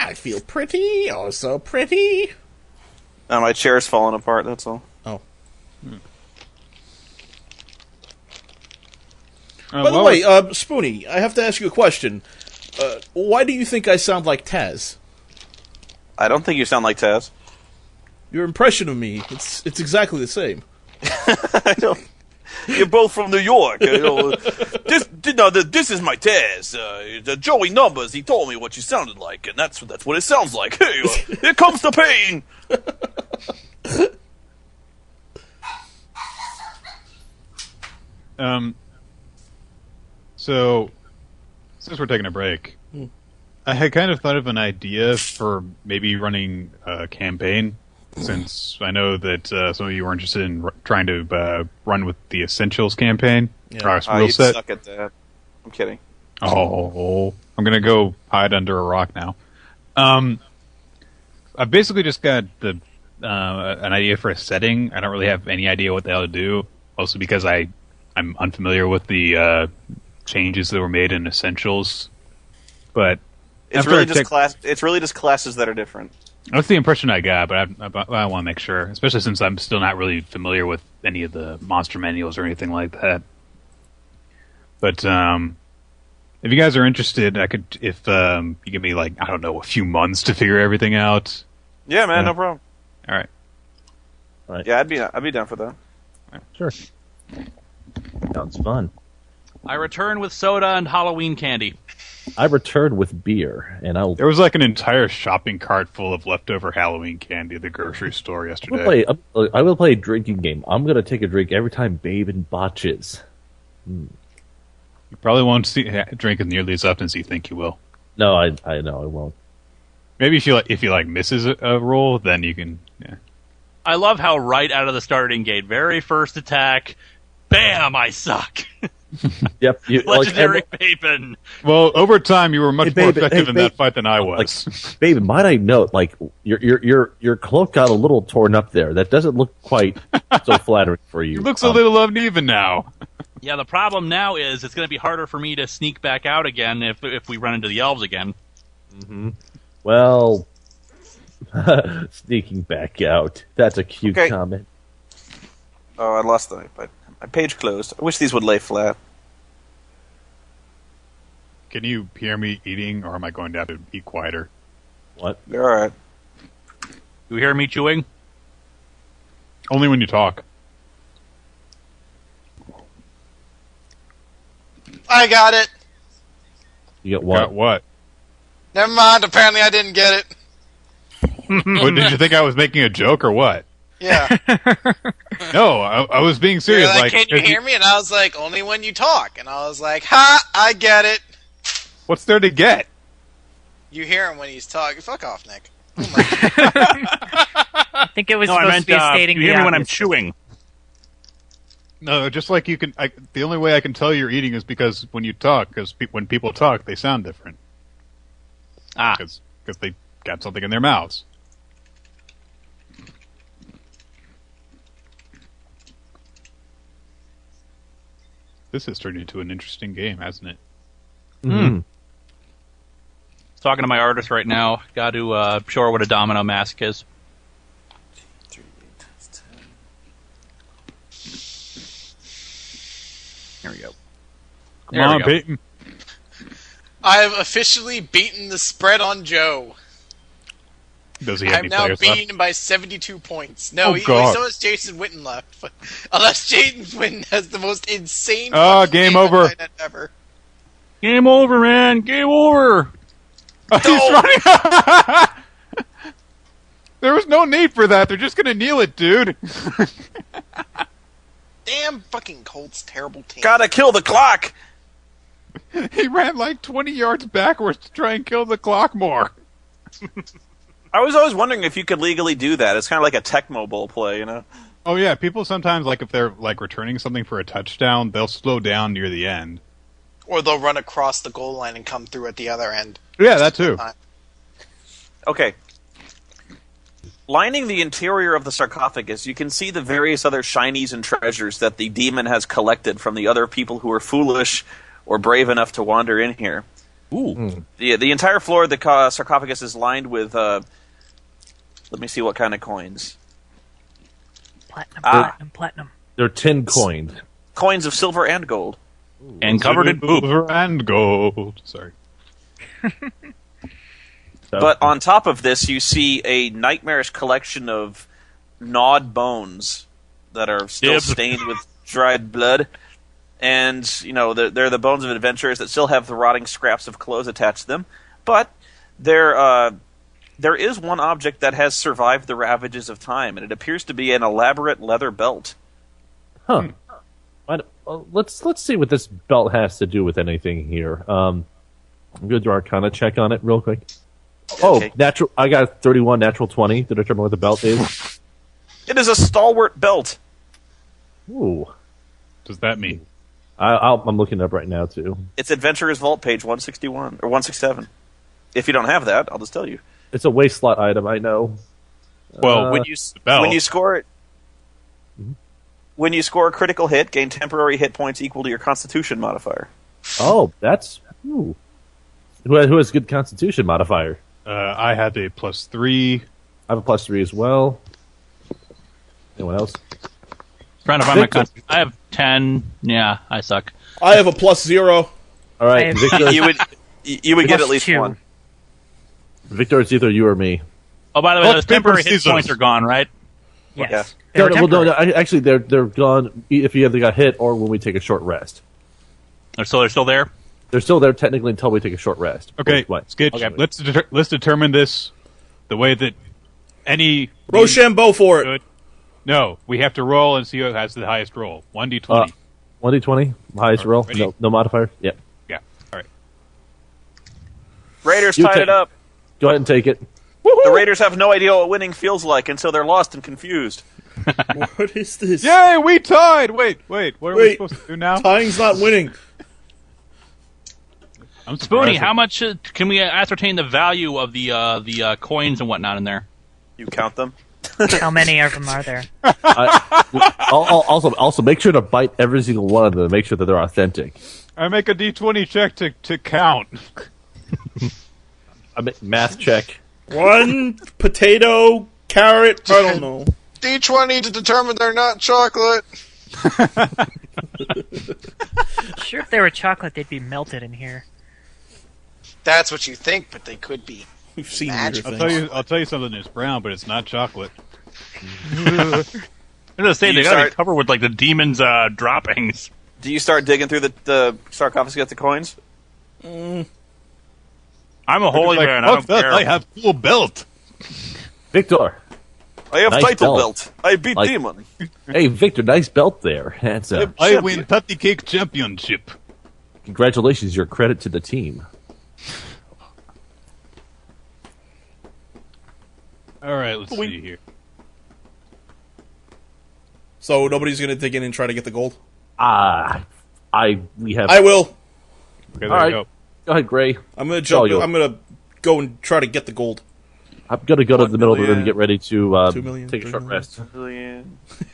I feel pretty, oh so pretty. My chair's falling apart, that's all. Oh. By the way, Spoony, I have to ask you a question. Why do you think I sound like Taz? I don't think you sound like Taz. Your impression of me, it's exactly the same. I don't... You're both from New York. This is my Taz. The Joey Numbers, he told me what you sounded like, and that's what it sounds like. Hey, here comes the pain! So, since we're taking a break, I had kind of thought of an idea for maybe running a campaign, since I know that some of you were interested in trying to run with the Essentials campain. Yeah. You suck at that. I'm kidding. Oh, I'm going to go hide under a rock now. I basically just got an idea for a setting. I don't really have any idea what the hell to do, mostly because I'm unfamiliar with the changes that were made in Essentials. But it's really just classes that are different. That's the impression I got, but I want to make sure, especially since I'm still not really familiar with any of the monster manuals or anything like that. But if you guys are interested, I could, if you give me like, I don't know, a few months to figure everything out. Yeah, man, no problem. All right. Yeah, I'd be down for that. Sure. Sounds fun. I return with soda and Halloween candy. I returned with beer, and There was like an entire shopping cart full of leftover Halloween candy at the grocery store yesterday. I will play a drinking game. I'm going to take a drink every time Baben botches. You probably won't drink as nearly as often as you think you will. No, I know I won't. Maybe if you misses a roll, then you can. Yeah. I love how right out of the starting gate, very first attack, bam! I suck. Yep. Legendary Baben. Well, over time, you were much more effective in that fight than I was. Baben, might I note, like your cloak got a little torn up there. That doesn't look quite so flattering for you. It looks a little uneven now. Yeah, the problem now is it's going to be harder for me to sneak back out again if we run into the elves again. Mm-hmm. Well, sneaking back out. That's a cute comment. Oh, I lost my page closed. I wish these would lay flat. Can you hear me eating, or am I going to have to eat quieter? What? You're all right. You hear me chewing? Only when you talk. I got it. You got what? Got what? Never mind. Apparently, I didn't get it. What, did you think I was making a joke or what? Yeah. No, I was being serious. You're like, can you hear me? And I was like, only when you talk. And I was like, ha! I get it. What's there to get? You hear him when he's talking. Fuck off, Nick. I think it was supposed to be stating you hear me when I'm chewing. No, just like you can. The only way I can tell you're eating is because when you talk, because when people talk, they sound different. Because they got something in their mouths. This has turned into an interesting game, hasn't it? Mm-hmm. Talking to my artist right now. Got to show her what a domino mask is. 3, 8, 10. Here we go. Come on, Peyton. I have officially beaten the spread on Joe. Does he have I'm any now players beating left? him by 72 points. No, God. so has Jason Witten left. But unless Jason Witten has the most insane game over. Ever. Game over, man. Game over. He's running. There was no need for that. They're just going to kneel it, dude. Damn fucking Colts terrible team. Gotta kill the clock! He ran like 20 yards backwards to try and kill the clock more. I was always wondering if you could legally do that. It's kind of like a Tecmo Bowl play, you know? Oh, yeah. People sometimes, like, if they're, like, returning something for a touchdown, they'll slow down near the end. Or they'll run across the goal line and come through at the other end. Yeah, that too. Okay. Lining the interior of the sarcophagus, you can see the various other shinies and treasures that the demon has collected from the other people who are foolish or brave enough to wander in here. Ooh. The entire floor of the sarcophagus is lined with. Let me see what kind of coins. Platinum. They're 10 coins. Coins of silver and gold. And covered in poop. Silver and gold. Sorry. But on top of this, you see a nightmarish collection of gnawed bones that are still stained with dried blood. And, they're the bones of adventurers that still have the rotting scraps of clothes attached to them. But there is one object that has survived the ravages of time, and it appears to be an elaborate leather belt. Huh. Let's see what this belt has to do with anything here. I'm going to do an Arcana check on it real quick. Okay. Natural. I got a 31 natural 20 to determine what the belt is. It is a stalwart belt. Ooh. What does that mean? I'm looking it up right now, too. It's Adventurer's Vault, page 161, or 167. If you don't have that, I'll just tell you. It's a waist slot item, I know. Well, When you score it, when you score a critical hit, gain temporary hit points equal to your Constitution modifier. Oh, that's... Ooh. Who has good Constitution modifier? I had a +3. I have a +3 as well. Anyone else? Trying to find my I have 10. Yeah, I suck. I have a +0. All right, Victor. You would get at least 2. one. Victor, it's either you or me. Oh, by the way, Rock, those paper, temporary hit scissors. points are gone, right? Yes. Yeah. No, actually, they're gone if you either got hit or when we take a short rest. So they're still there? They're still there technically until we take a short rest. Okay, Skitch, Okay. let's determine this the way that any... Rochambeau for it. Good. No, we have to roll and see who has the highest roll. 1d20. 1d20, highest roll. Ready? No modifier. Yep. Yeah, all right. Raiders You tied take- it up. Go ahead and take it. The Raiders have no idea what winning feels like, and so they're lost and confused. What is this? Yay, we tied! Wait, what are we Wait. supposed to do now? Tying's not winning. I'm Spoony, surprised. how much can we ascertain the value of the coins and whatnot in there? You count them. How many of them are there? Also, make sure to bite every single one of them to make sure that they're authentic. I make a d20 check to count. I make math check. 1 potato, carrot, I don't know. D20 to determine they're not chocolate. Sure, if they were chocolate, they'd be melted in here. That's what you think, but they could be. We've seen Magic. weirder I'll things. tell you something. It's brown, but it's not chocolate. I'm gonna say You they gotta start- be covered with like the demon's droppings. Do you start digging through the sarcophagus to get the coins? I'm a holy Like, man. I don't care. I have full belt. Victor. I have Nice title belt. belt. I beat Like- demon. Hey, Victor, nice belt there. That's I win Patty Cake Championship. congratulations. You're a credit to the team. All right, let's see here. So nobody's going to dig in and try to get the gold? We have. I will. Okay, there All right. we go. Go ahead, Gray. I'm going to jump. yours. I'm going to go and try to get the gold. I'm gonna go to 1 the middle of the room and million, get ready to 2 million, take a 3 short million. rest.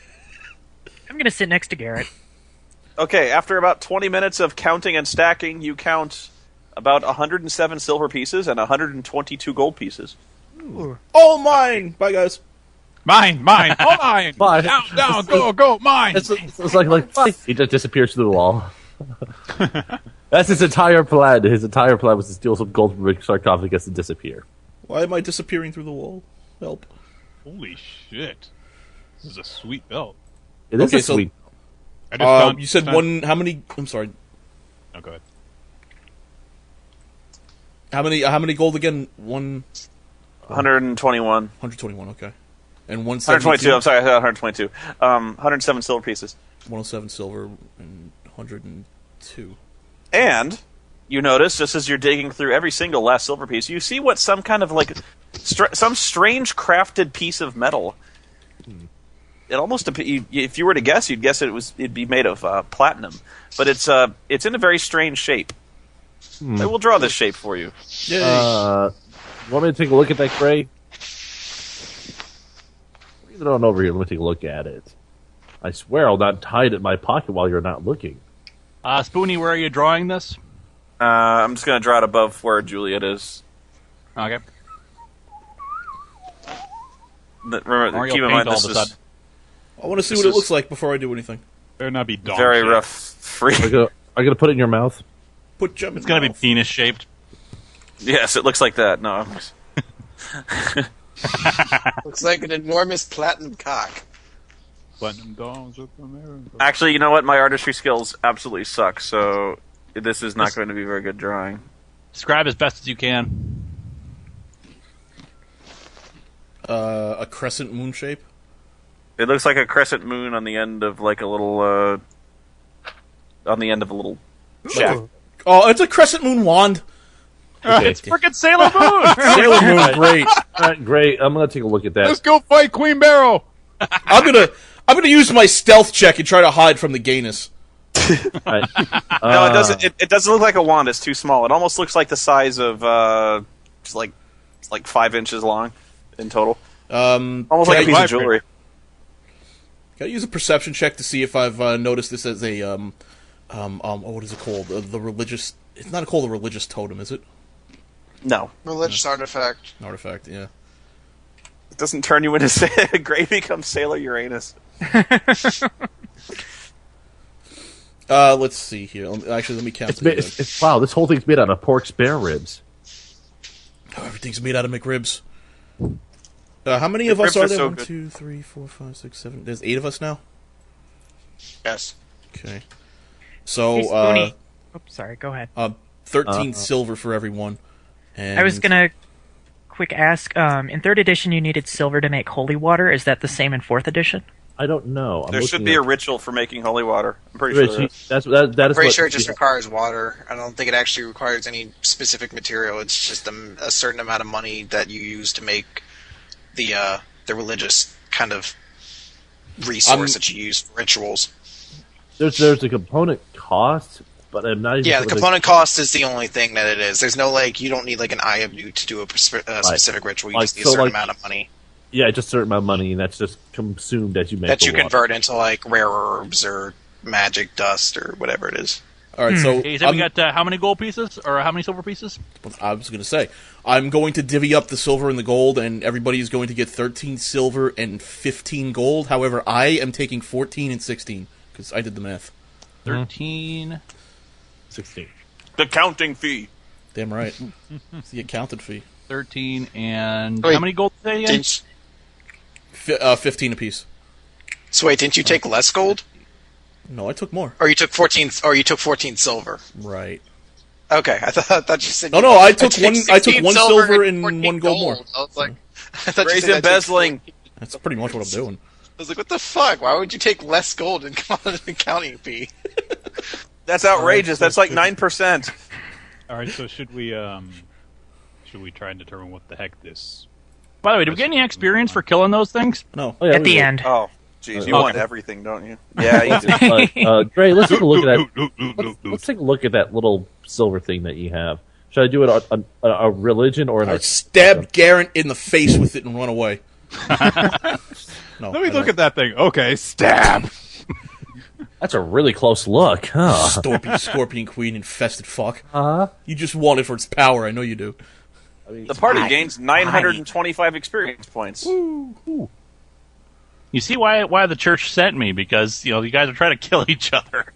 I'm gonna sit next to Garrett. Okay, after about 20 minutes of counting and stacking, you count about 107 silver pieces and 122 gold pieces. All mine! Bye, guys. Mine, all mine. Mine. Down, go, mine. It's like he just disappears through the wall. That's his entire plan. His entire plan was to steal some gold from a sarcophagus and disappear. Why am I disappearing through the wall? Help. Holy shit! This is a sweet belt. It is Okay, a so- sweet. I just found- You said found- one. How many? I'm sorry. Oh, go ahead. How many gold again? 121. 121. Okay. And 122, I'm sorry, 122. 107 silver pieces. 107 silver and 102. And you notice, just as you're digging through every single last silver piece, you see what some kind of like some strange crafted piece of metal. It almost, if you were to guess, you'd guess it'd be made of platinum, but it's in a very strange shape. I will draw this shape for you. Yay! Want me to take a look at that, Gray? Bring it on over here. Let me take a look at it. I swear I'll not hide it in my pocket while you're not looking. Spoony, where are you drawing this? I'm just going to draw it above where Juliet is. Okay. Remember, Mario keep in paint mind all this of a is sudden. I want to see This what it is- looks like before I do anything. Better not be dog very shit. rough. Free. Are you gonna put it in your mouth? Put gem in It's gonna be mouth. penis shaped. Yes, it looks like that. No. Looks like an enormous platinum cock. Platinum dogs of America. Actually, you know what? My artistry skills absolutely suck, so this is not going to be very good drawing. Describe as best as you can. A crescent moon shape. It looks like a crescent moon on the end of like a little, on the end of a little shack. Oh, it's a crescent moon wand. Okay. It's frickin' Sailor Moon! Sailor Moon, great. All right, great. I'm gonna take a look at that. Let's go fight Queen Barrel! I'm gonna use my stealth check and try to hide from the gayness. All right. No, it doesn't. It doesn't look like a wand. It's too small. It almost looks like the size of just like 5 inches long in total. Almost like a piece of jewelry. Can I use a perception check to see if I've noticed this as a what is it called? The religious. It's not called a religious totem, is it? No, Religious artifact. An artifact, yeah. it doesn't turn you into Gray becomes Sailor Uranus. Let's see here. Actually, let me count. Wow, this whole thing's made out of pork spare ribs. Oh, everything's made out of McRibs. How many of us McRibs are are there? so 1, good. 2, 3, 4, 5, 6, 7. There's 8 of us now. Yes. Okay. So, Hey, Spoony. Oops, sorry. Go ahead. 13 silver for everyone. And I was gonna quick ask. In 3rd edition, you needed silver to make holy water. Is that the same in 4th edition? I don't know. There should be a ritual for making holy water. I'm pretty sure. there is. That is Pretty what sure it just requires water. I don't think it actually requires any specific material. It's just a certain amount of money that you use to make the religious kind of resource that you use for rituals. There's a component cost, but I'm not even Yeah, sure the component cost is the only thing that it is. There's no you don't need like an eye of newt to do a specific ritual. You Like, just need a so, certain like, amount of money Yeah, just a certain amount of money, and that's just consumed as you make that the you water. convert into like rare herbs or magic dust or whatever it is. all right, so Okay, you said we got how many gold pieces? Or how many silver pieces? I was going to say, I'm going to divvy up the silver and the gold, and everybody is going to get 13 silver and 15 gold. However, I am taking 14 and 16, because I did the math. 13. 16. The counting fee. Damn right. It's the accountant fee. 13 and Wait, how many gold did they again? 15 apiece. So wait, didn't you take less gold, No, I took more. or you took 14? Or you took 14 silver? Right. Okay, I thought you said. No, I took take one. I took 16 one silver and 14 one gold more. I was like, I thought you Raise said I took embezzling. That's pretty much what I'm doing. I was like, what the fuck? Why would you take less gold and come on an accounting fee? That's outrageous. That's like 9%. All right, so should we try and determine what the heck this? By the way, do we get any experience for killing those things? No. Oh, yeah, At we the will. end. Oh, jeez, you Okay. want everything, don't you? Yeah, you do. Dre, let's take a look at that. Let's take a look at that little silver thing that you have. Should I do it on a religion or an I stabbed Garrett in the face with it and run away. No. Let me look at that thing. Okay, stab. That's a really close look, huh? Scorpion Queen infested fuck. Uh-huh. You just want it for its power. I know you do. The party gains 925 experience points. You see why the church sent me, because you guys are trying to kill each other.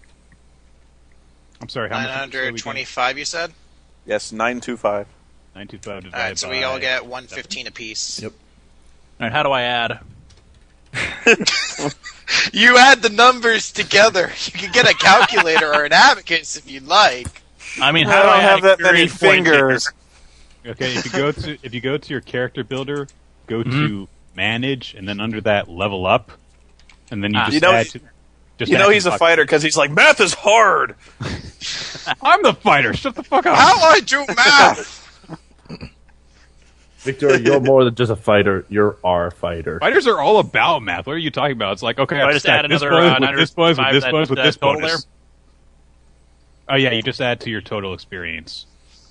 I'm sorry, how much? 925, you said? Yes, 925. 925 divided Alright, so we by- all get 115 apiece. Yep. All right, how do I add? You add the numbers together. You can get a calculator or an abacus if you'd like. I mean, I how do don't I have add that many experience points fingers. Okay, if you go to your character builder, go to manage, and then under that level up, and then you just You know- add to. Just You know add he's to a fighter because he's like, math is hard. I'm the fighter. Shut the fuck up. How I do math? Victor, you're more than just a fighter. You're our fighter. Fighters are all about math. What are you talking about? It's like, okay, I I've just stacked add this another, bonus with this bonus with this that- bonus with that this total bonus. Oh yeah, you just add to your total experience.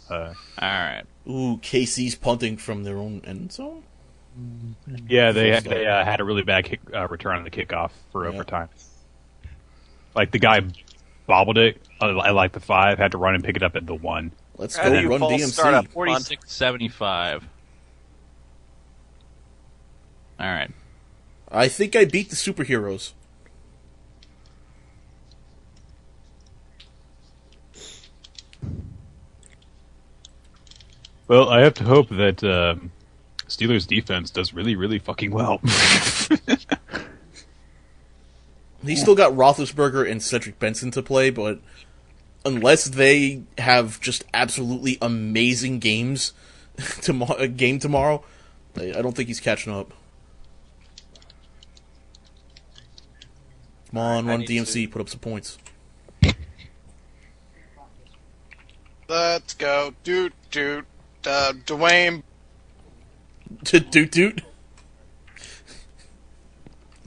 All right. Ooh, KC's punting from their own end zone? Yeah, they had a really bad return on the kickoff for Yeah. overtime. Like the guy bobbled it. I like the 5. Had to run and pick it up at the 1. Let's How go do you run false DMC. start up? 46.75. All right. I think I beat the superheroes. Well, I have to hope that Steelers' defense does really, really fucking well. He's still got Roethlisberger and Cedric Benson to play, but unless they have just absolutely amazing games tomorrow, I don't think he's catching up. Come on, run DMC, put up some points. Let's go. Doot. Dwayne. Doot.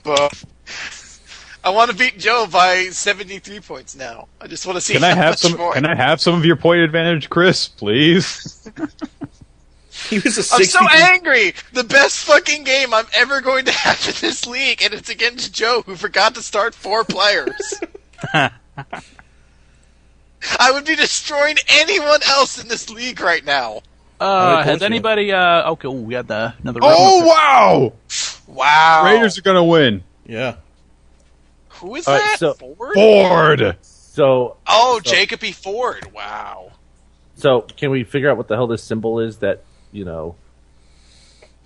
Buff. I want to beat Joe by 73 points now. I just want to see Can how I have much some? more. Can I have some of your point advantage, Chris? Please. He was a I'm 60. so angry! The best fucking game I'm ever going to have in this league, and it's against Joe, who forgot to start 4 players. I would be destroying anyone else in this league right now. Has anybody? Okay, we had another. Oh wow! Wow. Raiders are gonna win. Yeah. Who is All right, that? so- Ford? Ford. So, Oh, Jacob E. Ford. Wow. so can we figure out what the hell this symbol is that,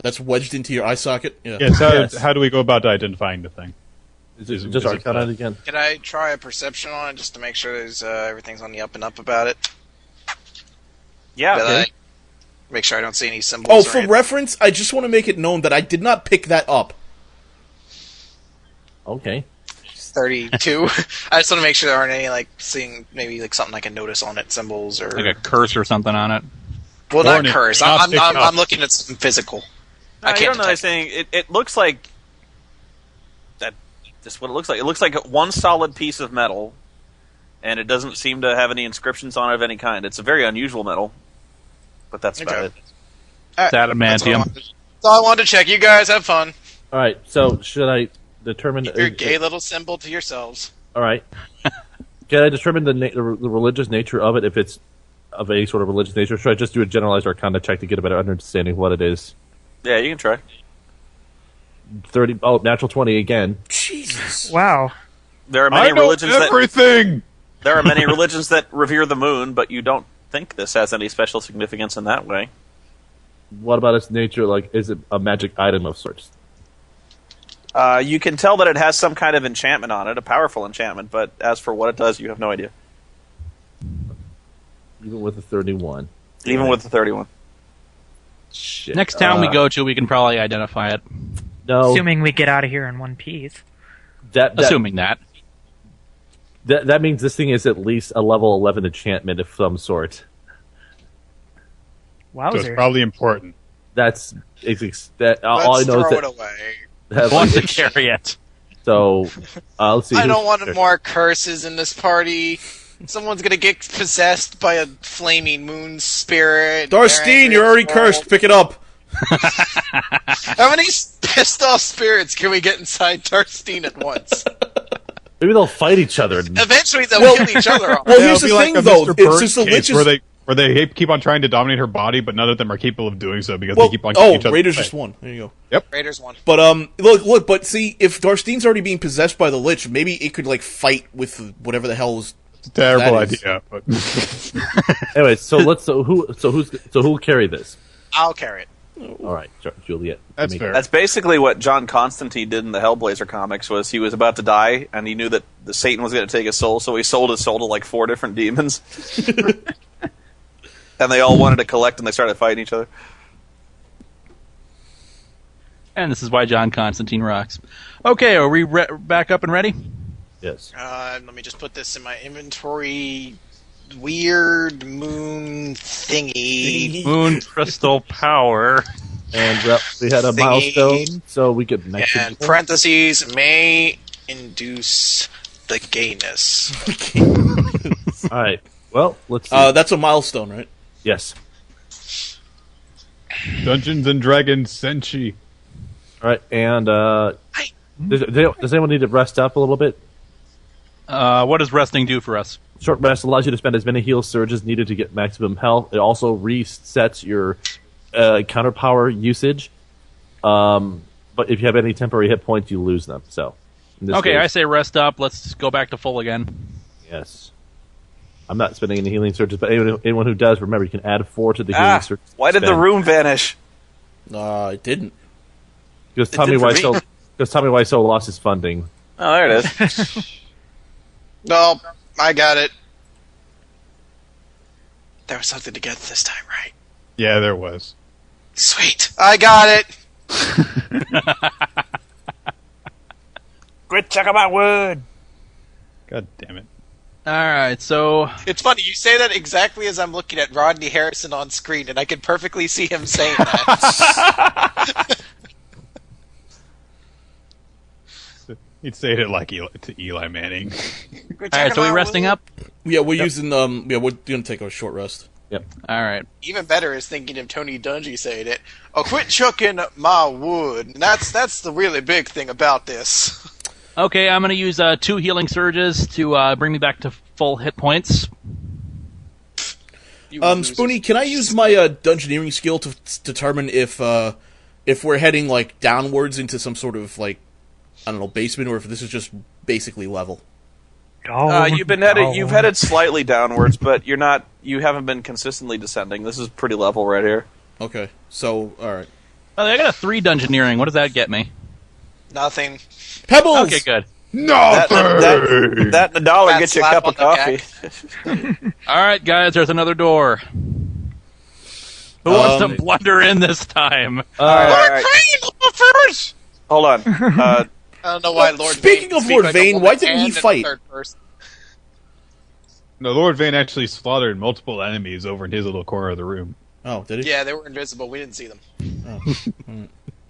That's wedged into your eye socket? Yeah. Yes. Yes. How do we go about identifying the thing? is Is it it- just is it, Arcana again? Can I try a perception on it just to make sure there's everything's on the up and up about it? Yeah. That Okay. I make sure I don't see any symbols. Oh, or for anything. reference, I just want to make it known that I did not pick that up. Okay. 32. I just want to make sure there aren't any seeing maybe something I can notice on it, symbols or like a curse or something on it. well, not Warning, curse. not I'm picked up. I'm looking at something physical. I You can't don't know detect anything. It looks like that. Just what it looks like. It looks like one solid piece of metal, and it doesn't seem to have any inscriptions on it of any kind. It's a very unusual metal, but that's about Okay. it. That's all I Adamantium. wanted- That's all I wanted to check. You guys have fun. All right. So should I determine? Keep your gay little symbol to yourselves. All right. Can I determine the religious nature of it? If it's of any sort of religious nature, should I just do a generalized Arcana check to get a better understanding of what it is? Yeah, you can try. 30. Oh, natural 20 again. Jesus. Wow. There are I many know religions that everything. there are many religions that revere the moon, but you don't think this has any special significance in that way. What about its nature? Like, is it a magic item of sorts? You can tell that it has some kind of enchantment on it, a powerful enchantment, but as for what it does, you have no idea. Even with a 31. Even with the 31. Shit. Next town we go to, we can probably identify it. No. Assuming we get out of here in one piece. that Assuming that. that means this thing is at least a level 11 enchantment of some sort. So it's Wowzer. probably important. That's that. All I Let's know throw is it that away. has, Want to like, carry it. so. Let's see. I who's- don't want more curses in this party. Someone's gonna get possessed by a flaming moon spirit. Darstine, you're already cursed. Pick it up. How many pissed off spirits can we get inside Darstine at once? Maybe they'll fight each other. Eventually, they'll Well- kill each other off. Well, Yeah, here's it'll the be thing, like a though. Mr. It's Burns just the case witches. where they keep on trying to dominate her body, but none of them are capable of doing so because Well, they keep on killing each other. Raiders just won. There you go. Raiders won. But look. But see, if Darstine's already being possessed by the Lich, maybe it could fight with whatever the hell is. Terrible That is- idea. But Anyway, who'll carry this? I'll carry it. All right, Juliet. That's Make- fair. That's basically what John Constantine did in the Hellblazer comics. Was he was about to die, and he knew that the Satan was going to take his soul, so he sold his soul to 4 different demons, and they all wanted to collect, and they started fighting each other. And this is why John Constantine rocks. Okay, are we back up and ready? Yes. Let me just put this in my inventory. Weird moon thingy. Moon crystal power. And we had a Thingy. milestone, so we could mention. And parentheses may induce the gayness. All right. Well, let's see. That's a milestone, right? Yes. Dungeons and Dragons Senshi. All right, and does anyone need to rest up a little bit? What does resting do for us? Short rest allows you to spend as many heal surges needed to get maximum health. It also resets your counter power usage. But if you have any temporary hit points, you lose them. So, in this Okay, case, I say rest up. Let's go back to full again. yes. I'm not spending any healing surges, but anyone who does, remember, you can add 4 to the healing surges. Why did the spend. room vanish? It didn't. Because It did for me. Tommy Wiseau lost his funding. Oh, there it is. No, I got it. There was something to get this time, right? Yeah, there was. Sweet. I got it. Quit checking my wood. God damn it. All right, so It's funny, you say that exactly as I'm looking at Rodney Harrison on screen, and I can perfectly see him saying that. He'd say it like to Eli Manning. all right, so we resting up. Yeah, we're using we're gonna take a short rest. Yep. All right. Even better is thinking of Tony Dungy saying it. Oh, quit chucking my wood. And that's the really big thing about this. Okay, I'm going to use 2 healing surges to bring me back to full hit points. You losers. Spoony, can I use my dungeoneering skill to determine if we're heading like downwards into some sort of like, I don't know, basement, or if this is just basically level? You've headed slightly downwards, but you haven't been consistently descending. This is pretty level right here. Okay, so alright. Oh, I got a 3 dungeoneering. What does that get me? Nothing. Pebbles! Okay, good. That and $1 Fat gets you a slap cup of on the coffee. All right, guys, there's another door. Who wants to blunder in this time? All right. First. Hold on. I don't know why Lord Speaking Vane of speak Lord like a Vane, woman why didn't he and in fight? third person. No, Lord Vane actually slaughtered multiple enemies over in his little corner of the room. Oh, did he? Yeah, they were invisible. We didn't see them.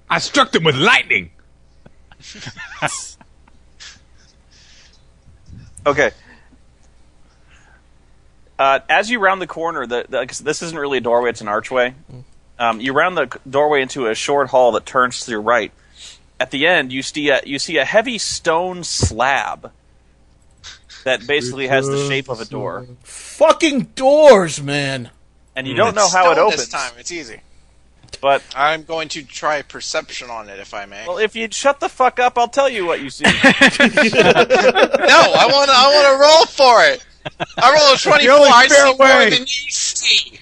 I struck them with lightning! Okay. As you round the corner, this isn't really a doorway; it's an archway. You round the doorway into a short hall that turns to your right. At the end, you see a heavy stone slab that basically has the shape of a door, Fucking doors, man! and you don't know how it Stone opens. This time, it's easy. But I'm going to try perception on it, if I may. well, if you'd shut the fuck up, I'll tell you what you see. No, I want to roll for it. I roll a 24. I see more than you see.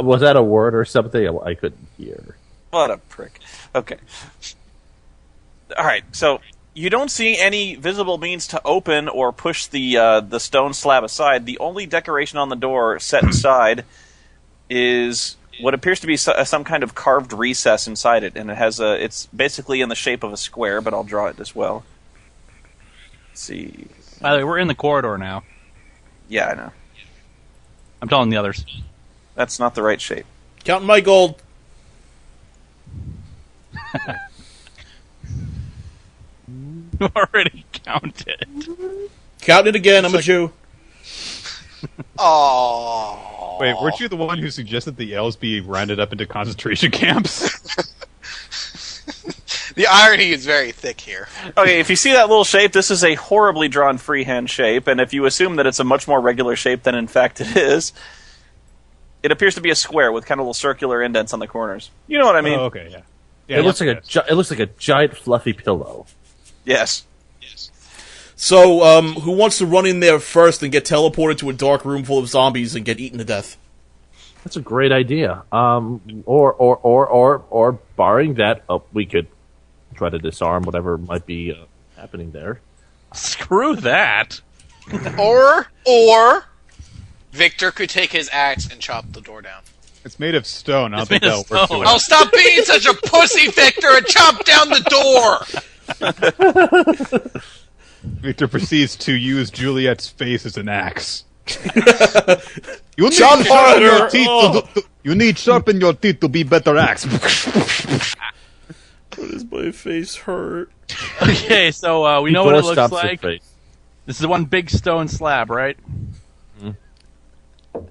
Was that a word or something? I couldn't hear. What a prick. Okay. All right. So you don't see any visible means to open or push the stone slab aside. The only decoration on the door set inside is what appears to be some kind of carved recess inside it, and it's basically in the shape of a square, but I'll draw it as well. Let's see. By the way, we're in the corridor now. Yeah, I know. I'm telling the others. That's not the right shape. Counting my gold. You already counted. Counting it again, I'm a Jew. Oh. Wait, weren't you the one who suggested the elves be rounded up into concentration camps? The irony is very thick here. Okay, if you see that little shape, this is a horribly drawn freehand shape, and if you assume that it's a much more regular shape than in fact it is, it appears to be a square with kind of little circular indents on the corners. You know what I mean? Oh, okay, yeah. It looks like a giant fluffy pillow. Yes. So, who wants to run in there first and get teleported to a dark room full of zombies and get eaten to death? That's a great idea. Or barring that, we could try to disarm whatever might be happening there. Screw that. Or Victor could take his axe and chop the door down. It's made of stone. I don't It's think made that'll of work too stone. well. Oh, stop being such a pussy, Victor, and chop down the door! Victor proceeds to use Juliet's face as an axe. You need Jump to sharpen your harder! teeth Oh. you need sharpen your teeth to be better axe. Why does my face hurt? Okay, so we know what it Door looks stops your like. face. This is one big stone slab, right?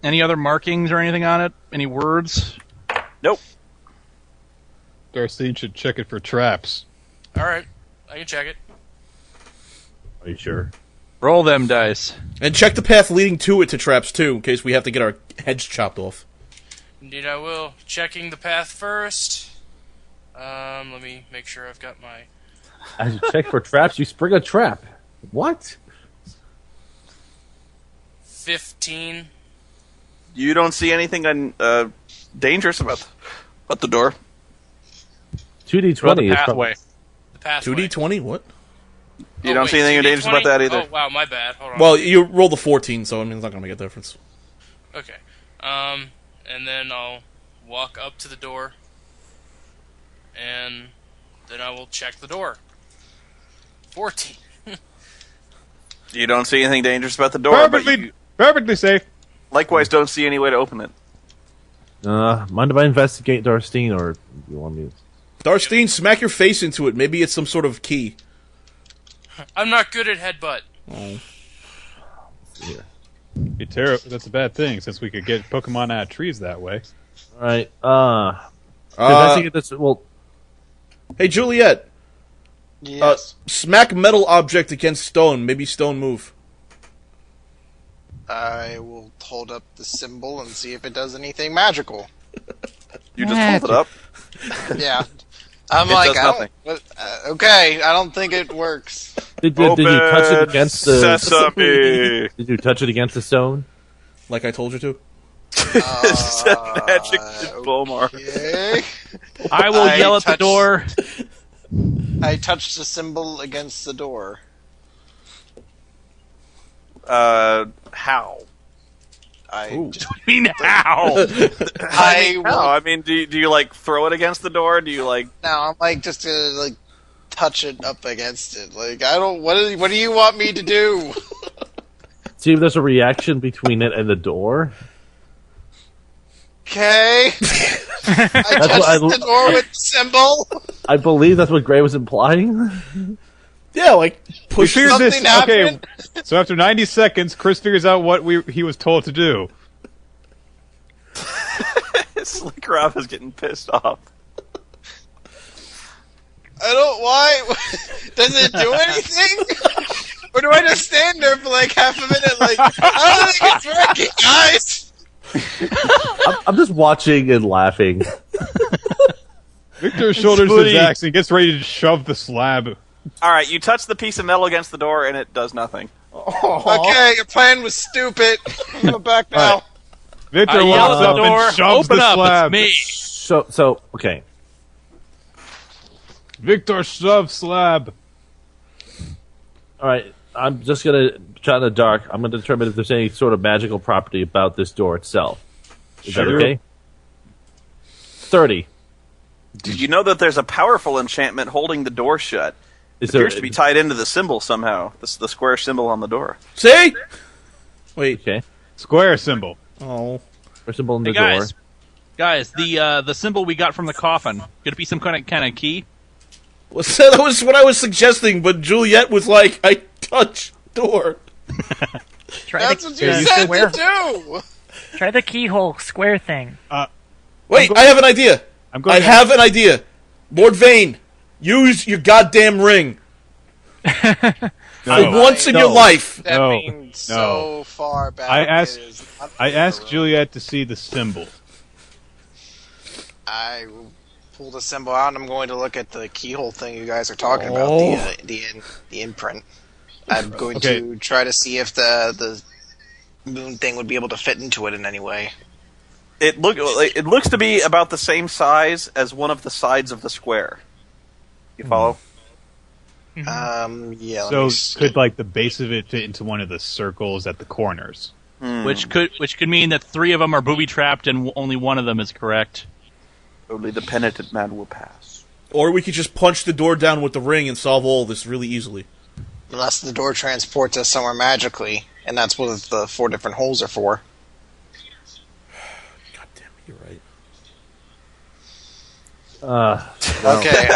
Any other markings or anything on it? Any words? Nope. Darcy should check it for traps. Alright, I can check it. Are you sure? Roll them dice. And check the path leading to it to traps, too, in case we have to get our heads chopped off. Indeed, I will. Checking the path first. Let me make sure I've got my... As you check for traps, you spring a trap. What? 15. You don't see anything dangerous about the door. 2d20 Roll the is pathway. The pathway. 2d20, what? You don't see anything dangerous about that either. Oh, wow, my bad. Hold on. Well, you rolled a 14, so I mean, it's not going to make a difference. Okay. And then I'll walk up to the door, and then I will check the door. 14. You don't see anything dangerous about the door, but you Perfectly safe. likewise don't see any way to open it. Mind if I investigate Darstine, or you want me to... Darstine, smack your face into it. Maybe it's some sort of key. I'm not good at headbutt. Oh. Here. That's a bad thing, since we could get Pokemon out of trees that way. Alright, investigate this... Well, Hey, Juliet. Yes. Smack metal object against stone. Maybe stone move. I will hold up the symbol and see if it does anything magical. You just hold it up. Yeah. I'm It like, does I nothing. don't, okay, I don't think it works. did you touch it against the... Sesame. Did you touch it against the stone? Like I told you to. Magic Bomar. Okay. I will I yell at the touched- door. I touched the symbol against the door. How? Ooh. I mean, how? I will, I mean, do you like throw it against the door? Do you like? now I'm like just to like touch it up against it. Like I don't. What do you want me to do? See if there's a reaction between it and the door. Okay. I touched the door with the symbol. I believe that's what Gray was implying. Yeah, like push. We figured this. Something happened. Okay, so after 90 seconds, Chris figures out what he was told to do. Slick Rob is getting pissed off. I don't. Why? Does it do anything? Or do I just stand there for like half a minute? Like I don't think it's working, guys. I'm just watching and laughing. Victor shoulders Spoony. his axe and gets ready to shove the slab. All right, you touch the piece of metal against the door, and it does nothing. Okay, your plan was stupid. I'm going back now. Alright. Victor I yell walks at the up door. and shoves Open the up. slab. It's me. So okay. Victor shove slab. All right. I'm just gonna try in the dark. I'm gonna determine if there's any sort of magical property about this door itself. Is that Sure. okay? 30. Did you know that there's a powerful enchantment holding the door shut? Is It appears to be tied into the symbol somehow. The square symbol on the door. See? Wait. okay? Square symbol. Oh. Or symbol in Hey the door. guys, the symbol we got from the coffin. Could it be some kind of key? Well, so that was what I was suggesting, but Juliet was like, I touch door. Try That's the, what you the said square. to do. Try the keyhole square thing. Wait, I have an idea. I'm going. I have an idea. Lord Vane, use your goddamn ring. For No. once in No. your life. That No, means so far back. I asked- it is not I asked true. Juliet to see the symbol. I will pull the symbol out, and I'm going to look at the keyhole thing you guys are talking Oh. about, the imprint. I'm going Okay. to try to see if the moon thing would be able to fit into it in any way. It looks to be about the same size as one of the sides of the square. You follow? Yeah. let So me see. could like the base of it fit into one of the circles at the corners? Which could mean that 3 of them are booby trapped and only one of them is correct. Only the penitent man will pass. Or we could just punch the door down with the ring and solve all this really easily. Unless the door transports us somewhere magically, and that's what the 4 different holes are for. God damn it, you're right. Okay,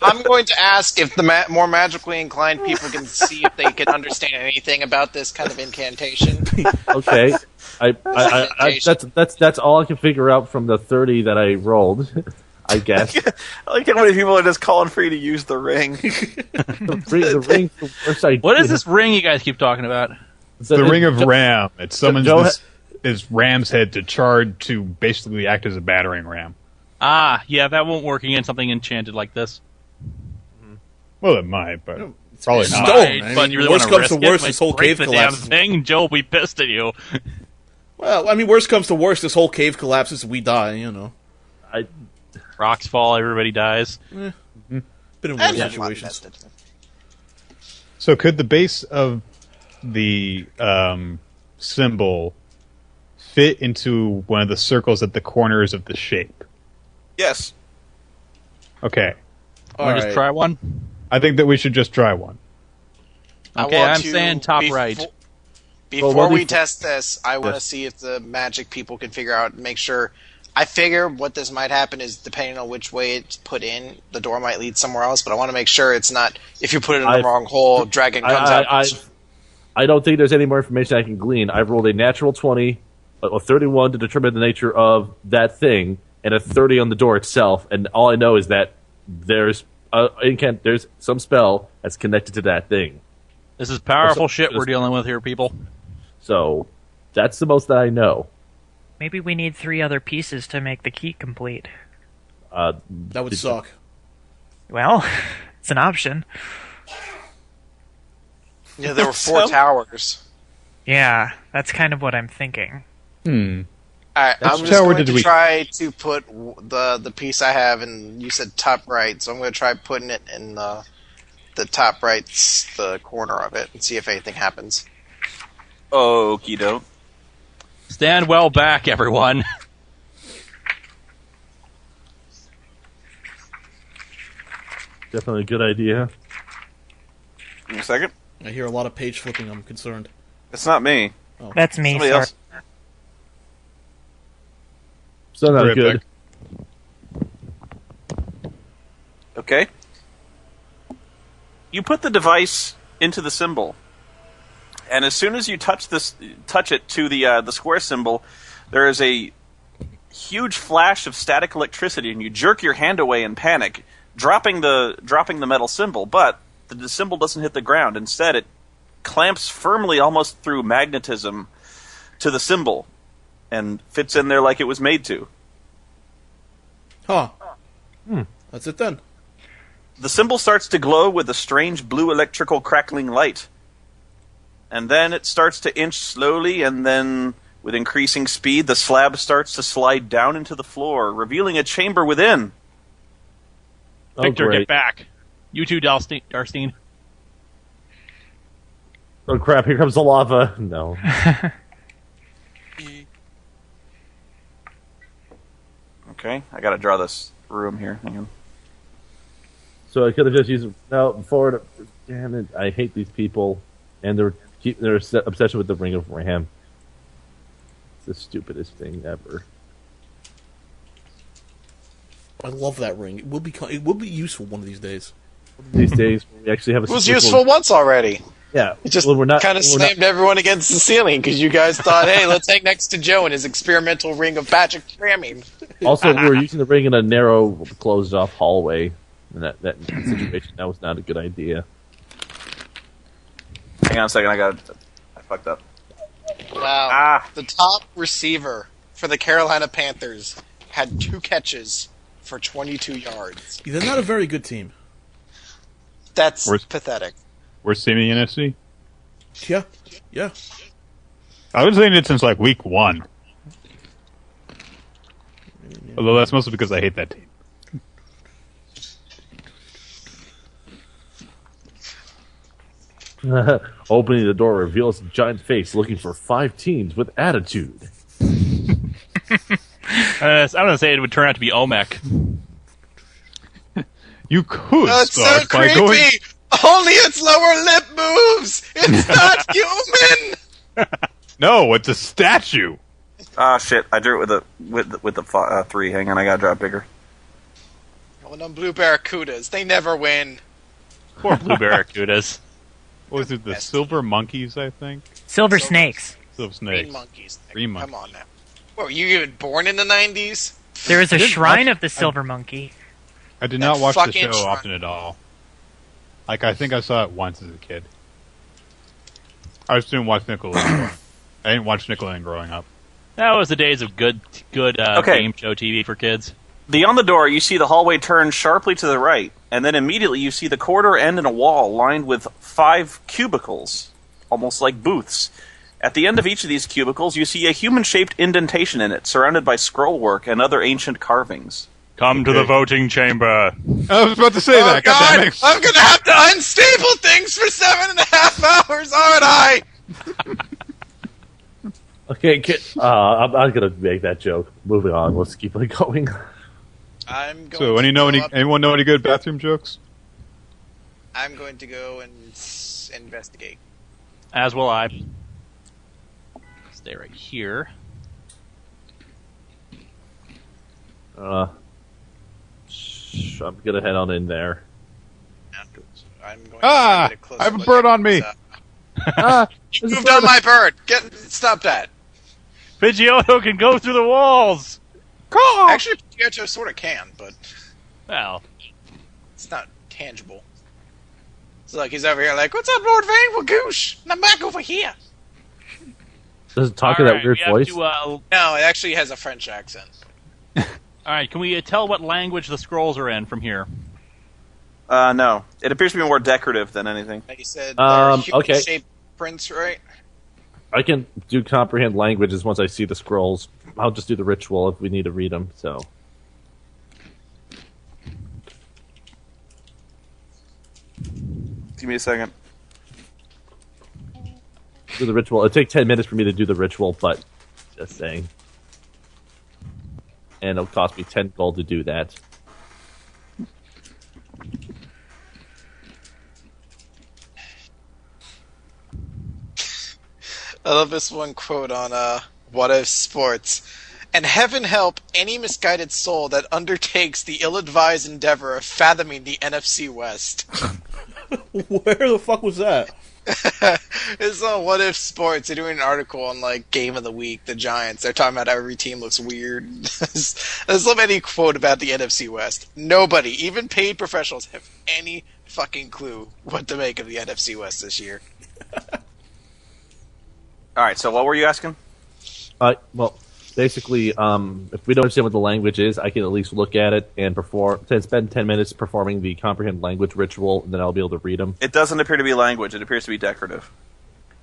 I'm going to ask if the more magically inclined people can see if they can understand anything about this kind of incantation. Okay. That's all I can figure out from the 30 that I rolled. I guess. I like how many people are just calling for you to use the ring. The ring's the worst idea. What is this ring you guys keep talking about? The Ring of Ram. It summons this ram's head to charge to basically act as a battering ram. Ah, yeah, that won't work against something enchanted like this. Well, it might, but probably not. Stone. Right, I but mean, you really worst wanna comes to risk it? worst, Might this whole break cave the collapses. damn thing. Joe will be pissed at you. Well, I mean, worst comes to worst, this whole cave collapses and we die, you know. Rocks fall, everybody dies. Been in worse I've never situations. invested. So could the base of the symbol fit into one of the circles at the corners of the shape? Yes. Okay. Want to just try one? I think that we should just try one. Okay, I'm saying top right. Before we test this, I want to see if the magic people can figure out, make sure. I figure what this might happen is, depending on which way it's put in, the door might lead somewhere else, but I want to make sure it's not, if you put it in the wrong hole, dragon comes out. I don't think there's any more information I can glean. I've rolled a natural 20, a 31 to determine the nature of that thing, and a 30 on the door itself, and all I know is that there's some spell that's connected to that thing. This is powerful shit we're dealing with here, people. So, that's the most that I know. Maybe we need 3 other pieces to make the key complete. That would suck. Well, it's an option. Yeah, there were 4 towers. Yeah, that's kind of what I'm thinking. Alright, I'm just going to try to put the piece I have, and you said top right, so I'm going to try putting it in the top right's the corner of it, and see if anything happens. Okie doke. Stand well back, everyone. Definitely a good idea. Give me a second. I hear a lot of page flipping, I'm concerned. It's not me. Oh. That's me, Somebody sorry. else. So not good. Okay. You put the device into the symbol, and as soon as you touch it to the square symbol, there is a huge flash of static electricity, and you jerk your hand away in panic, dropping the metal symbol. But the symbol doesn't hit the ground. Instead, it clamps firmly, almost through magnetism, to the symbol, and fits in there like it was made to. Huh. That's it then. The symbol starts to glow with a strange blue electrical crackling light. And then it starts to inch slowly, and then, with increasing speed, the slab starts to slide down into the floor, revealing a chamber within. Victor, great. get back. You too, Darstein. Oh crap, here comes the lava. No. Okay, I gotta draw this room here. Hang on. So I could have just used forward. Damn it! I hate these people, and their obsession with the Ring of Ram. It's the stupidest thing ever. I love that ring. It will be useful one of these days. These days, we actually have a. It was useful once already. Yeah, It just we're not kind of slammed everyone against the ceiling because you guys thought, hey, let's hang next to Joe and his experimental ring of magic ramming. Also, we were using the ring in a narrow, closed-off hallway. In that situation, that was not a good idea. Hang on a second, I fucked up. Wow. The top receiver for the Carolina Panthers had 2 catches for 22 yards. They're not a very good team. That's pathetic. We're seeing NFC? Yeah. I've been saying it since like week 1. Although that's mostly because I hate that team. Opening the door reveals a giant face looking for 5 teens with attitude. I'm going to say it would turn out to be Olmec. You could It's start so by creepy! going. Only its lower lip moves! It's not human! No, it's a statue. Ah, shit! I drew it with the 3. Hang on, I gotta draw it bigger. Going on blue barracudas. They never win. Poor blue barracudas. What was it? The silver monkeys, I think. Silver snakes. Silver snakes. Green monkeys. Green monkeys. Come on now. What, were you even born in the 90s? There is a shrine of the Silver Monkey. I did not watch the fucking show often at all. Like, I think I saw it once as a kid. I just didn't watch Nickelodeon. I didn't watch Nickelodeon growing up. That was the days of good Okay. game show TV for kids. Beyond the door, you see the hallway turn sharply to the right, and then immediately you see the corridor end in a wall lined with 5 cubicles, almost like booths. At the end of each of these cubicles, you see a human-shaped indentation in it, surrounded by scrollwork and other ancient carvings. Come to the voting chamber. I was about to say that. God, I'm gonna have to unstable things for 7.5 hours, aren't I? Okay, I'm not gonna make that joke. Moving on. Let's keep it going. I'm going. So, anyone know any good bathroom jokes? I'm going to go and investigate. As will I. Stay right here. I'm gonna head on in there. I'm going Ah! to get a close I have a look bird at on me. You moved on my bird. Stop that. Pidgeotto can go through the walls. Actually, Pidgeotto sort of can, but Well, it's not tangible. So like he's over here, like, "What's up, Lord Vane? Well, goosh, and I'm back over here." Does it talk in that weird voice? No, it actually has a French accent. all right, can we tell what language the scrolls are in from here? No. It appears to be more decorative than anything. Like you said, Okay. human-shaped prints, right? I can do comprehend languages once I see the scrolls. I'll just do the ritual if we need to read them. So, Give me a second. do the ritual. It'll take 10 minutes for me to do the ritual, but just saying. And it'll cost me 10 gold to do that. I love this one quote on What If Sports. And heaven help any misguided soul that undertakes the ill-advised endeavor of fathoming the NFC West. Where the fuck was that? It's on What If Sports. They're doing an article on, like, Game of the Week, the Giants. They're talking about how every team looks weird. There's so many quote about the NFC West. Nobody, even paid professionals, have any fucking clue what to make of the NFC West this year. Alright, so what were you asking? Well, basically, if we don't understand what the language is, I can at least look at it and spend 10 minutes performing the comprehend language ritual, and then I'll be able to read them. It doesn't appear to be language, it appears to be decorative.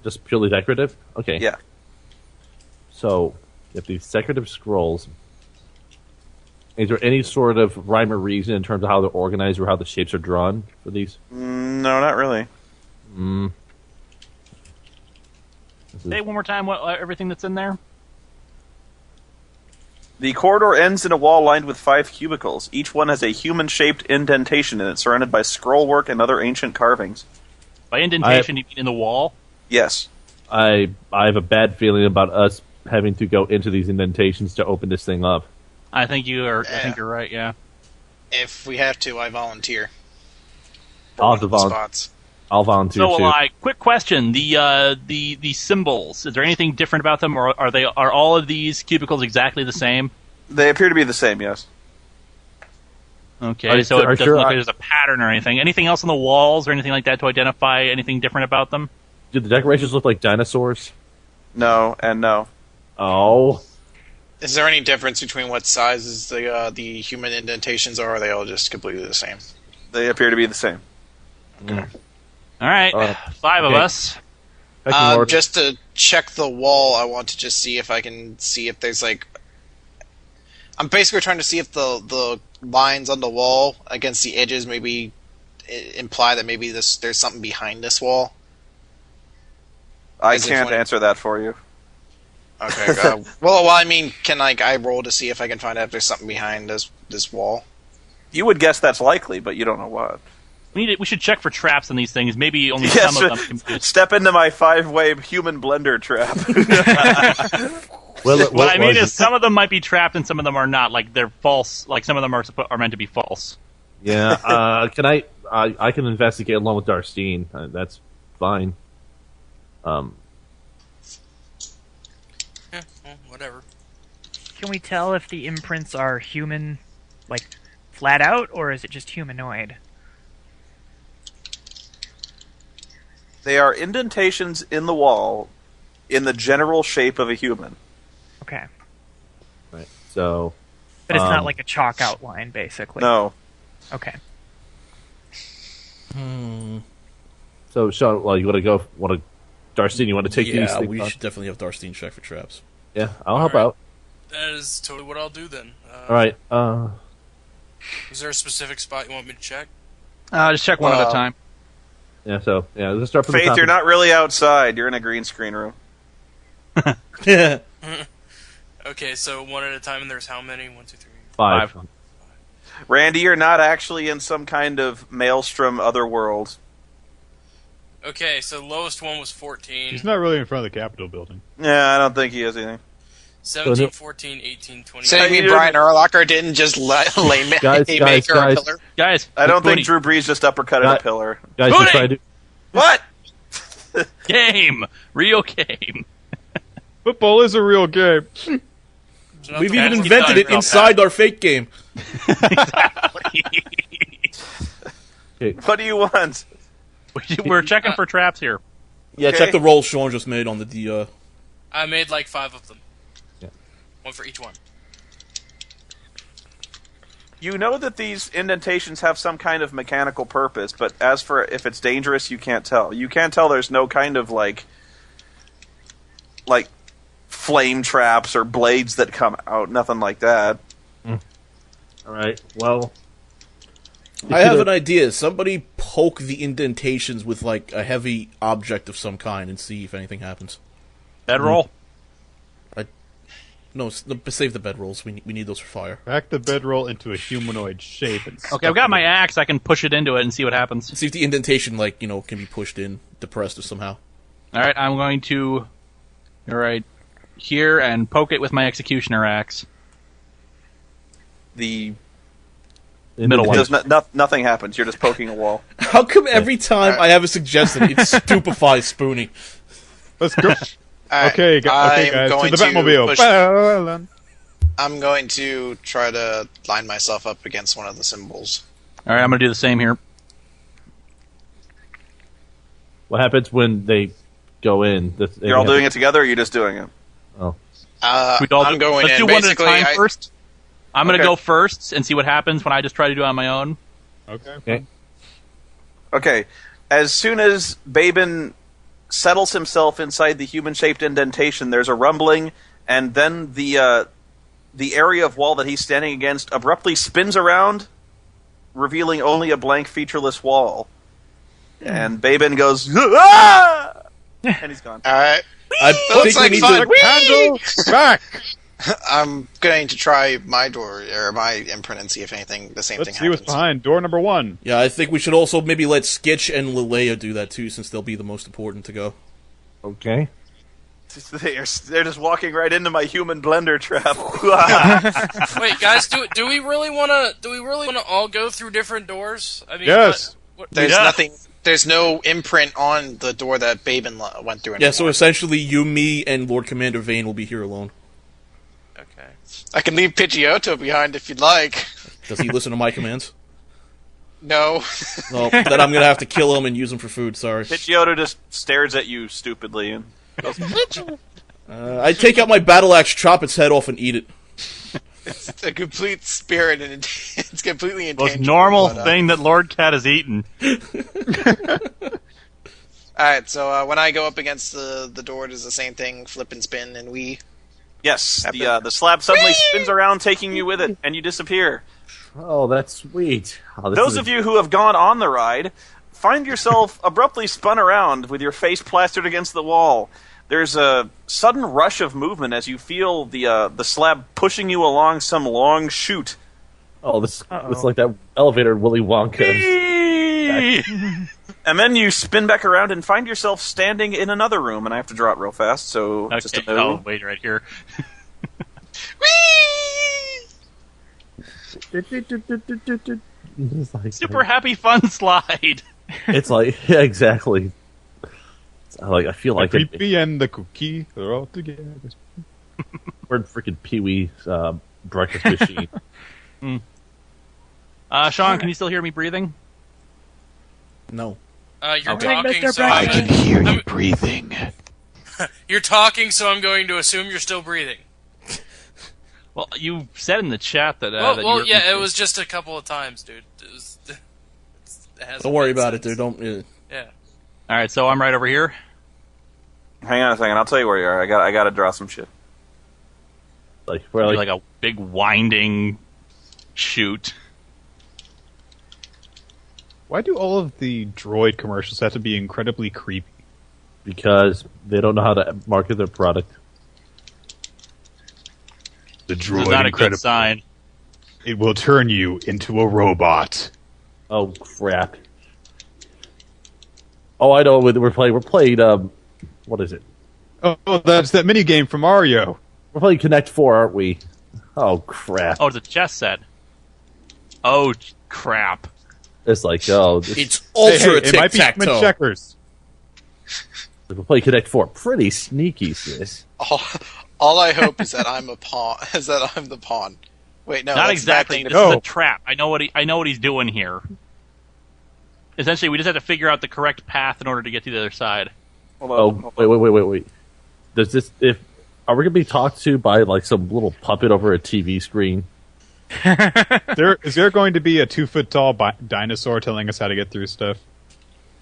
Just purely decorative? Okay. Yeah. So, if these decorative scrolls, is there any sort of rhyme or reason in terms of how they're organized or how the shapes are drawn for these? No, not really. Say one more time what everything that's in there. The corridor ends in a wall lined with 5 cubicles. Each one has a human-shaped indentation in it, surrounded by scrollwork and other ancient carvings. By indentation, you mean in the wall? Yes. I have a bad feeling about us having to go into these indentations to open this thing up. I think you are. I think you're right. Yeah. If we have to, I volunteer. I'll have to Spots. I'll volunteer So will too. I. Quick question: the symbols. Is there anything different about them, or are all of these cubicles exactly the same? They appear to be the same, yes. Okay, so it doesn't look like there's a pattern or anything. Anything else on the walls or anything like that to identify anything different about them? Do the decorations look like dinosaurs? No, and no. Oh. Is there any difference between what sizes the human indentations are, or are they all just completely the same? They appear to be the same. Okay. All right, 5 of us. Just to check the wall, I want to just see if I can see if there's like... I'm basically trying to see if the lines on the wall against the edges maybe imply that maybe there's something behind this wall. I can't answer that for you. Okay. Well, I mean, can I roll to see if I can find out if there's something behind this wall? You would guess that's likely, but you don't know what. We should check for traps on these things. Maybe only some of them can be. Step into my 5-way human blender trap. What I mean is some of them might be trapped and some of them are not. Like they're false. Like some of them are meant to be false. Yeah. Can I can investigate along with Darstine. That's fine. Yeah, well, whatever. Can we tell if the imprints are human, like flat out, or is it just humanoid? They are indentations in the wall in the general shape of a human. Okay. Right. So. But it's not like a chalk outline, basically. No. Okay. So, Sean, well, you want to go? Darstine, you want to take these? Yeah, things we on? should definitely have Darstine check for traps. Yeah, I'll help Alright. out. That is totally what I'll do then. All right. Is there a specific spot you want me to check? Just check one at a time. Yeah. So, yeah, let's start from the Faith, top. you're not really outside. You're in a green screen room. Yeah. Okay, so one at a time, and there's how many? 1, 2, 3. 5. Randy, you're not actually in some kind of maelstrom other world. Okay, so lowest one was 14. He's not really in front of the Capitol building. Yeah, I don't think he has anything. 17, 14, 18, 20. So you mean Brian Urlacher didn't just lay Guys, Haymaker guys. a pillar? Guys, I don't Spoony, think Drew Brees just uppercutted Got- a pillar. Guys, Spoony! just try to. What? game! Real game. Football is a real game. So not We've the even ones invented we it thought inside our fake game. What do you want? We're checking for traps here. Yeah, Okay. check the roll Sean just made on the I made like 5 of them. Yeah. One for each one. You know that these indentations have some kind of mechanical purpose, but as for if it's dangerous, you can't tell. You can't tell there's no kind of like flame traps or blades that come out, nothing like that. All right. Well, I have an idea. Somebody poke the indentations with like a heavy object of some kind and see if anything happens. Bedroll. No, save the bedrolls. We need those for fire. Back the bedroll into a humanoid shape. And Okay, I've got my axe. I can push it into it and see what happens. See if the indentation, can be pushed in, depressed or somehow. All right, I'm going to right here and poke it with my executioner axe. The Middle one. does nothing happens. You're just poking a wall. How come every time I have a suggestion, it stupefies Spoony? Let's go. Alright, Okay, guys, I'm to going the Batmobile. I'm going to try to line myself up against one of the symbols. All right, I'm going to do the same here. what happens when they go in? You're all doing it together, or are you just doing it? Oh, I'm going Let's in. do one at a Basically, time first. I'm going to Okay. go first and see what happens when I just try to do it on my own. Okay. Okay. As soon as Babin settles himself inside the human-shaped indentation, there's a rumbling, and then the area of wall that he's standing against abruptly spins around, revealing only a blank, featureless wall. And Babin goes, "Ah!" and he's gone. Alright. I Looks think we like need fun. to. Handle back. I'm going to try my door, or my imprint, and see if the same Let's thing see what's happens. behind door number 1. Yeah, I think we should also maybe let Skitch and Lileia do that too, since they'll be the most important to go. okay. They're just walking right into my human blender trap. Wait, guys, do we really want to all go through different doors? I mean, Yes. There's Yeah. nothing. There's no imprint on the door that Babin went through. Yeah, so anymore. essentially, you, me, and Lord Commander Vane will be here alone. Okay. I can leave Pidgeotto behind if you'd like. Does he listen to my commands? No. Well, then I'm gonna have to kill him and use him for food. Sorry. Pidgeotto just stares at you stupidly and I take out my battle axe, chop its head off, and eat it. It's a complete spirit, and it's completely Most intangible. normal but, thing that LordKaT has eaten. Alright, so when I go up against the door, does the same thing, flip and spin, and we... yes, the slab suddenly spins around, taking you with it, and you disappear. Oh, that's sweet. Oh, this Those is of you who have gone on the ride find yourself abruptly spun around with your face plastered against the wall. There's a sudden rush of movement as you feel the slab pushing you along some long chute. Oh, this it's like that elevator Willy Wonka. And then you spin back around and find yourself standing in another room, and I have to draw it real fast, so just a Okay. minute. Oh, wait, right here. It's like, Super happy fun slide. It's like yeah, exactly. It's like I feel like The creepy and the cookie, they're all together. We're in freaking Pee-wee's breakfast machine. Sean, can you still hear me breathing? No. You're Okay. talking, Mr. so I can hear you breathing. you're talking, so I'm going to assume you're still breathing. Well, you said in the chat that. Well, yeah, it was just a couple of times, dude. It hasn't Don't worry made about it, sense. dude. Don't. Yeah. All right, so I'm right over here. Hang on a second. I'll tell you where you are. I got to draw some shit. Like, You're we're like a big winding chute. Why do all of the droid commercials have to be incredibly creepy? because they don't know how to market their product. The It's droid not a good incredible. sign. It will turn you into a robot. Oh crap! Oh, I know. We're playing. What is it? Oh, that's that mini game from Mario. We're playing Connect 4, aren't we? Oh crap! Oh, it's a chess set. Oh, crap. It's like It's Hey, ultra it might be tic-tac-toe. checkers. we're playing Connect 4. Pretty sneaky, sis. All I hope is that I'm a pawn. Is that I'm the pawn. Wait, no, Not that's a bad exactly. thing to This is No. a trap. I know what he's doing here. Essentially, we just have to figure out the correct path in order to get to the other side. Oh, wait. Does this are we gonna be talked to by like some little puppet over a TV screen? Is there going to be a 2-foot tall dinosaur telling us how to get through stuff?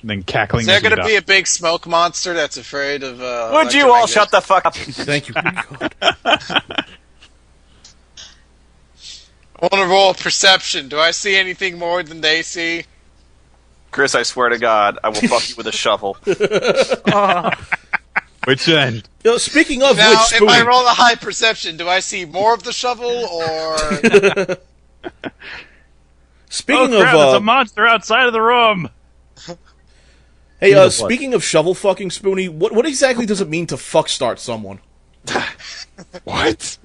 And then cackling Is there as we going to be die? a big smoke monster that's afraid of? Would you all shut the fuck up? Thank you. God. I want to roll perception. Do I see anything more than they see? Chris, I swear to God, I will fuck you with a shovel. Which end? You know, speaking of Now, which, if I Spoony, roll a high perception, do I see more of the shovel, or speaking Oh crap! of There's a monster outside of the room. hey, What? speaking of shovel fucking, Spoony, what exactly does it mean to fuck start someone? What?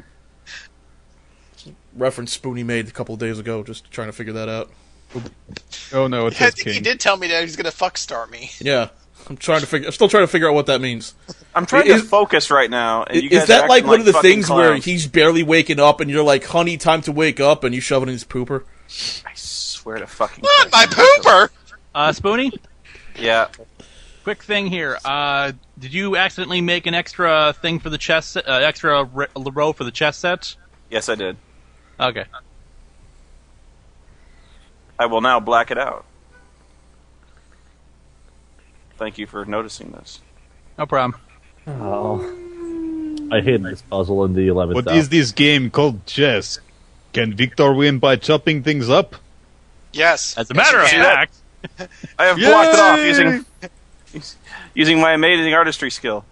Reference Spoony made a couple of days ago, just trying to figure that out. Oh no, it's I his think he king. did tell me that he's going to fuck start me. Yeah, I'm still trying to figure out what that means. I'm trying to focus right now. And you guys Is that are like acting one of the fucking things where clowns. he's barely waking up and you're like, honey, time to wake up, and you shove it in his pooper? I swear to fucking What? My Christ. pooper? Spoony, Yeah. quick thing here. Did you accidentally make an extra thing for the chess, extra row for the chess set? Yes, I did. Okay. I will now black it out. Thank you for noticing this. No problem. Oh, I hate this puzzle in the 11th. What is this game called chess? Can Victor win by chopping things up? Yes. As a matter of you can. fact, I have blocked it off Yay! using my amazing artistry skill.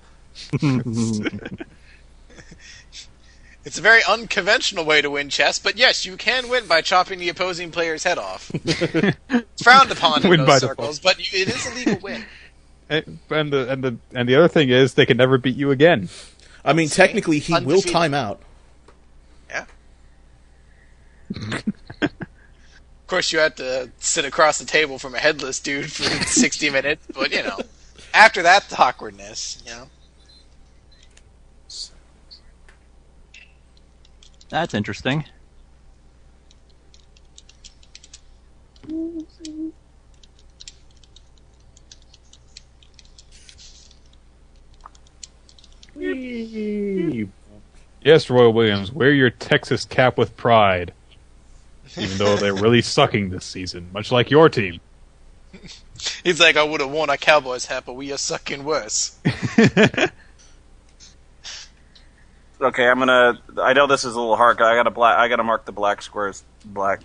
It's a very unconventional way to win chess, but yes, you can win by chopping the opposing player's head off. It's frowned upon in Win by those circles, but it is a legal win. And the other thing is they can never beat you again. I mean, technically, he will Undefeated. time out. Yeah. Of course, you had to sit across the table from a headless dude for 60 minutes, but you know, after that, the awkwardness, you know. that's interesting. Yes, Roy Williams, wear your Texas cap with pride. Even though they're really sucking this season, much like your team. He's like, I would have worn a Cowboys hat, but we are sucking worse. Okay, I know this is a little hard. I gotta mark the black squares black.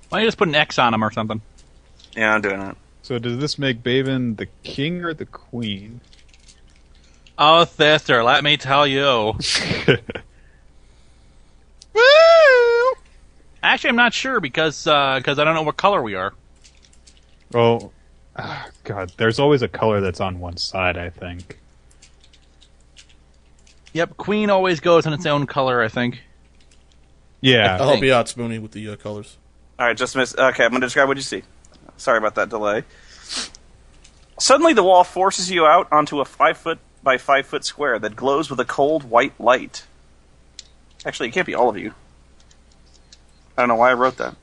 Why don't you just put an X on him or something? Yeah, I'm doing it. So does this make Baven the king or the queen? Oh, sister, let me tell you. Woo! Actually, I'm not sure because I don't know what color we are. Well, God, there's always a color that's on one side, I think. Yep, Queen always goes in its own color, I think. Yeah. I'll help you out, Spoony, with the colors. All right, just miss. Okay, I'm going to describe what you see. Sorry about that delay. Suddenly, the wall forces you out onto a 5-foot by 5-foot square that glows with a cold white light. Actually, it can't be all of you. I don't know why I wrote that.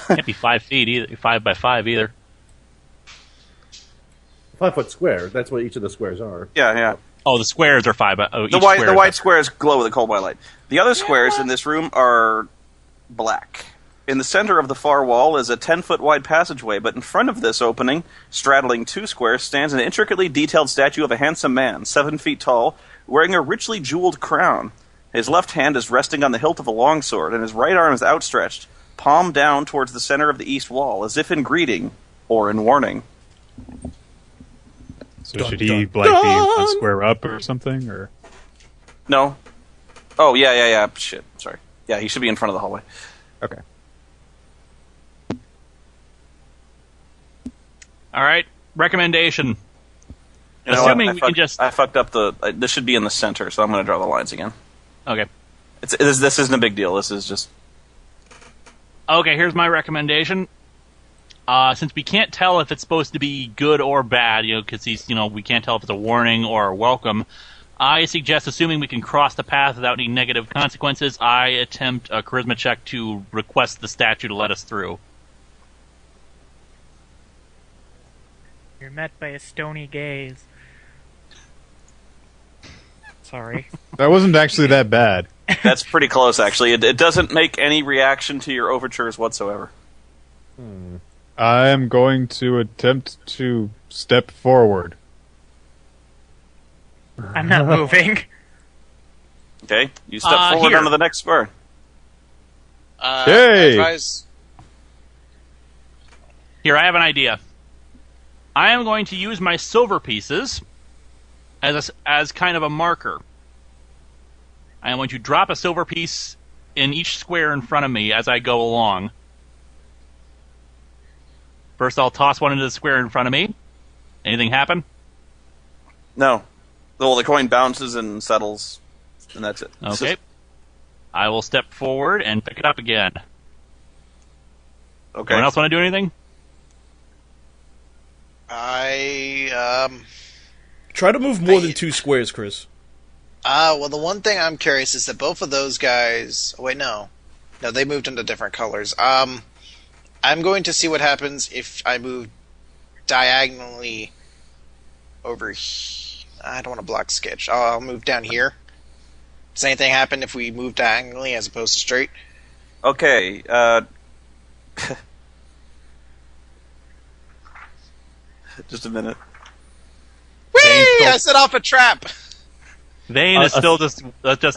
Can't be 5 feet either. 5 by 5 either. 5-foot square. That's what each of the squares are. Yeah. Oh, the squares are 5 by. Oh, The white squares glow with a cold white light. The other squares in this room are black. In the center of the far wall is a 10-foot wide passageway, but in front of this opening, straddling 2 squares, stands an intricately detailed statue of a handsome man, 7 feet tall, wearing a richly jeweled crown. His left hand is resting on the hilt of a longsword, and his right arm is outstretched, palm down towards the center of the east wall, as if in greeting or in warning. So should he be one square up or something, or? No. Oh, yeah. Shit, sorry. Yeah, he should be in front of the hallway. Okay. All right. Recommendation. You know Assuming what? we can just. I fucked up this should be in the center, so I'm going to draw the lines again. Okay. This isn't a big deal. This is just... Okay, here's my recommendation. Since we can't tell if it's supposed to be good or bad, because we can't tell if it's a warning or a welcome, I suggest, assuming we can cross the path without any negative consequences, I attempt a charisma check to request the statue to let us through. You're met by a stony gaze. Sorry. That wasn't actually that bad. That's pretty close, actually. It doesn't make any reaction to your overtures whatsoever. I am going to attempt to step forward. I'm not moving. Okay, you step forward here. onto the next square. Hey! Here, I have an idea. I am going to use my silver pieces as kind of a marker. I am going to drop a silver piece in each square in front of me as I go along. First, I'll toss one into the square in front of me. Anything happen? No. Well, the coin bounces and settles, and that's it. Okay. I will step forward and pick it up again. Okay. Anyone else want to do anything? Try to move more than 2 squares, Chris. Well, the one thing I'm curious is that both of those guys... Wait, no, they moved into different colors. I'm going to see what happens if I move diagonally over here. I don't want to block sketch. I'll move down here. Does anything happen if we move diagonally as opposed to straight? Okay, just a minute. Whee! I set off a trap! Vane is still just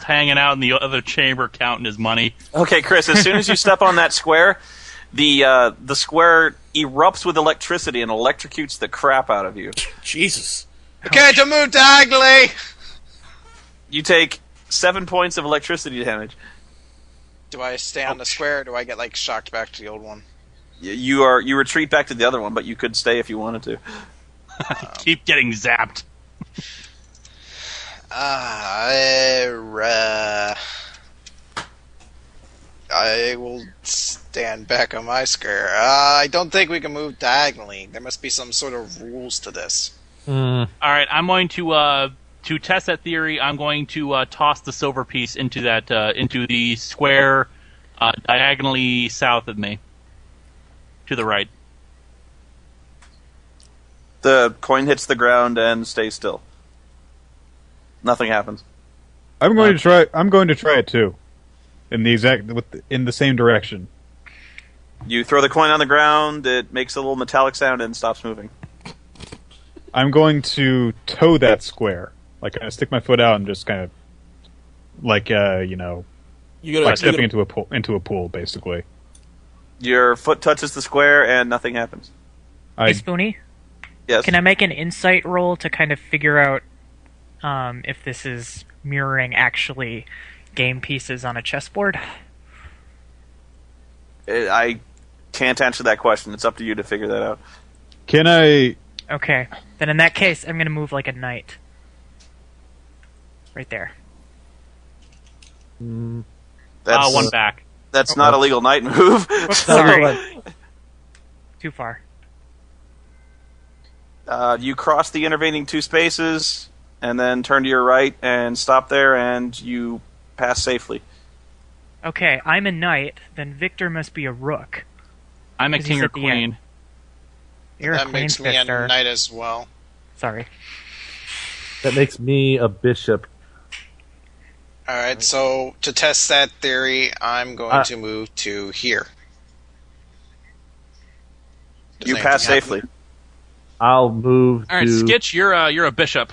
hanging out in the other chamber counting his money. Okay, Chris, as soon as you step on that square, the square erupts with electricity and electrocutes the crap out of you. Jesus. Okay, to move diagonally! You take 7 points of electricity damage. Do I stay on the square, or do I get, shocked back to the old one? You retreat back to the other one, but you could stay if you wanted to. Keep getting zapped. I will stand back on my square. I don't think we can move diagonally. There must be some sort of rules to this. All right, I'm going to test that theory. I'm going to toss the silver piece into the square diagonally south of me, to the right. The coin hits the ground and stays still. Nothing happens. I'm going to try. I'm going to try it too, in the same direction. You throw the coin on the ground. It makes a little metallic sound and stops moving. I'm going to toe that square. I stick my foot out and just kind of, stepping into a pool, basically. Your foot touches the square and nothing happens. Hey, Spoony? Yes. Can I make an insight roll to kind of figure out if this is mirroring actually game pieces on a chessboard? I can't answer that question. It's up to you to figure that out. Can I... Okay. Then in that case, I'm going to move like a knight. Right there. That's One back. That's not a legal knight move. Sorry. Too far. You cross the intervening 2 spaces, and then turn to your right and stop there, and you pass safely. Okay, I'm a knight. Then Victor must be a rook. I'm a 'Cause king he's or at the end. queen. You're a That queen, makes me a Victor. knight as well. Sorry. That makes me a bishop. Alright, so to test that theory, I'm going to move to here. Does You anything pass happen? safely. I'll move All right, to... Skitch, you're a bishop.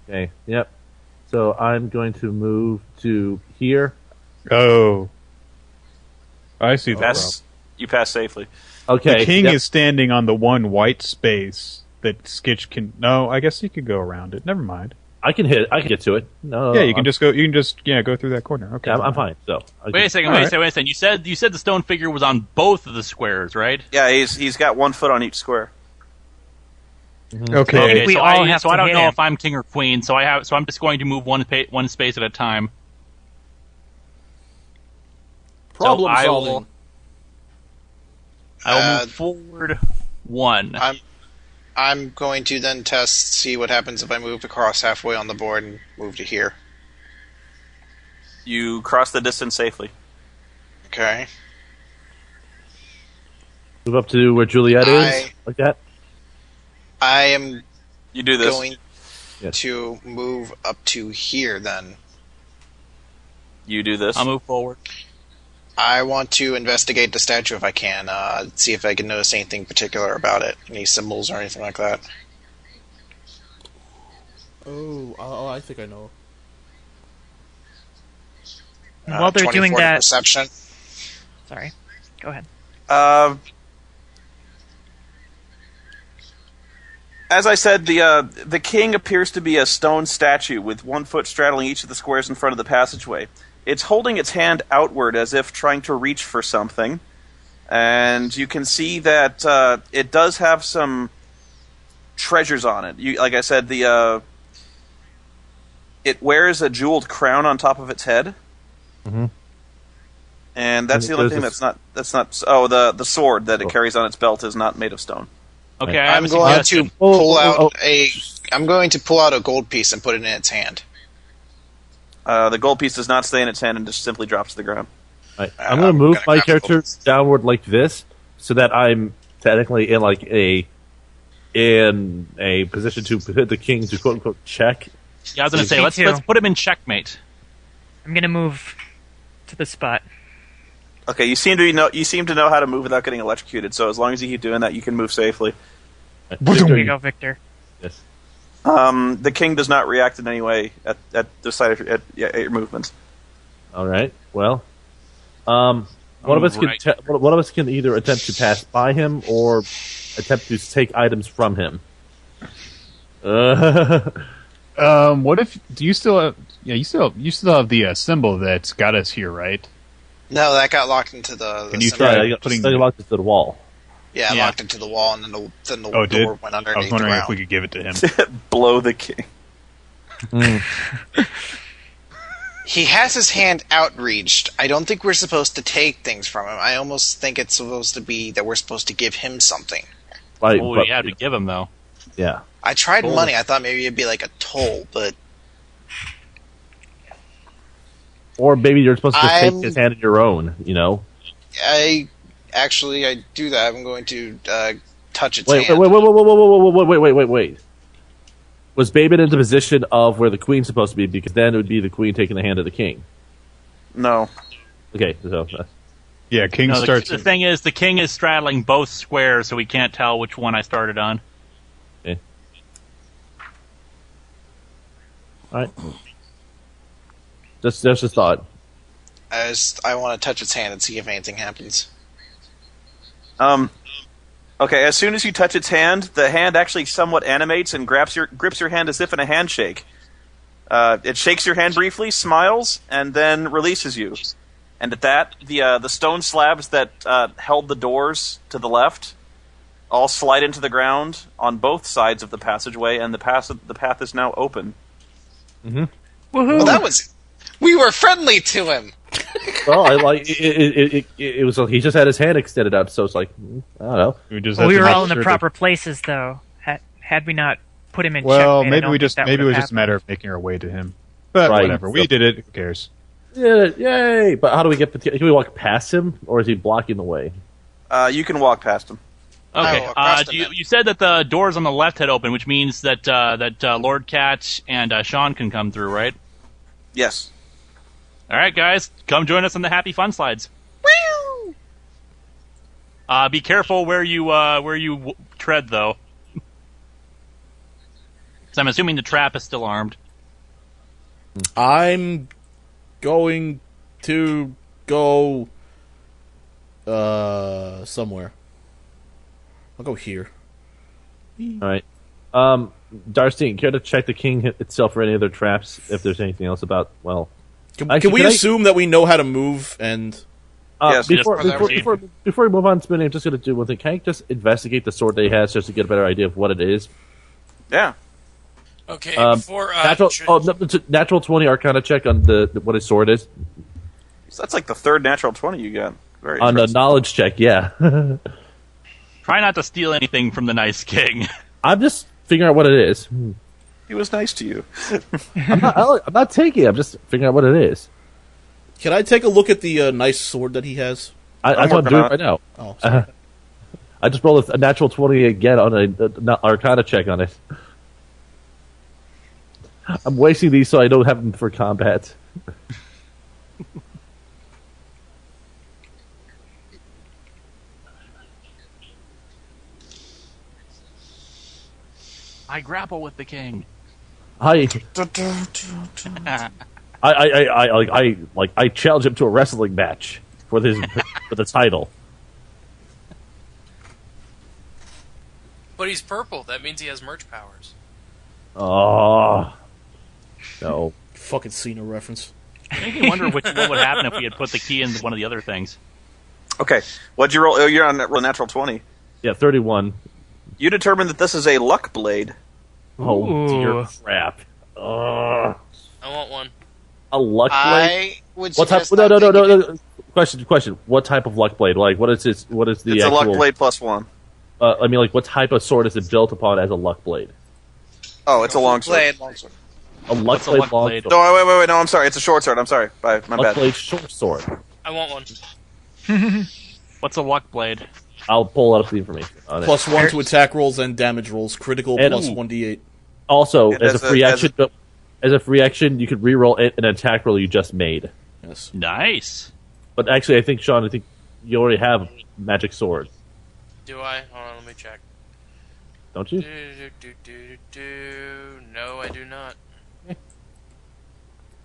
Okay, yep. So I'm going to move to here. Oh. I see the problem. You pass safely. Okay. The king yep. is standing on the one white space that Skitch can... No, I guess he could go around it. Never mind. I can get to it. No. Yeah, you can just go through that corner. Okay. Yeah, I'm fine. So. Wait a second. Wait a second. You said the stone figure was on both of the squares, right? Yeah, he's got 1 foot on each square. Okay. Okay, We so all I have so to I don't hit know him. if I'm king or queen. So I'm just going to move one space at a time. Problem I solving. will- I will move forward 1. I'm going to then see what happens if I move across halfway on the board and move to here. You cross the distance safely. Okay. Move up to where Juliet is, like that. I am You do this. going Yes. to move up to here then. You do this. I'll move forward. I want to investigate the statue if I can, see if I can notice anything particular about it. Any symbols or anything like that. Oh, I think I know. While they're 24 doing to that, Perception. sorry. Go ahead. As I said, the king appears to be a stone statue with 1 foot straddling each of the squares in front of the passageway. It's holding its hand outward as if trying to reach for something. And you can see that it does have some treasures on it. Like I said, it wears a jeweled crown on top of its head. Mm-hmm. And that's And the only there's thing that's not... Oh, the sword that it carries on its belt is not made of stone. Okay, I have I'm a going suggestion. to pull out I'm going to pull out a gold piece and put it in its hand. The gold piece does not stay in its hand and just simply drops to the ground. Right. I'm going to move gonna my grab the character gold. downward like this, so that I'm technically in a position to hit the king to quote unquote check. Yeah, I was going to say Me let's too. put him in checkmate. I'm gonna move to the spot. Okay, you seem to know how to move without getting electrocuted. So as long as you keep doing that, you can move safely. Here you go, Victor. Yes. The king does not react in any way at the sight of at your movements. All right. Well, one of us right. can one of us can either attempt to pass by him or attempt to take items from him. What if do you still have? Yeah, you still have the symbol that's got us here, right? No, that got locked into the Can you symbol. try I got putting locked into the wall. Yeah, I Yeah. locked it to the wall, and then the Oh, it did. door went I underneath was the wondering ground. if we could give it to him. Blow the king. He has his hand outreached. I don't think we're supposed to take things from him. I almost think it's supposed to be that we're supposed to give him something. Like, What but- would you have to give him though? yeah. I tried money. I thought maybe it'd be like a toll, but Or maybe you're supposed to just I'm- take his hand in your own. You know. I do that. I'm going to touch its Wait. hand. Wait. Was Babin in the position of where the queen's supposed to be? Because then it would be the queen taking the hand of the king. No. Okay, so Yeah, king No, starts. the thing is, the king is straddling both squares, so we can't tell which one I started on. okay. All right. Just a thought. I want to touch its hand and see if anything happens. Okay, as soon as you touch its hand, the hand actually somewhat animates and grips your hand as if in a handshake. It shakes your hand briefly, smiles, and then releases you. And at that, the stone slabs that held the doors to the left all slide into the ground on both sides of the passageway, and the path is now open. Woohoo! Well, we were friendly to him. Well, I like it was. He just had his hand extended up, so it's like I don't know. We just Well, have we to were make all in the sure proper places, though. Had we not put him in Well, checkmate, I maybe don't we think just that maybe it would've was just a happened. matter of making our way to him. But Right. whatever, we did it. Who cares? Yeah, yay! But how do we get? Can we walk past him, or is he blocking the way? You can walk past him. Okay. Oh, across the net. You said that the doors on the left had opened, which means that LordKaT and Sean can come through, right? Yes. All right, guys, come join us on the Happy Fun Slides. Woo! Be careful where you tread, though. Because I'm assuming the trap is still armed. I'm going to go somewhere. I'll go here. All right. Darcy, care to check the king itself for any other traps? If there's anything else about Can Actually, we can I- assume that we know how to move and... Yes. before Just we move on, Spoony, I'm just going to do one thing. Can I just investigate the sword that he has just to get a better idea of what it is? Yeah. Okay, before Natural 20 Arcana check on the what his sword is. So that's like the third natural 20 you got. Very On the impressive. knowledge check, yeah. Try not to steal anything from the nice king. I'm just figuring out what it is. He was nice to you. I'm not taking it. I'm just figuring out what it is. Can I take a look at the nice sword that he has? I want to do it right now. Oh, sorry. I just rolled a natural 20 again on a Arcana check on it. I'm wasting these so I don't have them for combat. I grapple with the king. I challenge him to a wrestling match for the title. but he's purple. That means he has merch powers. Oh no! Fucking Cena reference. Make me wonder what would happen if we had put the key in one of the other things. Okay. What'd you roll? Oh, you're on natural 20. Yeah, 31. You determined that this is a luck blade. Oh dear Ooh. crap! I want one. A luck blade. I would What type? suggest No. not taking it. Question. What type of luck blade? Like, what is this? What is the It's actual? a luck blade +1. I mean, like, what type of sword is it built upon as a luck blade? Oh, it's a long sword. Blade, long sword. A luck What's a blade, luck long blade? sword. No, wait. No, I'm sorry. It's a short sword. I'm sorry. My Luck bad. blade, short sword. I want one. What's a luck blade? I'll pull up the information on it. +1 to attack rolls and damage rolls. Critical And- plus 1d8. Also, And as a as a- free as action, as a free action, you could reroll an attack roll you just made. Yes. Nice. But actually, I think Sean, you already have magic sword, Do I? Hold on, let me check. don't you? No, I do not.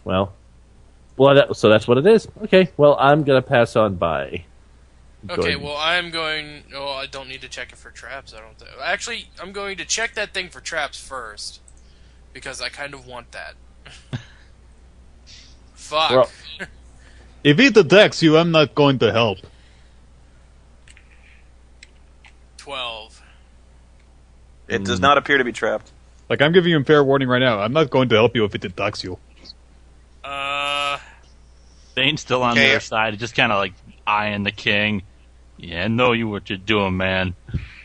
Well, so that's what it is. Okay. Well, I'm gonna pass on by. Okay, Good. well, I'm going... Oh, I don't need to check it for traps, I don't think. Actually, I'm going to check that thing for traps first. Because I kind of want that. Fuck. Well- If it attacks you, I'm not going to help. 12. It does not appear to be trapped. Like, I'm giving you a fair warning right now. I'm not going to help you if it attacks you. Dane's still on Okay. their side, just kind of like eyeing the king. Yeah, I know you what you're doing, man.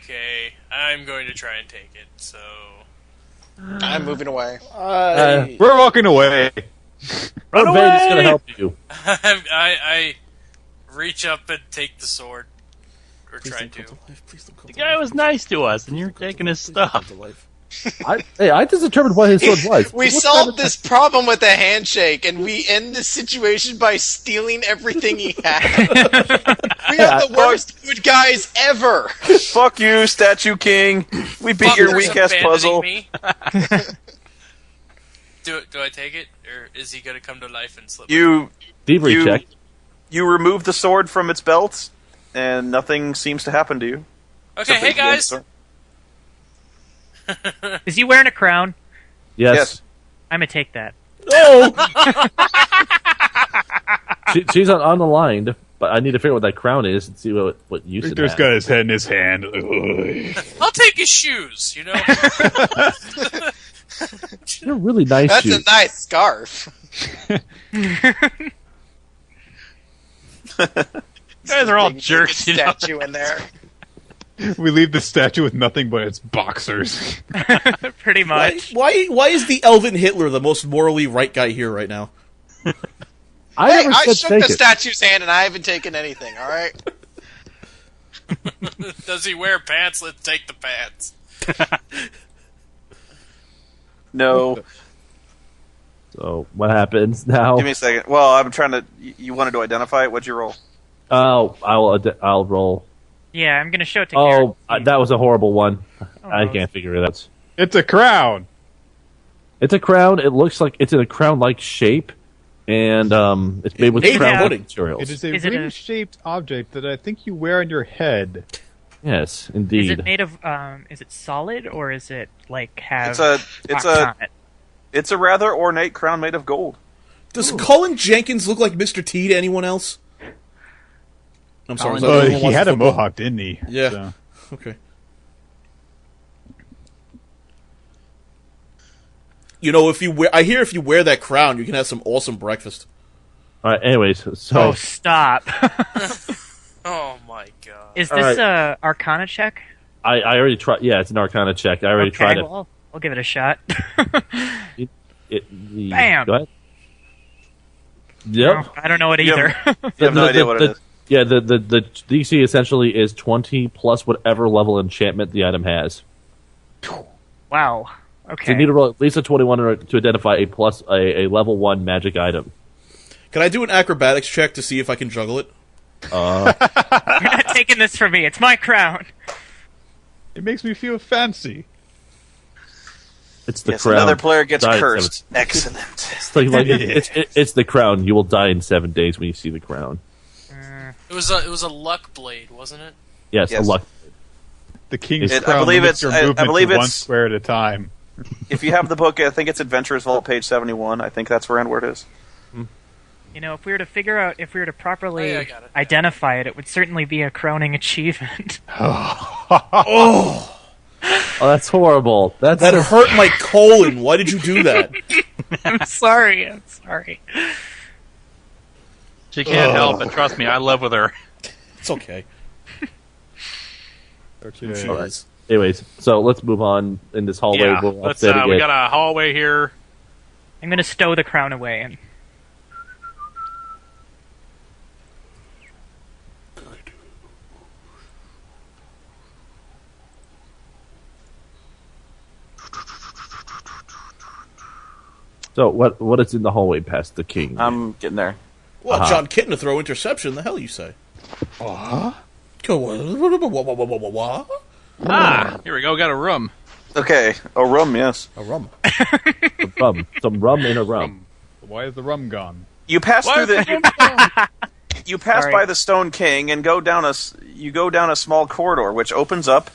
Okay, I'm going to try and take it, so... I'm moving away. We're walking away. Run away! Is gonna help you. I reach up and take the sword. Or Please try don't to. come to life. Please don't come The to guy life. was nice to us, and you're taking his Please don't come stuff. to life. I just determined what his sword was. We solved this problem with a handshake, and we end this situation by stealing everything he had. We are the worst good guys ever. Fuck you, Statue King. We beat your Fuckers weak ass abandoning puzzle. me. Do I take it, or is he gonna come to life and slip? You Thievery check. you remove the sword from its belt, and nothing seems to happen to you. Okay, hey Except for- guys. Sorry. Is he wearing a crown? Yes. I'm gonna take that. She's on the line, but I need to figure out what that crown is and see what use it Victor's has. got his head in his hand. Ugh. I'll take his shoes. You know. They're really nice That's shoes. a nice scarf. guys are all Big jerks, you know. statue in there. We leave the statue with nothing but its boxers. Pretty much. Why is the Elven Hitler the most morally right guy here right now? I never said shook take the it. statue's hand and I haven't taken anything, alright? Does he wear pants? Let's take the pants. No. So what happens now? Give me a second. Well, I'm trying to. You wanted to identify it? What'd you roll? Oh, I'll roll. Yeah, I'm gonna show it to Oh, Garrett. that was a horrible one. I no. can't figure it out. It's a crown. It's a crown. It looks like it's in a crown-like shape, and it's made with Made crown pudding. materials. It is a Is it a- ring-shaped object that I think you wear on your head. Yes, Is indeed. it made of? Is it solid or is it like have? It's rocks on it? It's a rather ornate crown made of gold. Does Colin Jenkins look like Mr. T to anyone else? I'm sorry. Colin- is that everyone He watching had a football? mohawk, didn't he? Yeah. So. Okay. You know, I hear if you wear that crown, you can have some awesome breakfast. All right. Anyways, so Oh, stop! Oh my god. Is All this right. a Arcana check? I already tried. Yeah, it's an Arcana check. I already Okay, tried it. well, I'll give it a shot. Bam. Bam. Go ahead. Yep. I don't know it You either. have- You have no idea what it is. Yeah, the DC essentially is 20 plus whatever level enchantment the item has. Wow. So Okay. you need to roll at least a 21 to identify a level 1 magic item. Can I do an acrobatics check to see if I can juggle it? You're not taking this from me. It's my crown. It makes me feel fancy. It's the Yes, crown. another player gets Die in cursed. Excellent. it's the crown. You will die in 7 days when you see the crown. It was a luck blade, wasn't it? Yes, Yes. a luck. The king's I crown believe limits it's- your I movement believe to one it's- square at a time. If you have the book, I think it's Adventurers Vault, page 71. I think that's where Endward is. You know, if we were to figure out, if we were to properly Oh, yeah, I got it. identify it, it would certainly be a crowning achievement. Oh, Oh, that's horrible. that hurt my colon. Why did you do that? I'm sorry. I'm sorry. She can't help it. Trust me, I live with her. It's okay. Okay. She Alright. is. Anyways, so let's move on in this hallway. Yeah, We'll let's. update We again. got a hallway here. I'm gonna stow the crown away and. So what is in the hallway past the king? I'm getting there. Well, John Kitten to throw interception. The hell you say? Go on. Ah, here we go. Got a room. Okay, a room, yes. A rum. Some rum in a rum. Why is the rum gone? You pass Why through is the. You pass Sorry. by the Stone King and go down a small corridor which opens up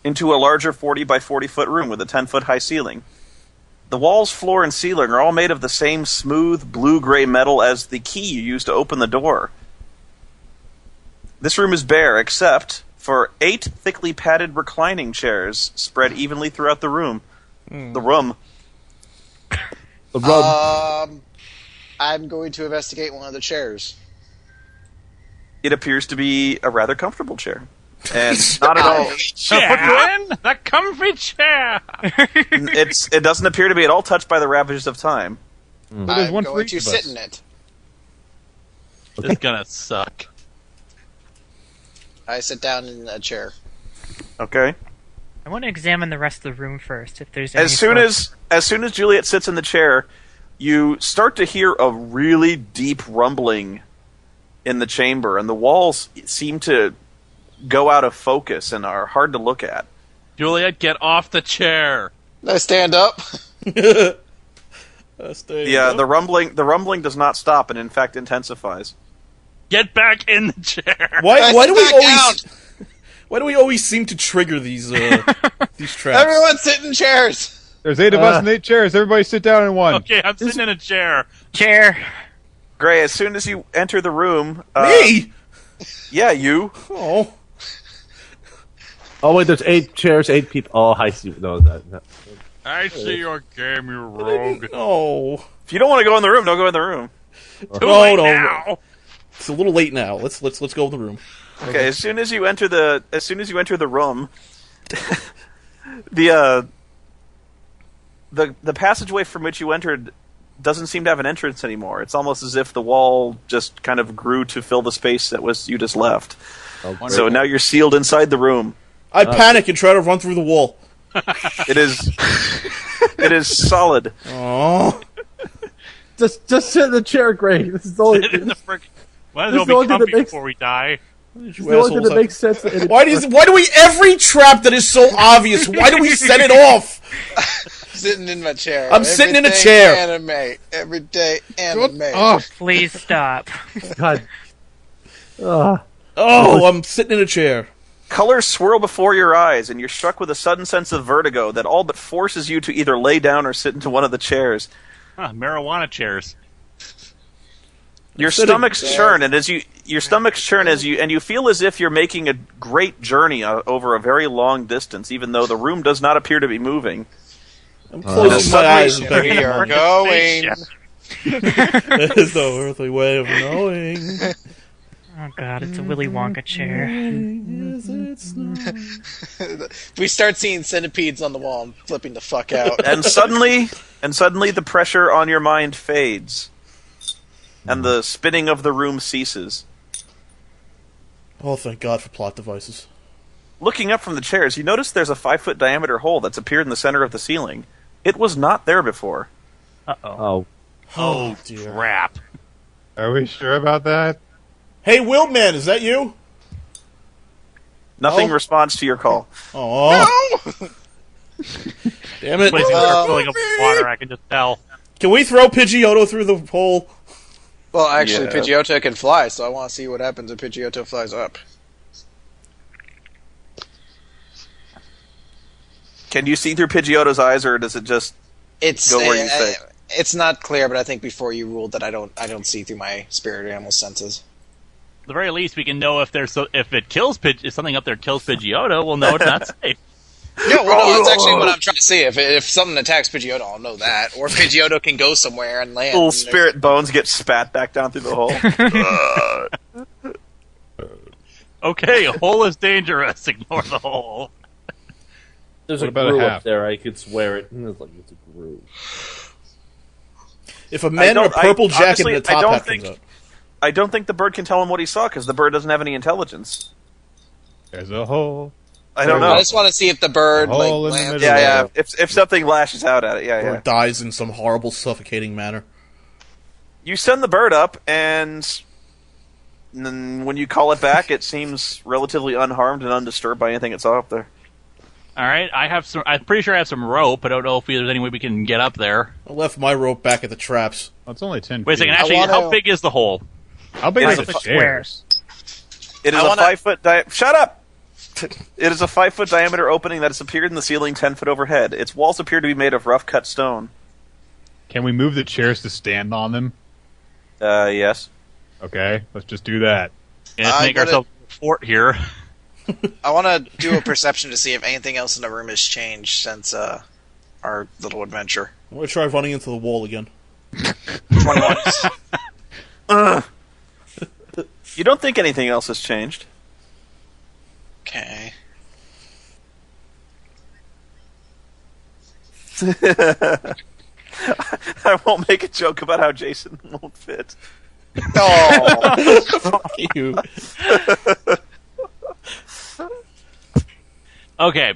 into a larger 40 by 40 foot room with a 10-foot high ceiling. The walls, floor, and ceiling are all made of the same smooth blue-gray metal as the key you use to open the door. This room is bare except for 8 thickly padded reclining chairs spread evenly throughout the room. The room. The rum. I'm going to investigate one of the chairs. It appears to be a rather comfortable chair. And not at all. I'll put you in the comfy chair. It doesn't appear to be at all touched by the ravages of time. But there's I'm one for going each to of sit us. in it. This is gonna suck. I sit down in a chair. Okay. I want to examine the rest of the room first. If there's any As soon sort as Juliet sits in the chair, you start to hear a really deep rumbling in the chamber, and the walls seem to go out of focus and are hard to look at. Juliet, get off the chair. I stand up. The rumbling does not stop, and in fact intensifies. Get back in the chair. Why do we sit back always? Why do we always seem to trigger these traps? Everyone sit in chairs. There's 8 of us and 8 chairs. Everybody sit down in one. Okay, I'm sitting in a chair. chair. Gray, as soon as you enter the room, Me? yeah, you. Oh, Oh wait, there's 8 chairs, 8 people. Oh, I see. No, that. I see your game, you rogue. no. If you don't want to go in the room, don't go in the room. Too No, late no. now. It's a little late now. Let's go in the room. Okay, as soon as you enter the room, the passageway from which you entered doesn't seem to have an entrance anymore. It's almost as if the wall just kind of grew to fill the space that was you just left. Oh, So now you're sealed inside the room. I panic and try to run through the wall. It is solid. Oh, just sit in the chair, Greg. This is the only. Sit in the frick. Why This does is it the all only be thing that comfy makes- before we die? It's the only thing that makes sense. why do we every trap that is so obvious? Why do we set it off? Sitting in my chair. I'm sitting in a Everything chair. Anime. Every day anime. Please stop. God. Oh, I'm sitting in a chair. Colors swirl before your eyes, and you're struck with a sudden sense of vertigo that all but forces you to either lay down or sit into one of the chairs. Marijuana chairs. Your stomachs churn, and as you feel as if you're making a great journey over a very long distance, even though the room does not appear to be moving. I'm closing my eyes. We are going. There's no earthly way of knowing. Oh god, it's a Willy Wonka chair. We start seeing centipedes on the wall and flipping the fuck out. And suddenly the pressure on your mind fades, and the spinning of the room ceases. Oh, thank God for plot devices. Looking up from the chairs, you notice there's a 5-foot diameter hole that's appeared in the center of the ceiling. It was not there before. Oh. Oh, dear. crap. Are we sure about that? Hey, Wiltman, is that you? Nothing Oh. responds to your call. Oh, damn it! This place is start filling up with water, I can just tell. Can we throw Pidgeotto through the hole? Well, actually, Yeah. Pidgeotto can fly, so I want to see what happens if Pidgeotto flies up. Can you see through Pidgeotto's eyes, or does it just It's go where you say? It's not clear, but I think before you ruled that I don't see through my spirit animal senses. At the very least, we can know if if something up there kills Pidgeotto, we'll know it's not safe. Yeah, well, no, that's actually what I'm trying to see. If something attacks Pidgeotto, I'll know that. Or if Pidgeotto can go somewhere and land. little spirit bones get spat back down through the hole? Okay, a hole is dangerous. Ignore the hole. There's What a about a groove half? up there. I could swear it. It's like it's a groove. If a man in a purple jacket and a top hat think, comes up. I don't think the bird can tell him what he saw, because the bird doesn't have any intelligence. There's a hole. I don't I know. just want to see if the bird like Hole in the lands. middle. Yeah. If something lashes out at it, Or yeah. dies in some horrible, suffocating manner. You send the bird up, and then when you call it back, it seems relatively unharmed and undisturbed by anything it saw up there. All right, I'm pretty sure I have some rope. I don't know if there's any way we can get up there. I left my rope back at the traps. Well, it's only 10 Wait a feet. second. Actually, wanna- how big is the hole? How big It's are the a chairs? It is I a wanna- 5-foot Shut up! It is a 5-foot diameter opening that has appeared in the ceiling 10 foot overhead. Its walls appear to be made of rough cut stone. Can we move the chairs to stand on them? Yes. Okay, let's just do that. Yeah, let's I make gotta- ourselves a fort here. I want to do a perception to see if anything else in the room has changed since our little adventure. I'm going to try running into the wall again. 21. You don't think anything else has changed? Okay. I won't make a joke about how Jason won't fit. Oh, Fuck you. Okay.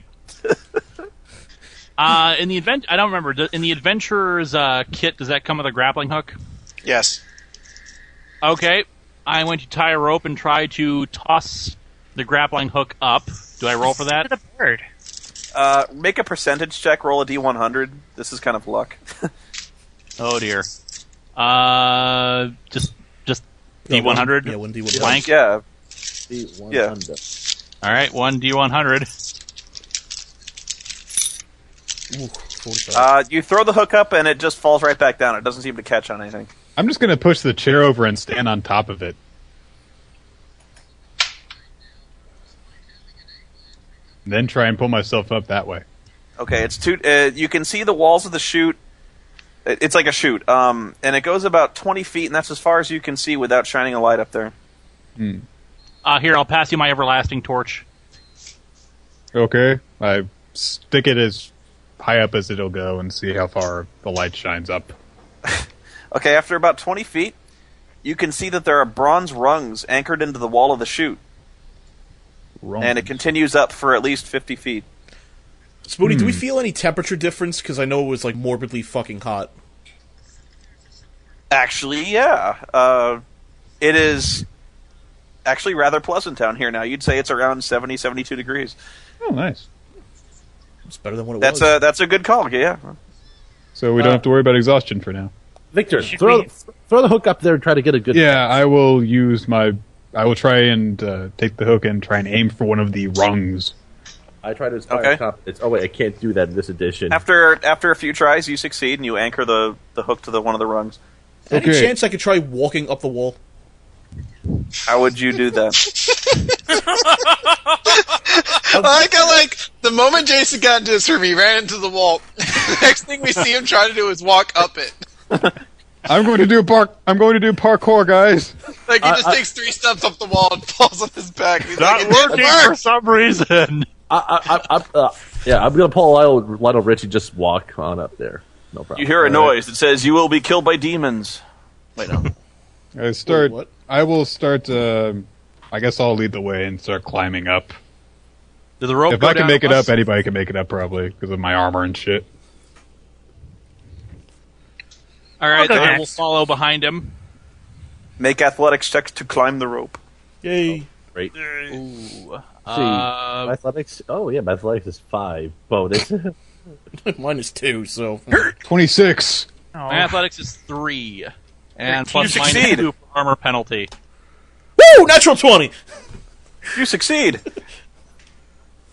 In the event, I don't remember. In the adventurer's kit, does that come with a grappling hook? yes. Okay. I'm going to tie a rope and try to toss the grappling hook up. Do I roll for To that? the bird. Make a percentage check, roll a d100. This is kind of luck. Oh dear. Just D100. Yeah, 1D100. Blank. Yeah. Yeah. All right, 1D100. Ooh, 45. You throw the hook up and it just falls right back down. It doesn't seem to catch on anything. I'm just going to push the chair over and stand on top of it. Then try and pull myself up that way. Okay, it's too. You can see the walls of the chute It's like a chute, and it goes about 20 feet, and that's as far as you can see without shining a light up there. Hmm. Here, I'll pass you my everlasting torch. Okay. I stick it as high up as it'll go and see how far the light shines up. Okay, after about 20 feet, you can see that there are bronze rungs anchored into the wall of the chute, and it continues up for at least 50 feet. Spoony, do we feel any temperature difference? Because I know it was like morbidly fucking hot. Actually, yeah. It is actually rather pleasant down here now. You'd say it's around 70, 72 degrees. Oh, nice. It's better than what it was. That's a good call, yeah. So we don't have to worry about exhaustion for now. Victor, throw the hook up there and try to get a good... Yeah, I will use my... I will try and take the hook and try and aim for one of the rungs. I try to inspire confidence. Oh, wait, I can't do that in this edition. After a few tries, you succeed, and you anchor the hook to one of the rungs. Any chance I could try walking up the wall? How would you do that? I like the moment Jason got into his room, he ran into the wall. The next thing we see him try to do is walk up it. I'm going to do parkour, guys. Like he just takes 3 steps up the wall and falls on his back. He's Not like, working for some reason. I'm going to pull Lionel Richie, just walk on up there. No problem. You hear a noise that says, "You will be killed by demons." Wait, no. What? I will start. I guess I'll lead the way and start climbing up. Did the rope If go I can down make it us? up, anybody can make it up probably because of my armor and shit. All right, go then I will next. follow behind him. Make athletics checks to climb the rope. Yay. Great. Ooh. My athletics... Oh, yeah, my athletics is 5 bonus. Mine is 2, so... 26. My athletics is 3. And You plus minus succeed. 2 for armor penalty. Woo! Natural 20! You succeed.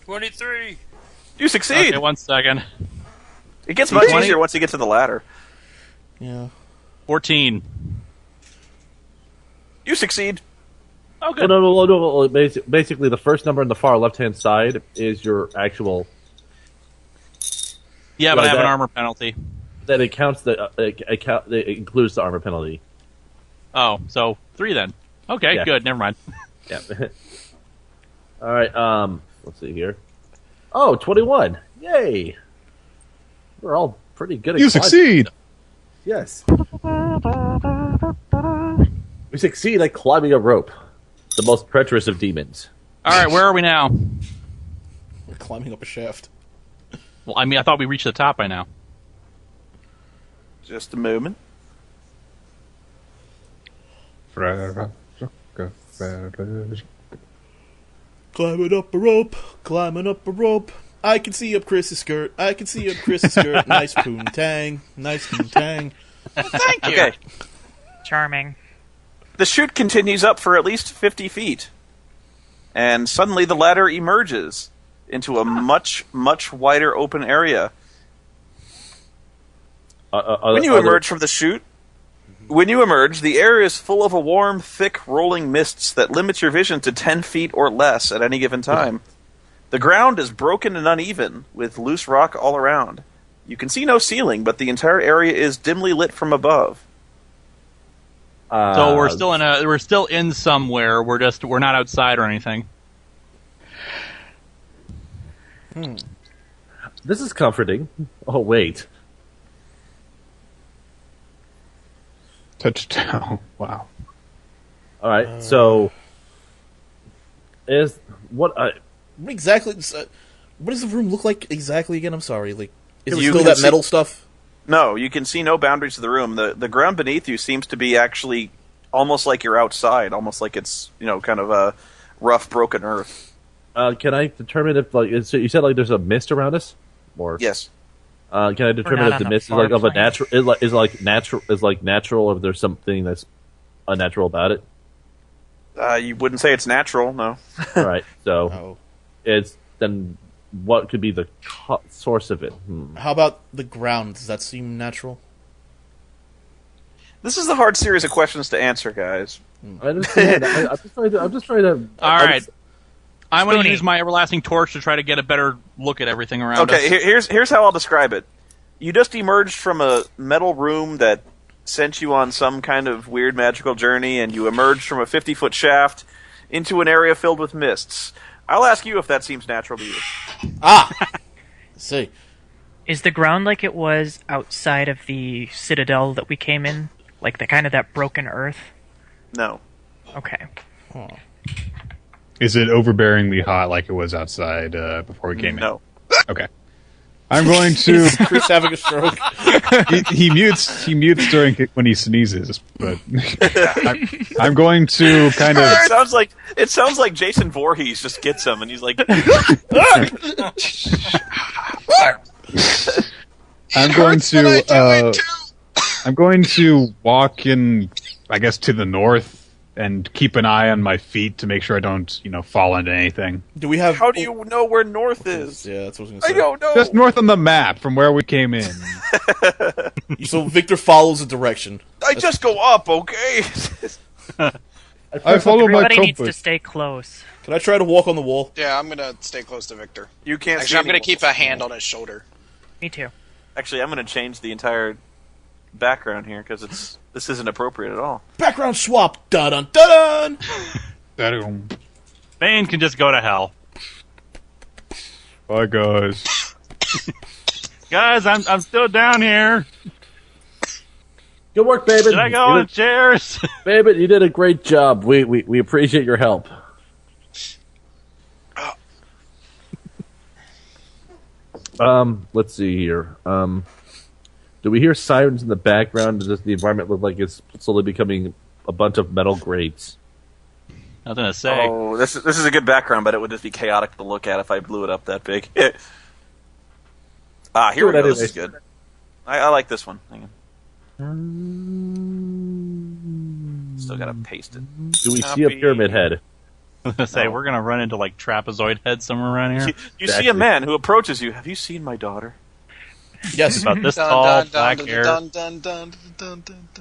23. You succeed. Okay, 1 second. It gets much 20? easier once you get to the ladder. Yeah. 14. You succeed. Oh, good. No. Basically, the first number on the far left-hand side is your actual... Yeah, but I Like have an that. armor penalty. That it counts it includes the armor penalty. Oh, so 3 then. Okay, Yeah. good. Never mind. Yeah. All right. Let's see here. Oh, 21. Yay. We're all pretty good at You climbing. succeed. Yes. We succeed at climbing a rope. The most treacherous of demons. All right, where are we now? We're climbing up a shaft. Well, I mean, I thought we reached the top by now. Just a moment. Climbing up a rope, climbing up a rope. I can see up Chris's skirt, I can see up Chris's skirt. Nice poontang, nice poontang. Thank you. Okay. Charming. The chute continues up for at least 50 feet. And suddenly the ladder emerges into a much, much wider open area. When you emerge from the chute, the area is full of a warm, thick, rolling mists that limits your vision to 10 feet or less at any given time. The ground is broken and uneven, with loose rock all around. You can see no ceiling, but the entire area is dimly lit from above. So we're still in somewhere. We're not outside or anything. This is comforting. Oh, wait. Touchdown. Wow. All right, so... What Exactly. What does the room look like exactly again? I'm sorry. Like, is it You still can that see- metal stuff? No, you can see no boundaries to the room. The ground beneath you seems to be actually almost like you're outside, almost like it's, kind of a rough, broken earth. can I determine if, so you said, there's a mist around us? Or Yes. Can I determine not if the on a mist is far of a place. natural, or if there's something that's unnatural about it? You wouldn't say it's natural, no. All right, so Oh. it's then what could be the source of it? How about the ground? Does that seem natural? This is a hard series of questions to answer, guys. I understand. I'm just trying to. All right. I'm going to Spoony. use my everlasting torch to try to get a better look at everything around us. Okay, here's how I'll describe it. You just emerged from a metal room that sent you on some kind of weird magical journey, and you emerged from a 50-foot shaft into an area filled with mists. I'll ask you if that seems natural to you. Ah! See. Is the ground like it was outside of the citadel that we came in? Like that broken earth? No. Okay. Huh. Is it overbearingly hot like it was outside before we came in? No. Okay. I'm going to. Chris having a stroke. he mutes during when he sneezes, but I'm going to kind of. It sounds like Jason Voorhees just gets him, and he's like. I'm going to walk in, I guess, to the north and keep an eye on my feet to make sure I don't, fall into anything. Do we have? How do you know where north is? Yeah, that's what I was gonna say. I don't know. Just north on the map from where we came in. So Victor follows the direction. I just go up, okay? I follow my Everybody needs to compass. stay close. Can I try to walk on the wall? Yeah, I'm gonna stay close to Victor. You can't. Actually, I'm gonna keep a hand on his shoulder. Me too. Actually, I'm gonna change the entire background here because this isn't appropriate at all. Background swap. Dun dun dun dun. Bane can just go to hell. Bye, guys. Guys, I'm still down here. Good work, Babe. Should I go on chairs? Babe, you did a great job. We appreciate your help. Let's see here. Do we hear sirens in the background? Does the environment look like it's slowly becoming a bunch of metal grates? Nothing to say. Oh, this is a good background, but it would just be chaotic to look at if I blew it up that big. Here we go. This is good. I like this one. Hang on. Still gotta paste it. Do we see a pyramid head? I was gonna say we're gonna run into like trapezoid heads somewhere around here. You see a man who approaches you. Have you seen my daughter? Yes. About this tall, black hair.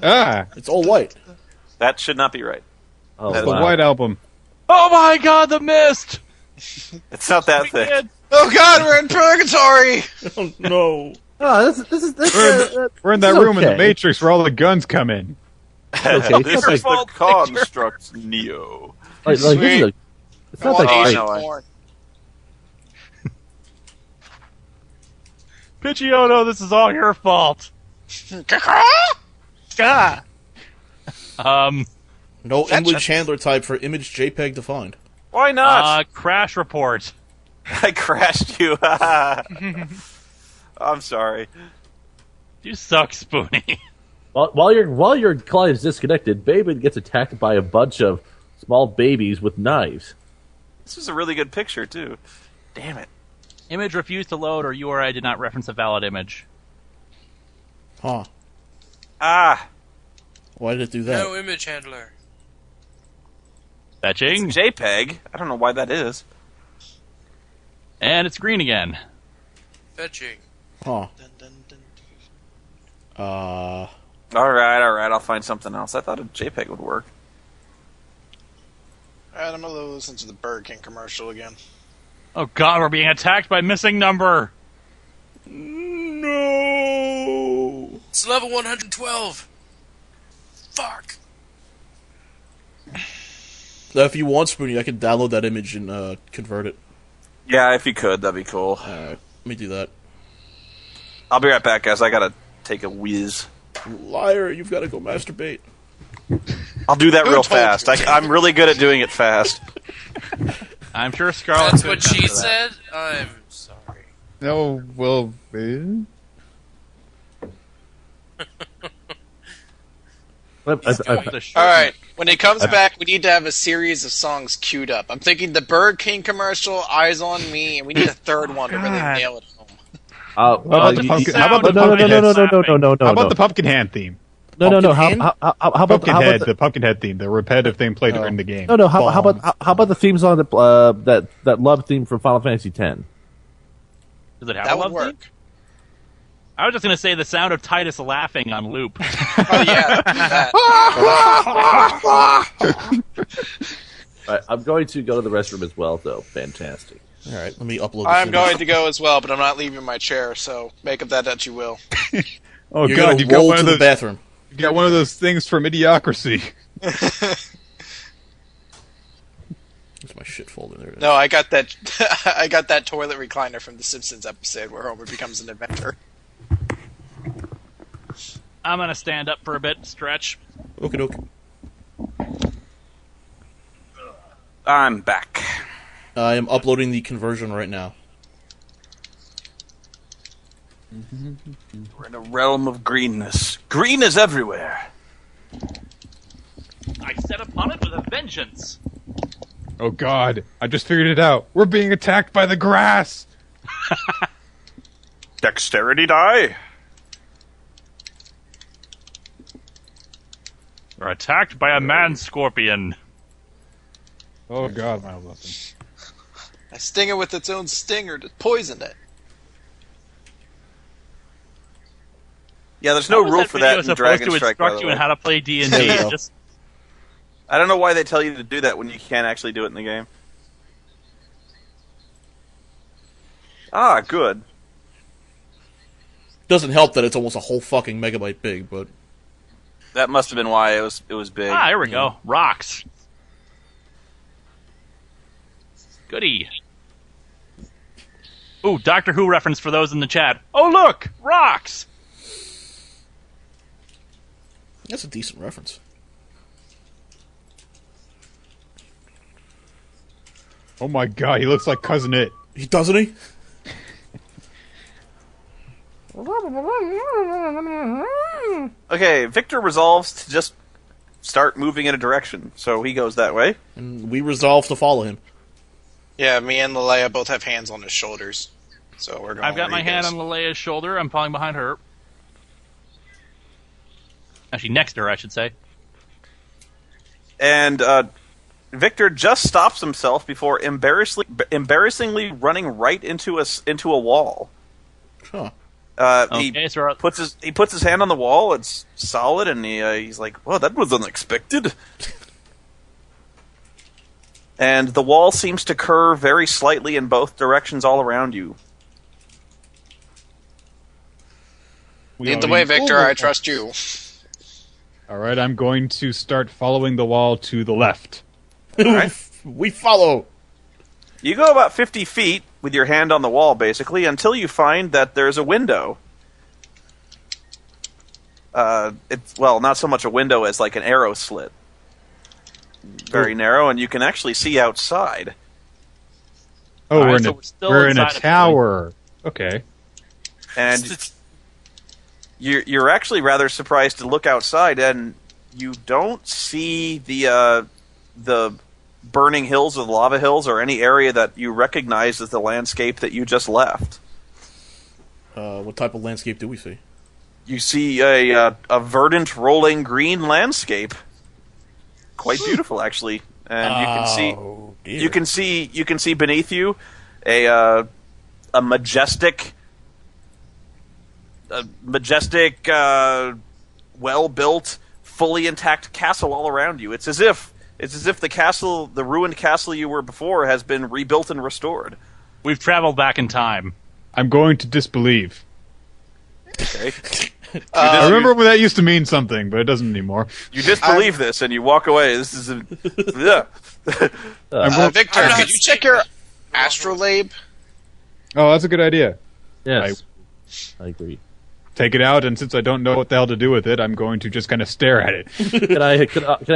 Ah, It's all white. That should not be right. Oh, That is the wow. White Album. Oh my God, the mist! It's not that thick. Kid. Oh God, we're in purgatory. Oh no. Oh, this is We're in that this is room in the okay. Matrix where all the guns come in. Okay, This it's is the like- construct Neo. Like, this is a, it's not that Oh, great. no. Porn. Pidgeotto, this is all your fault. Ah! No Emily Chandler type for image JPEG defined. Why not? Crash report. I crashed you. I'm sorry. You suck, Spoony. While your client is disconnected, Babe gets attacked by a bunch of small babies with knives. This is a really good picture too. Damn it. Image refused to load, or URI did not reference a valid image. Huh. Ah, Why did it do that? No image handler. Fetching. JPEG. I don't know why that is. And it's green again. Fetching. Huh. Dun, dun, dun. All right. I'll find something else. I thought a JPEG would work. Alright, I'm gonna listen to the Burger King commercial again. Oh God, we're being attacked by missing number. No. It's level 112. Fuck. Now, if you want, Spoony, I can download that image and convert it. Yeah, if you could, that'd be cool. Let me do that. I'll be right back, guys. I gotta take a whiz. Liar, you've got to go masturbate. I'll do that Who real told fast. you? I'm really good at doing it fast. I'm sure Scarlet. That's could what attest she to that. said? I'm sorry. No, well, The short- Alright, when he comes back, we need to have a series of songs queued up. I'm thinking the Burger King commercial, Eyes on Me, and we need a third one to really God. nail it home. how about the pumpkin? How about the no, pumpkin? no, head- no. How about the pumpkin hand theme? No. Pumpkin How about Pumpkinhead, the, the Pumpkinhead theme, the repetitive theme played during the game. no? How about the theme song that love theme from Final Fantasy X? Does it have That a would love work. theme? I was just gonna say the sound of Titus laughing on loop. Oh yeah, that. Right, I'm going to go to the restroom as well, though. Fantastic. All right, let me upload. I'm going to go as well, but I'm not leaving my chair, so make of that you will. Oh You're God, gonna you got roll one to of the those. bathroom. You got one of those things from Idiocracy. There's my shit folder there. No, I got that. I got that toilet recliner from the Simpsons episode where Homer becomes an inventor. I'm gonna stand up for a bit, stretch. Okay, doke. I'm back. I am uploading the conversion right now. We're in a realm of greenness. Green is everywhere. I set upon it with a vengeance. Oh God, I just figured it out. We're being attacked by the grass. Dexterity die. We're attacked by a man-scorpion. Oh God, my weapon. I sting it with its own stinger to poison it. Yeah, there's no rule for that in Dragon supposed to Strike, by instruct the you way. in how to play D&D. There you go. Just I don't know why they tell you to do that when you can't actually do it in the game. Ah, good. Doesn't help that it's almost a whole fucking megabyte big, but That must have been why it was big. here we go. Rocks. Goody. Ooh, Doctor Who reference for those in the chat. Oh look, rocks. that's a decent reference. Oh my God, he looks like Cousin It. He doesn't he? Okay, Victor resolves to just start moving in a direction, so he goes that way. And we resolve to follow him. Yeah, me and Leia both have hands on his shoulders, so we're going. I've got where my he hand goes. on Leia's shoulder. I'm falling behind her. Actually, next to her, I should say. And Victor just stops himself before embarrassingly running right into a wall. Huh. He So puts his hand on the wall. It's solid, and he's like, "Well, that was unexpected." And the wall seems to curve very slightly in both directions all around you. Lead the way, Victor. I trust you. All right, I'm going to start following the wall to the left. Right. We follow. You go about 50 feet with your hand on the wall, basically, until you find that there's a window. It's not so much a window as like an arrow slit. Very narrow, and you can actually see outside. Oh, All right, we're so we're still we're in a inside of the tower. Okay. And you're actually rather surprised to look outside, and you don't see the burning hills or the lava hills or any area that you recognize as the landscape that you just left. What type of landscape do we see? You see a verdant, rolling green landscape. Quite beautiful, actually, and Oh, dear. you can see beneath you a majestic, well built, fully intact castle all around you. It's as if the ruined castle you were before has been rebuilt and restored. we've traveled back in time. I'm going to disbelieve. Okay, I remember when that used to mean something, but it doesn't anymore. you disbelieve this and you walk away. This is yeah. Victor, could you check your astrolabe? Oh, that's a good idea. Yes, I agree. Take it out, and since I don't know what the hell to do with it, I'm going to just kind of stare at it. Can I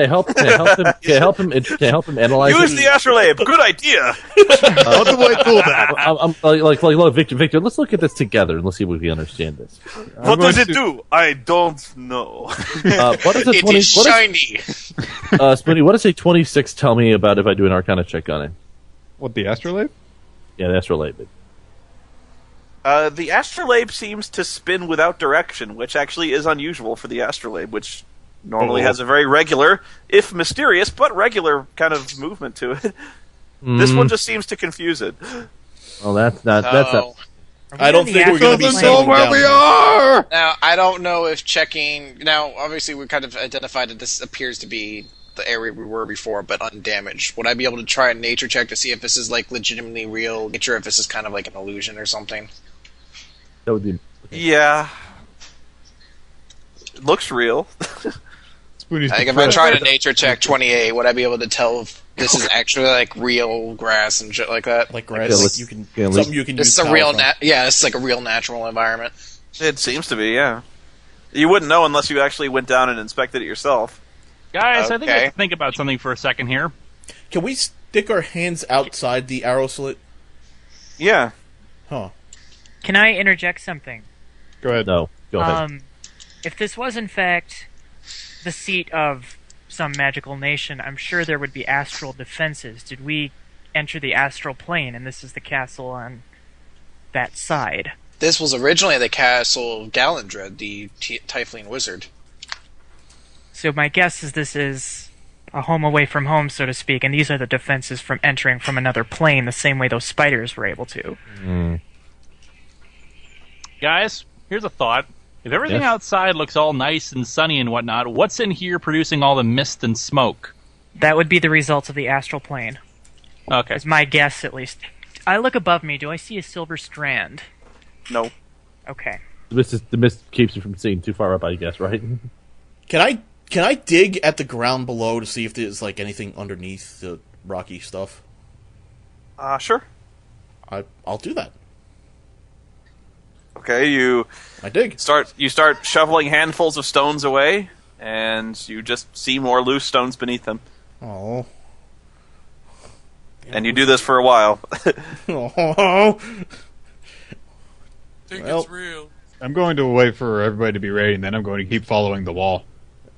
help him? Can I help him analyze Use it? the astrolabe. Good idea. How do I do that? I'm look, Victor. Let's look at this together and let's see if we can understand this. What does it do? I don't know. What does a It 20? is shiny. Spoony, what does a 26 tell me about if I do an Arcana check on it? What, the astrolabe? Yeah, that's related. The astrolabe seems to spin without direction, which actually is unusual for the astrolabe, which normally has a very regular, if mysterious, but regular kind of movement to it. This one just seems to confuse it. Well, that's not. That's not. I don't think we're going to be Doesn't know settling where down we here. are! Now, I don't know if checking. Now, obviously, we kind of identified that this appears to be the area we were before, but undamaged. Would I be able to try a nature check to see if this is like legitimately real nature, if this is kind of like an illusion or something? That would be. Yeah. It looks real. Spoony's Like if I tried a nature check 28, would I be able to tell if this is actually like real grass and shit like that? Like grass, Yeah, like you can yeah, something you can This use. is a power real, from. this is like a real natural environment. It seems to be, yeah. You wouldn't know unless you actually went down and inspected it yourself. Guys, I think we Okay. have to think about something for a second here. Can we stick our hands outside the arrow slit? Yeah. Huh. Can I interject something? Go ahead. No, go ahead. If this was in fact the seat of some magical nation, I'm sure there would be astral defenses. Did we enter the astral plane, and this is the castle on that side? This was originally the castle of Gallandred, the Tiefling wizard. So my guess is this is a home away from home, so to speak, and these are the defenses from entering from another plane, the same way those spiders were able to. Guys, here's a thought. If everything Yes. outside looks all nice and sunny and whatnot, what's in here producing all the mist and smoke? That would be the results of the astral plane. Okay. Is my guess, at least. I look above me. Do I see a silver strand? No. Okay. The mist keeps you from seeing too far up, I guess, right? Can I dig at the ground below to see if there's like anything underneath the rocky stuff? Sure. I'll do that. Okay, you I dig. start shoveling handfuls of stones away, and you just see more loose stones beneath them. Oh. And you do this for a while. Oh. Think Well. it's real. I'm going to wait for everybody to be ready, and then I'm going to keep following the wall.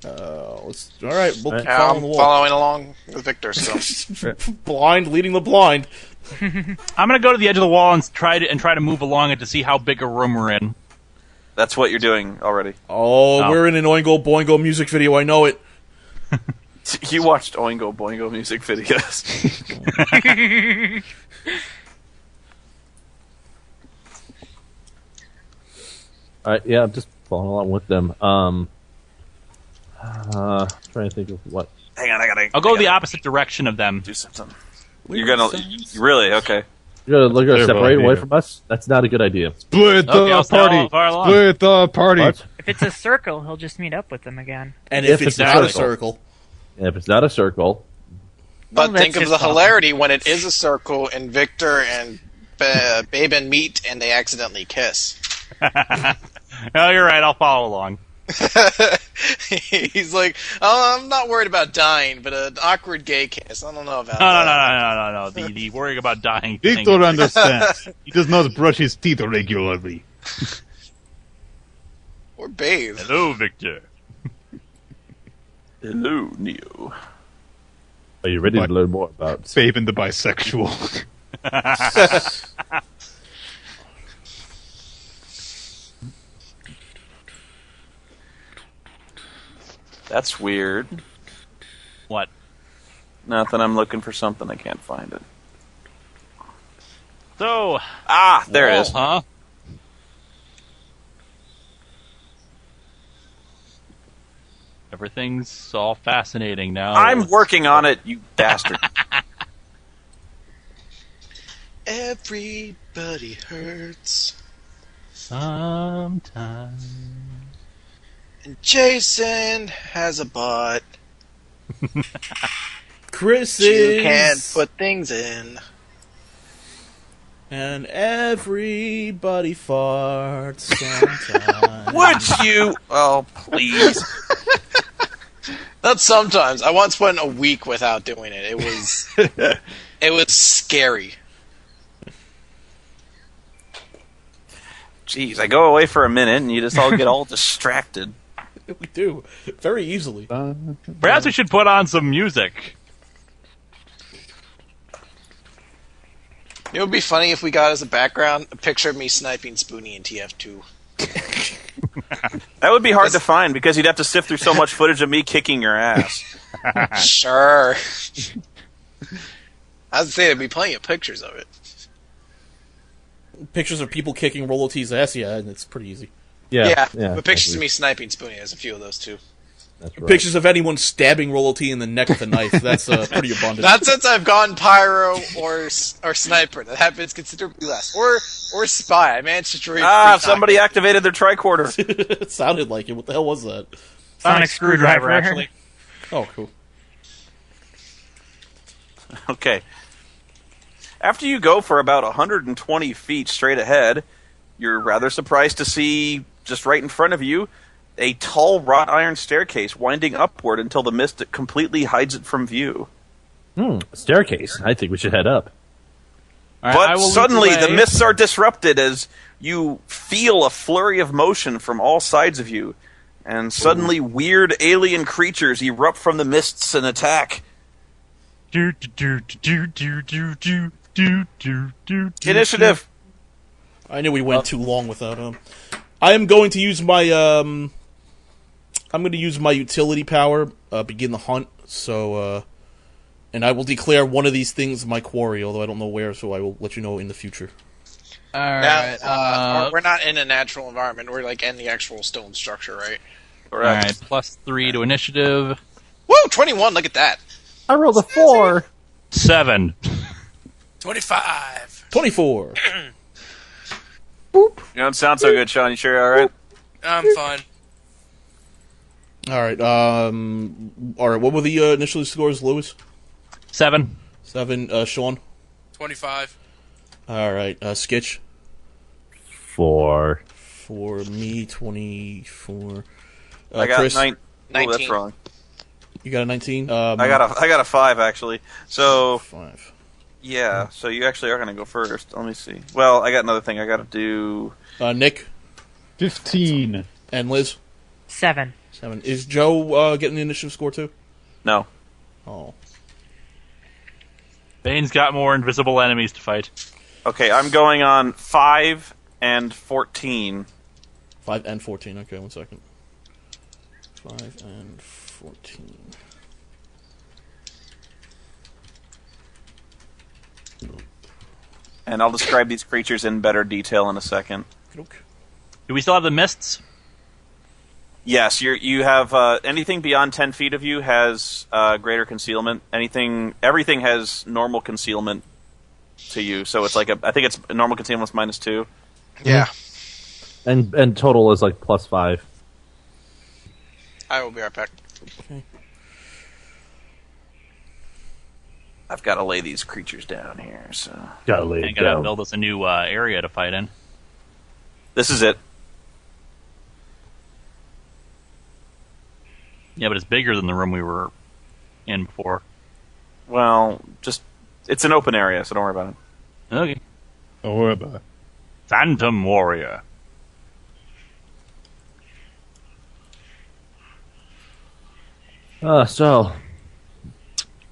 All right. We'll keep I'm following the wall. following along with Victor still. Blind leading the blind. I'm gonna go to the edge of the wall and try to move along it to see how big a room we're in. That's what you're doing already. Oh, we're in an Oingo Boingo music video. I know it. You watched Oingo Boingo music videos. All right, yeah, I'm just following along with them. Trying to think of what. Hang on, I'll go the opposite direction of them. do something. You're gonna really okay. You're gonna Terrible separate away idea. from us? That's not a good idea. Split Okay, the I'll stay all party! far along. Split the party! What? If it's a circle, he'll just meet up with them again. And If if it's it's a not a circle. circle, And if it's not a circle, But Well, think that's of the his problem. hilarity when it is a circle and Victor and Baben meet and they accidentally kiss. Oh, you're right. I'll follow along. He's like, oh, I'm not worried about dying, but an awkward gay kiss. I don't know about No, that. no. The worrying about dying thing. Victor understands. He does not brush his teeth regularly. Or bathe. Hello, Victor. Hello, Neo. are you ready What? to learn more about? Faven the bisexual. That's weird. What? Nothing. I'm looking for something. I can't find it. So, Ah, there it is. Huh? Everything's all fascinating now. I'm working on it, you bastard. Everybody hurts. Sometimes. And Jason has a butt. Chris You is, can't put things in. and everybody farts sometimes. Would you? Oh, please. Not sometimes. I once went a week without doing it. It was scary. Jeez, I go away for a minute and you just all get all distracted. We do very easily. Perhaps we should put on some music. It would be funny if we got as a background a picture of me sniping Spoony in TF2. That would be hard to find because you'd have to sift through so much footage of me kicking your ass. Sure. I was saying there'd be plenty of pictures of it. Pictures of people kicking Rolo T's ass, yeah, and it's pretty easy. Yeah, But pictures of me sniping Spoony, there's a few of those too. That's right. Pictures of anyone stabbing Royalty in the neck with a knife. That's pretty abundant. Not since I've gone pyro or sniper. That happens considerably less. Or spy. I managed to trade. Somebody activated their tricorder. It sounded like it. What the hell was that? Sonic screwdriver, actually. Oh, cool. Okay. After you go for about 120 feet straight ahead, you're rather surprised to see, just right in front of you, a tall wrought iron staircase winding upward until the mist completely hides it from view. Staircase. I think we should head up. All right, I But will lead suddenly way. the mists are disrupted as you feel a flurry of motion from all sides of you. And suddenly weird alien creatures erupt from the mists and attack. Initiative! I knew we went too long without him. I am going to use my I'm going to use my utility power, begin the hunt. So, and I will declare one of these things my quarry, although I don't know where. So I will let you know in the future. All right. We're not in a natural environment. We're like in the actual stone structure, right? All right, +3 to initiative. Woo! 21. Look at that. I rolled a 4. 7. 25. 24. You don't sound so good, Sean. You sure you're alright? I'm fine. All right. All right. What were the initial scores, Lewis? 7. 7. Sean. 25. All right. Skitch. 4. For me, 24. I got Chris, 9. Oh, 19. that's wrong. You got a 19. I got a 5 actually. So 5. yeah, so you actually are going to go first. Let me see. Well, I got another thing I got to do. Nick 15. and Liz. 7. 7. Is Joe getting the initiative score too? No. Oh. Bane's got more invisible enemies to fight. Okay, I'm going on 5 and 14. 5 and 14. Okay, 1 second. 5 and 14. And I'll describe these creatures in better detail in a second. Okay. Do we still have the mists? Yes, you have anything beyond 10 feet of you has greater concealment. Everything has normal concealment to you. So it's like I think it's normal concealment -2. Yeah. And total is like +5. I will be right back. I've got to lay these creatures down here. So Gotta lay I it gotta down. build us a new area to fight in. this is it. Yeah, but it's bigger than the room we were in before. Well, it's an open area, so don't worry about it. Okay. Don't worry about it. Phantom Warrior. So,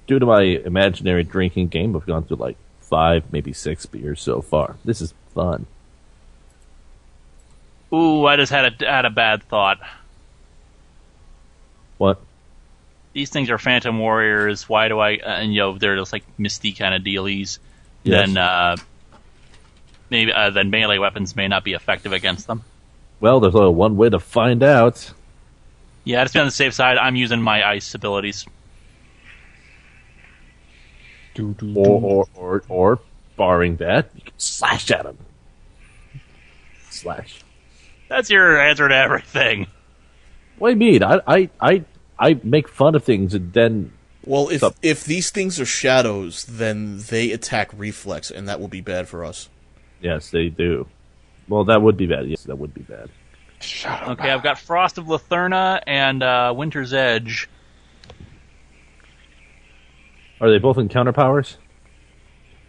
due to my imaginary drinking game, I've gone through like 5, maybe 6 beers so far. This is fun. Ooh, I just had a bad thought. What? These things are Phantom Warriors. Why do I? And they're just like misty kind of dealies. Yes. Then then melee weapons may not be effective against them. Well, there's only one way to find out. Yeah, just be on the safe side. I'm using my ice abilities. Or barring that, you can slash at him. Slash. That's your answer to everything. What do you mean? I make fun of things and then... Well, if these things are shadows, then they attack reflex, and that will be bad for us. Yes, they do. Well, that would be bad. Yes, that would be bad. Okay, I've got Frost of Latherna and Winter's Edge. Are they both encounter powers?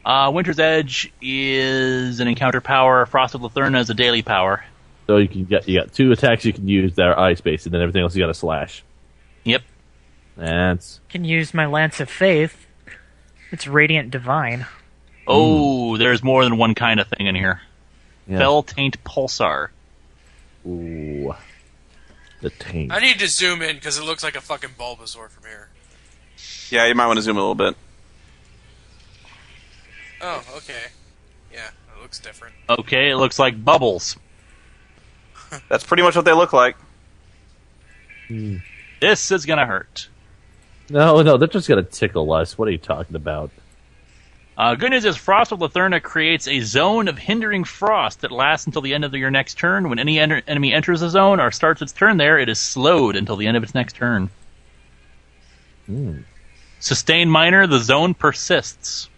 Winter's Edge is an encounter power. Frost of Latherna is a daily power. So you got 2 attacks you can use that are ice based, and then everything else you got to slash. Yep. That's Can use my Lance of Faith. It's Radiant Divine. Oh, there's more than one kind of thing in here. yeah. Fell Taint Pulsar. Ooh, the taint. I need to zoom in because it looks like a fucking Bulbasaur from here. Yeah, you might want to zoom a little bit. Oh, okay. Yeah, it looks different. Okay, it looks like bubbles. That's pretty much what they look like. It This is gonna hurt. No, they're just gonna tickle us. What are you talking about? Good news is Frost of Latherna creates a zone of hindering frost that lasts until the end of your next turn. When any enemy enters the zone or starts its turn there, it is slowed until the end of its next turn. Sustain minor, the zone persists.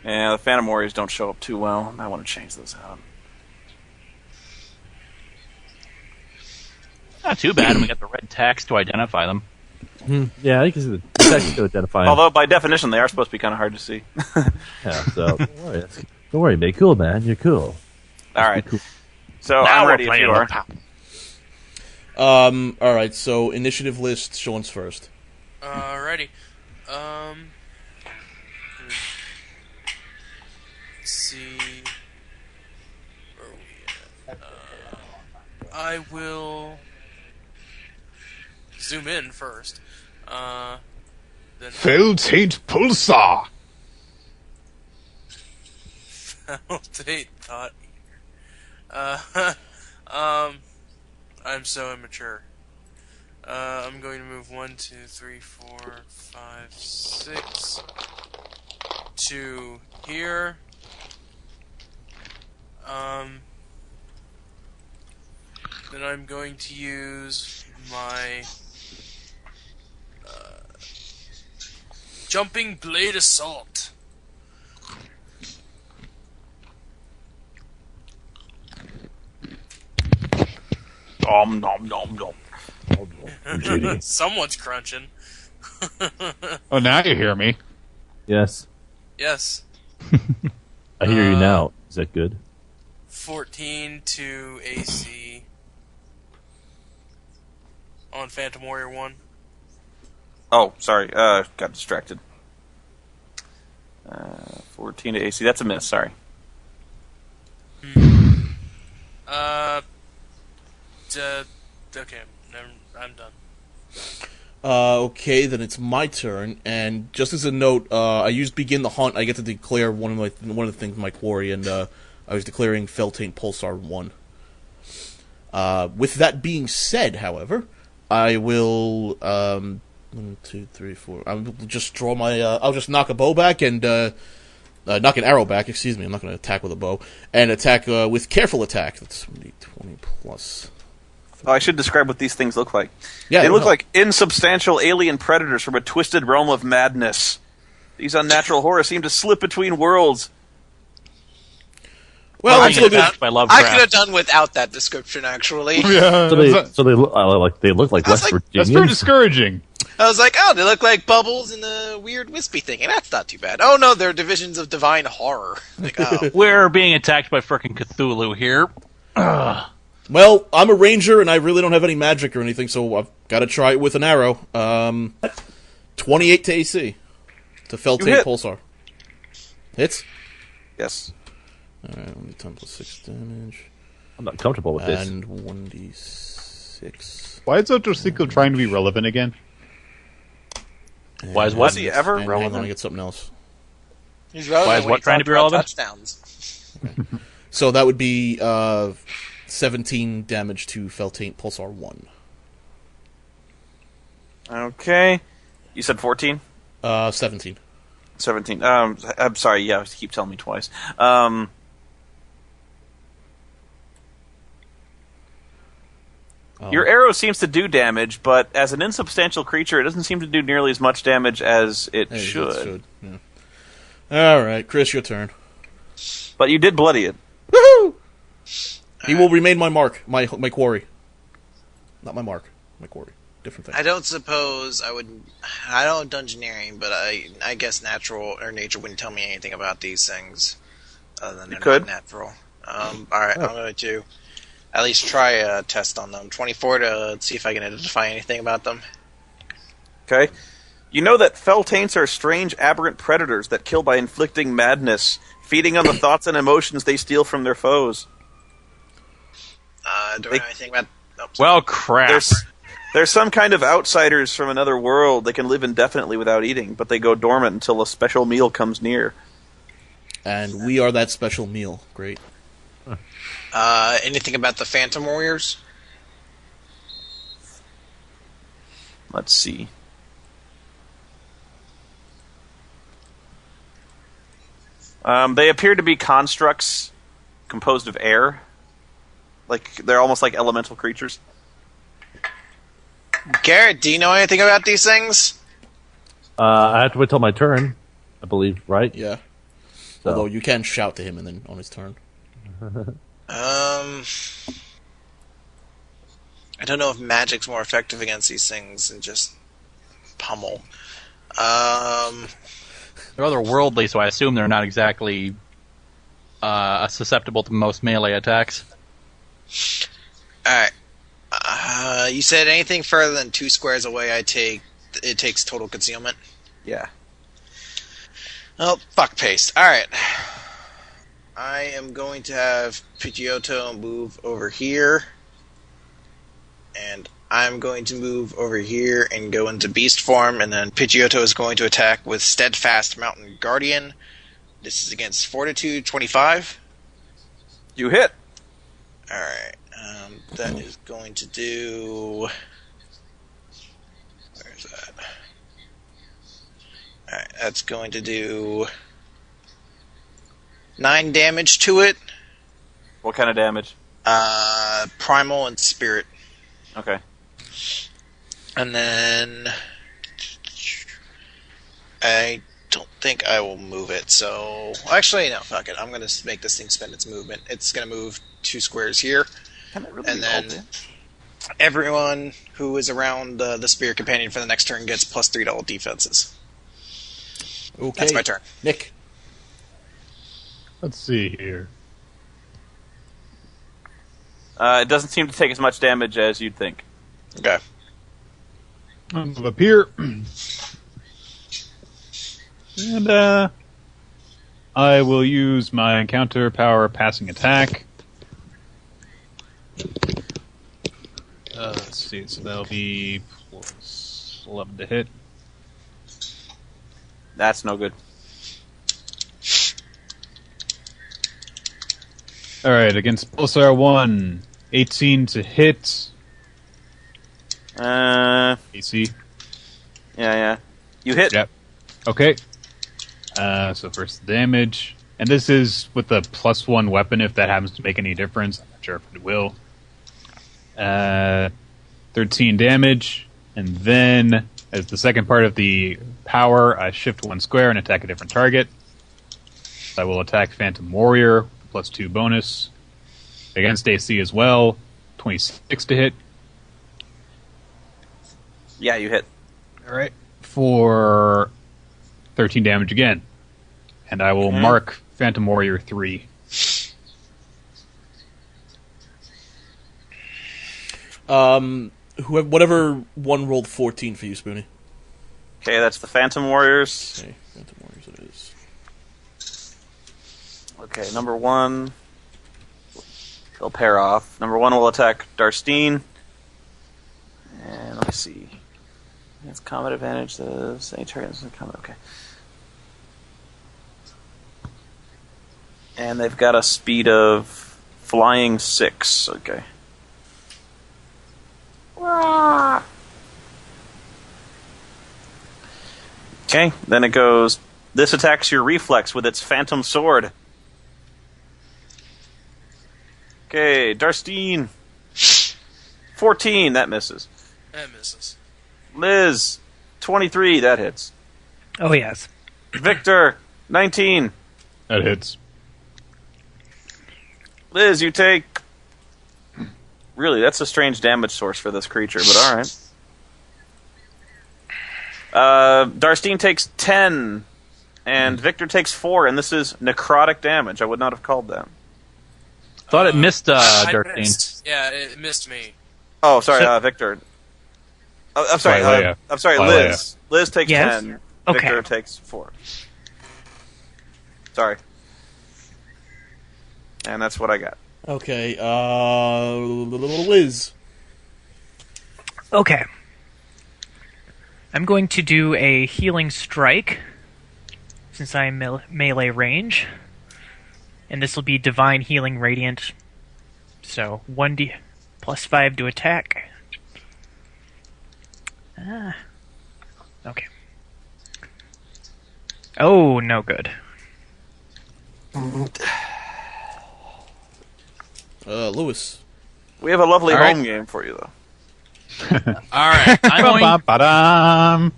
Yeah, the Phantom Warriors don't show up too well. I want to change those out. Not too bad, and we got the red text to identify them. Yeah, you can see the text to identify them. Although, by definition, they are supposed to be kind of hard to see. Yeah, so don't worry, mate. Cool, man. You're cool. All right. Cool. So, Now I'm we're ready if playing you are. All right, so initiative list, Sean's first. Alrighty. Let's see. Where are we at? I will zoom in first. Then Feltate Pulsar! validate thought. I'm so immature. I'm going to move 1, 2, 3, 4, 5, 6 to here. Then I'm going to use my Jumping Blade Assault. Nom nom nom nom. Someone's crunching. Oh, now you hear me. Yes, Yes. I hear you now. Is that good? 14 to AC on Phantom Warrior 1. Oh, sorry. Got distracted. 14 to AC. That's a miss. Sorry. Okay. I'm done. Okay, then it's my turn, and just as a note, I used Begin the Hunt. I get to declare one of the things in my quarry, and I was declaring Feltaint Pulsar 1. With that being said, however, I will 1, 2, 3, 4. I will just draw my. I'll just knock a bow back and knock an arrow back. Excuse me. I'm not going to attack with a bow and attack with careful attack. That's 20 plus. Oh, I should describe what these things look like. Yeah, they look help. like insubstantial alien predators from a twisted realm of madness. These unnatural horrors seem to slip between worlds. Well, I'm I'm still attacked good. by I Lovecraft. could have done without that description, actually. Yeah, So they look like West like- That's Virginians. pretty discouraging. I was like, oh, they look like bubbles in the weird wispy thing, and that's not too bad. Oh no, they're divisions of divine horror. Like, oh. We're being attacked by frickin' Cthulhu here. Well, I'm a ranger, and I really don't have any magic or anything, so I've got to try it with an arrow. 28 to AC to Feltaint hit. Pulsar. Hits. Yes. All right, 10 plus 6 damage, I'm not comfortable with this. and 1d6. Why is Ultra Sequel trying to be relevant again? Why is Was he ever and hang on, relevant? I get something else. He's relevant Why is when what he trying to talks be about relevant? Touchdowns. So that would be 17 damage to Feltaint Pulsar 1. Okay. You said 14? 17. 17. I'm sorry, yeah, you keep telling me twice. Your arrow seems to do damage, but as an insubstantial creature, it doesn't seem to do nearly as much damage as it Hey, should. Yeah. All right, Chris, your turn. But you did bloody it. Woohoo! He will remain my mark, my quarry. Not my mark, my quarry. Different thing. I don't suppose I would. I don't dungeoneering, but I guess natural or nature wouldn't tell me anything about these things, other than they're could. not natural. All right, I'm going to at least try a test on them. 24 to see if I can identify anything about them. Okay? You know that Feltaints are strange, aberrant predators that kill by inflicting madness, feeding on the thoughts and emotions they steal from their foes. Do I know anything about? Oh, sorry. Well, crap. There's some kind of outsiders from another world. They can live indefinitely without eating, but they go dormant until a special meal comes near. And we are that special meal. Great. Anything about the Phantom Warriors? Let's see. They appear to be constructs composed of air. Like they're almost like elemental creatures. Garrett, do you know anything about these things? I have to wait till my turn, I believe, right? Yeah. So. Although you can shout to him and then on his turn. I don't know if magic's more effective against these things than just pummel. They're otherworldly, so I assume they're not exactly susceptible to most melee attacks. Alright. You said anything further than 2 squares away, it takes total concealment. Yeah. Oh, fuck paste. Alright. I am going to have Pidgeotto move over here. And I'm going to move over here and go into beast form, and then Pidgeotto is going to attack with Steadfast Mountain Guardian. This is against Fortitude 25. You hit. Alright. That is going to do... Where's that? Alright, that's going to do 9 damage to it. What kind of damage? Primal and Spirit. Okay. And then... I don't think I will move it, so... Actually, no, fuck it. I'm going to make this thing spend its movement. It's going to move 2 squares here. Really, and then everyone who is around the Spirit Companion for the next turn gets +3 to all defenses. Okay. That's my turn. Nick. Let's see here. It doesn't seem to take as much damage as you'd think. Okay. I'll move up here. And I will use my encounter power passing attack. Let's see, so that'll be +11 to hit. That's no good. Alright, against Pulsar 1, 18 to hit. AC. Yeah. You hit. Yep. Okay. So first damage. And this is with the +1 weapon, if that happens to make any difference. I'm not sure if it will. 13 damage. And then, as the second part of the power, I shift 1 square and attack a different target. I will attack Phantom Warrior, +2 bonus. Against AC as well. 26 to hit. Yeah, you hit. Alright. For 13 damage again. And I will mark Phantom Warrior 3. Whatever one rolled 14 for you, Spoony. Okay, that's the Phantom Warriors. Okay, Phantom Warriors it is. Okay, number 1. They'll pair off. Number 1 will attack Darstein. And let me see. It's combat advantage. The same target in combat. Okay. And they've got a speed of flying 6. Okay. Okay, then it goes. This attacks your reflex with its phantom sword. Okay, Darstein. 14, that misses. That misses. Liz, 23, that hits. Oh, yes. Victor, 19. That hits. Liz, you take... Really, that's a strange damage source for this creature, but alright. Darstein takes 10, and Victor takes 4, and this is necrotic damage. I would not have called that. Thought it missed I Darstein. missed. Yeah, it missed me. Oh, sorry, Victor. Oh, I'm sorry, Leia. I'm sorry, Leia. Liz. Liz takes Yes? 10. Okay. Victor takes 4. Sorry. And that's what I got. Okay, Liz. Okay. I'm going to do a healing strike, since I'm melee range. And this will be Divine Healing Radiant. So, 1d plus 5 to attack. Okay. Oh, no good. Lewis. We have a lovely All right. home game for you, though. All right, Ba-ba-ba-dum.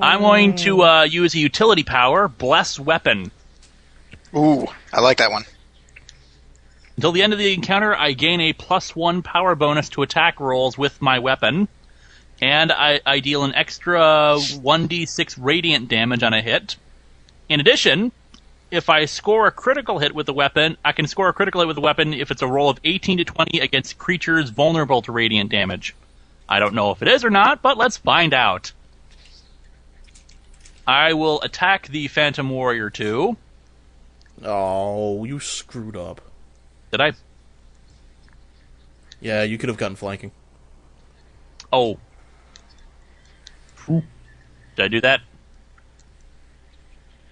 I'm going to use a utility power, Bless Weapon. Ooh, I like that one. Until the end of the encounter, I gain a +1 power bonus to attack rolls with my weapon, and I deal an extra 1d6 radiant damage on a hit. In addition, if I score a critical hit with the weapon, I can score a critical hit with the weapon if it's a roll of 18 to 20 against creatures vulnerable to radiant damage. I don't know if it is or not, but let's find out. I will attack the Phantom Warrior 2. Oh, you screwed up. Did I? Yeah, you could have gotten flanking. Oh. Did I do that?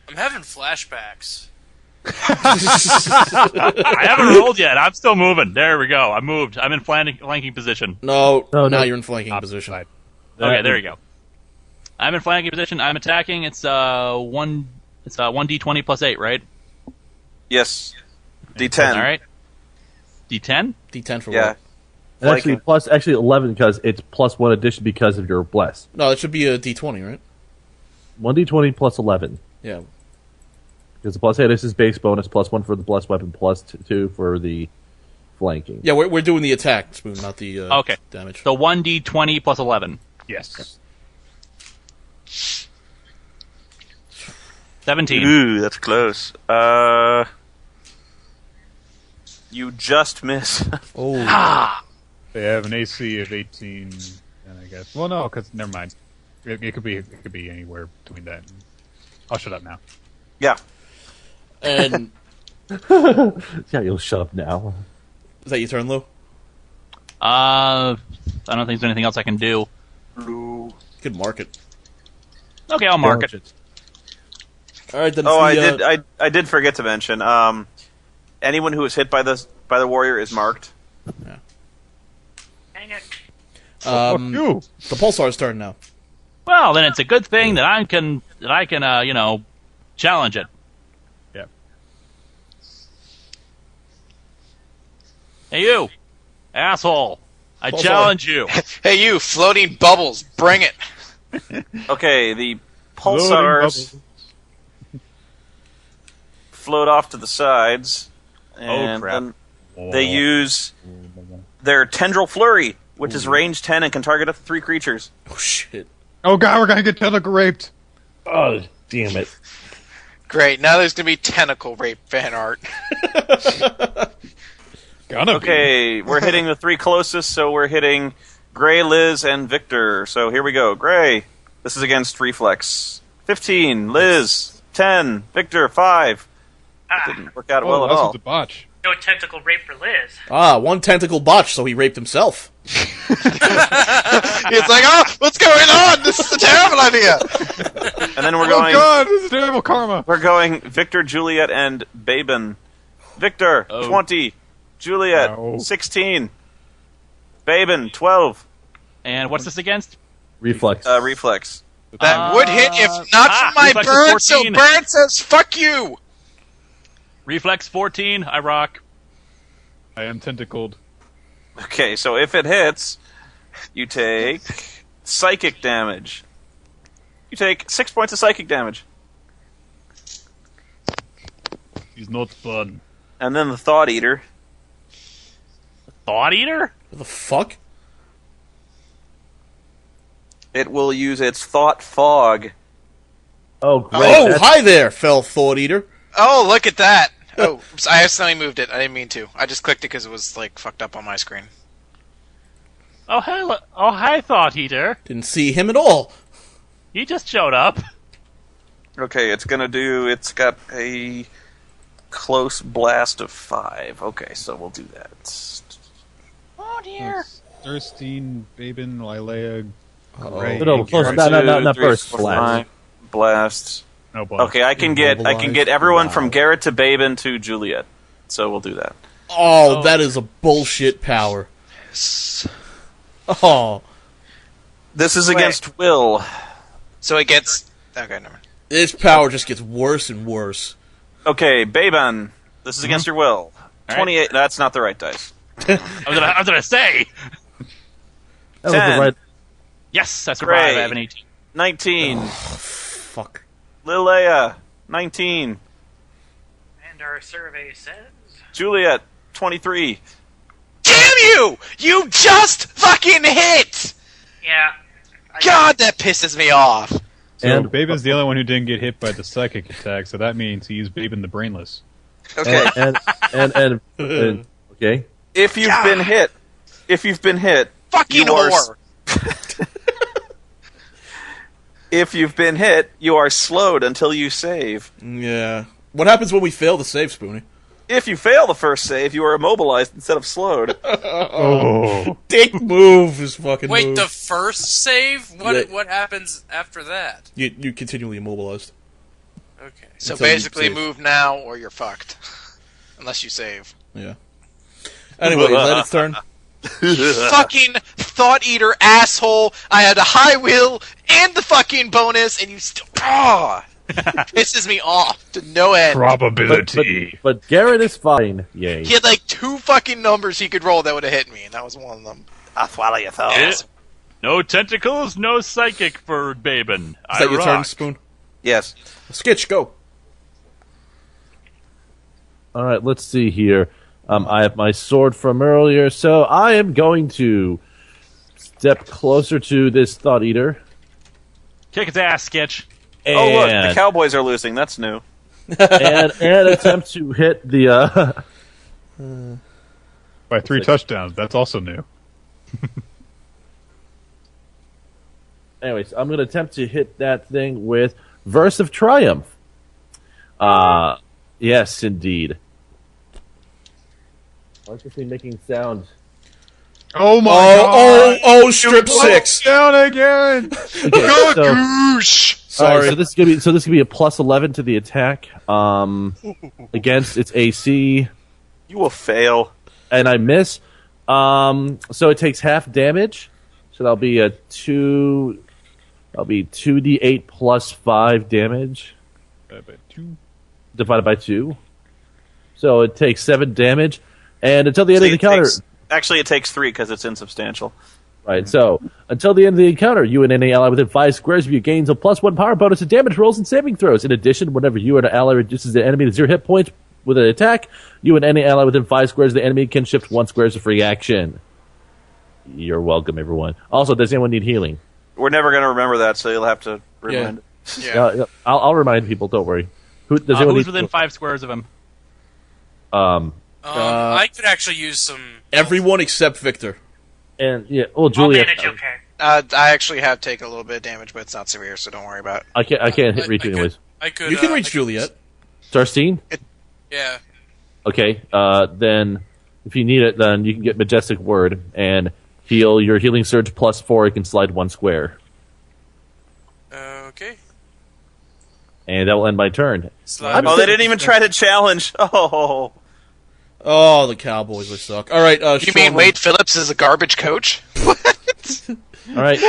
I'm having flashbacks. I haven't rolled yet. I'm still moving. There we go. I moved. I'm in flanking position. No, No, now no. you're in flanking position. Side. Okay, there you go. I'm in flanking position. I'm attacking. It's 1d20 plus 8, right? Yes. D10. All right. D10? D10 for Yeah. what? And actually, Flanking. plus 11 because it's +1 addition because of your bless. No, it should be a D20, right? 1d20 plus 11. Yeah. Because the +8 is his base bonus, +1 for the bless weapon, +2 for the flanking. Yeah, we're doing the attack, Spoon, not the Okay. damage. So 1d20 plus 11. Yes. 17. Ooh, that's close. You just miss. Oh. They have an AC of 18, and I guess. Well, no, because never mind. It could be anywhere between that. I'll shut up now. Yeah. And Yeah, you'll shut up now. is that your turn, Lou? I don't think there's anything else I can do. You could mark it. Okay, I'll mark it. All right, then. Oh, it's the, I did forget to mention. Anyone who is hit by the warrior is marked. Dang it. You. The Pulsar's turn now. Well, then it's a good thing that I can challenge it. Yeah. Hey, you, asshole! I Pulsar. challenge you. Hey, you floating bubbles, bring it. Okay, the Loading pulsars bubbles. float off to the sides, and crap. then they use their tendril flurry, which is range 10 and can target up to 3 creatures. Oh shit! Oh god, we're gonna get tentacle raped. Oh, damn it. Great, now there's gonna be tentacle rape fan art. Gonna Okay, we're hitting the 3 closest, so we're hitting Gray, Liz, and Victor. So here we go. Gray, this is against Reflex. 15, Liz, 10, Victor, 5. Didn't work out be. well Oh, at that's all. the botch. No tentacle rape for Liz. Ah, one tentacle botch, so he raped himself. It's like, oh, what's going on? This is a terrible idea. And then we're Oh going. god, this is terrible karma. We're going Victor, Juliet, and Babin. Victor, 20. Juliet, No. 16. Babin, 12. And what's this against? Reflex. Reflex. That would hit if not for my reflex is burn, so 14. burn says fuck you. Reflex 14. I rock. I am tentacled. Okay, so if it hits, you take psychic damage. You take 6 points of psychic damage. He's not fun. And then the Thought Eater. Thought Eater? What the fuck? It will use its Thought Fog. Oh, great. Oh, That's- hi there, fell Thought Eater. Oh, look at that. Oh, I accidentally moved it. I didn't mean to. I just clicked it because it was like fucked up on my screen. Oh, hello. Oh, hi, Thought Eater. Didn't see him at all. He just showed up. Okay, it's got a close blast of 5. Okay, so we'll do that. Oh, dear. Thirstein, Babin, Lylea, Ray. No, close. Not first. Blast. Blast. No blast. Okay, I can get everyone from Garrett to Babin to Juliet. So we'll do that. Oh, that is a bullshit power. Oh. This is against Will. So it gets... Okay, never mind. This power just gets worse and worse. Okay, Babin. This is against your will. 28. Right. That's not the right dice. I was gonna say. That was 10. the right. Yes, I survived. Gray. I have an 18. 19. Fuck. Lylea. 19. And our survey says... Juliet. 23. Damn you! You just fucking hit! Yeah. God, that pisses me off. So And- Babin's the only one who didn't get hit by the psychic attack, so that means he's Babin the Brainless. Okay. And okay. If you've been hit, Fucking you are- whore! if you've been hit, you are slowed until you save. Yeah. What happens when we fail to save, Spoony? If you fail the first save, you are immobilized instead of slowed. Oh. Dick move is fucking Wait, move. the first save? Yeah. What happens after that? You continually immobilized. Okay. So Until you basically, save. move now or you're fucked. Unless you save. Yeah. Anyway, is that its turn? Fucking Thought Eater asshole! I had a high will and the fucking bonus, and you still. Pisses me off to no end. Probability. But Garrett is fine. Yay. He had like 2 fucking numbers he could roll that would have hit me, and that was one of them. I'll swallow your thumb. Yeah. No tentacles, no psychic for Babin. Is that your turn, Spoon? Yes. Skitch, go. All right, let's see here. I have my sword from earlier, so I am going to step closer to this Thought Eater. Kick its ass, Sketch. And, Oh, look, the Cowboys are losing. That's new. and attempt to hit the... By 3 touchdowns. That's also new. Anyways, I'm going to attempt to hit that thing with Verse of Triumph. Yes, indeed. Why is this thing making sound? Oh my god! Oh, strip 6. Down again! Okay, so, Sorry. Alright, so this could be a plus 11 to the attack against its AC, You will fail. and I miss. So it takes half damage. So that'll be a 2. That'll be 2d8 plus 5 damage divided by 2. So it takes 7 damage, and until the end of the encounter. Actually, it takes 3 because it's insubstantial. Right, so until the end of the encounter, you and any ally within 5 squares of you gains a +1 power bonus to damage rolls and saving throws. In addition, whenever you and an ally reduces the enemy to 0 hit points with an attack, you and any ally within 5 squares of the enemy can shift 1 square as a free action. You're welcome, everyone. Also, does anyone need healing? We're never going to remember that, so you'll have to remind. Yeah. I'll remind people. Don't worry. Who does anyone Who's need? within 5 squares of him? I could actually use some. Everyone except Victor. And yeah, well, I'll Juliet. manage okay. I actually have taken a little bit of damage, but it's not severe, so don't worry about it. I can't hit reach anyways. I could. You can reach I could- Juliet. Starstein. Yeah. Okay. Then if you need it, then you can get Majestic Word and heal your healing surge +4. You can slide 1 square, Okay. and that will end my turn. Slide. Oh, they didn't even try to challenge. Oh. Oh, the Cowboys, they suck. All right, You mean Wade Phillips is a garbage coach? All right.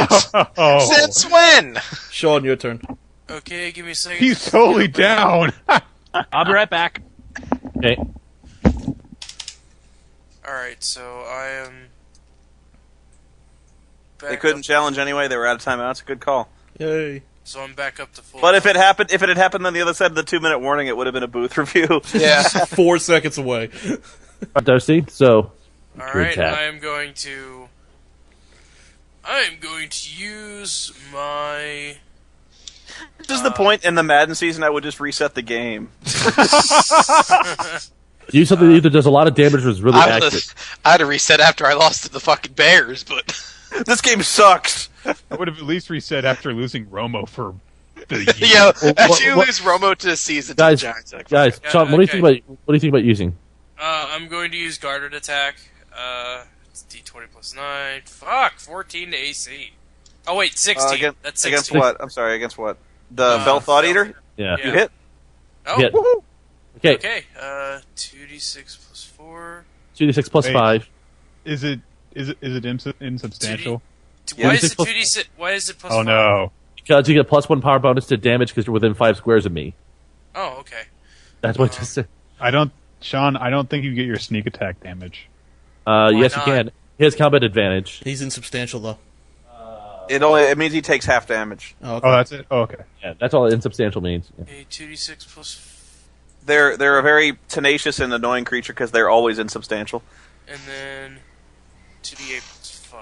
Oh, Since when? Sean, your turn. Okay, give me a second. he's totally down. I'll be right back. Okay. Alright, so I am. They Back couldn't up, challenge anyway. They were out of timeouts. Good call. Yay. so I'm back up to full. But if it had happened on the other side of the 2-minute warning, it would have been a booth review. Yeah. 4 seconds away. Darcy. So Alright, attack. I am going to use my. This is the point in the Madden season. I would just reset the game. use something that either does a lot of damage or is really I accurate. had to reset after I lost to the fucking Bears, but This game sucks. I would have at least reset after losing Romo for the year. yeah, after you what- lose Romo to the season, Guys, to the Giants, like, Guys, Yeah, Sean, what do you okay. think about using? I'm going to use guarded attack It's D20 plus 9. Fuck, 14 to AC. Oh wait, 16. That's 16. Against what? I'm sorry, against what? The Bell Thought Eater? Yeah. You hit? Oh, Hit. Woohoo! Okay. 2d6 plus 4. 2d6 plus Wait. 5. Is it insubstantial? Why is 2d6 it plus- 2d6? Why is it plus Oh 5? no. Because you get plus 1 power bonus to damage because you're within 5 squares of me. Oh, okay. That's what I just said. Sean, I don't think you get your sneak attack damage. Yes, not? you can. He has combat advantage. He's insubstantial though. It means he takes half damage. Oh, okay. Oh, that's it? Oh, okay. Yeah, that's all insubstantial means. Yeah. A 2d6 plus... They're a very tenacious and annoying creature because they're always insubstantial. And then 2d8 plus 5.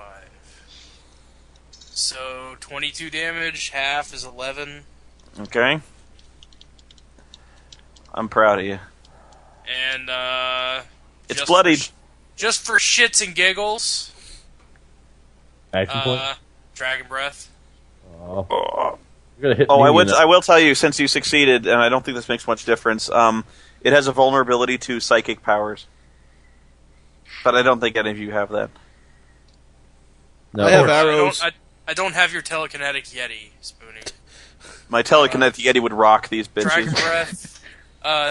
So 22 damage, half is 11. Okay? I'm proud of you. And, It's just bloodied. Just for shits and giggles, Action point. Dragon Breath. Oh. Oh, You're gonna hit I me in the- will tell you, since you succeeded, and I don't think this makes much difference, it has a vulnerability to psychic powers. But I don't think any of you have that. No. I have arrows. I don't have your telekinetic Yeti, Spoony. My telekinetic Yeti would rock these Dragon bitches. Breath.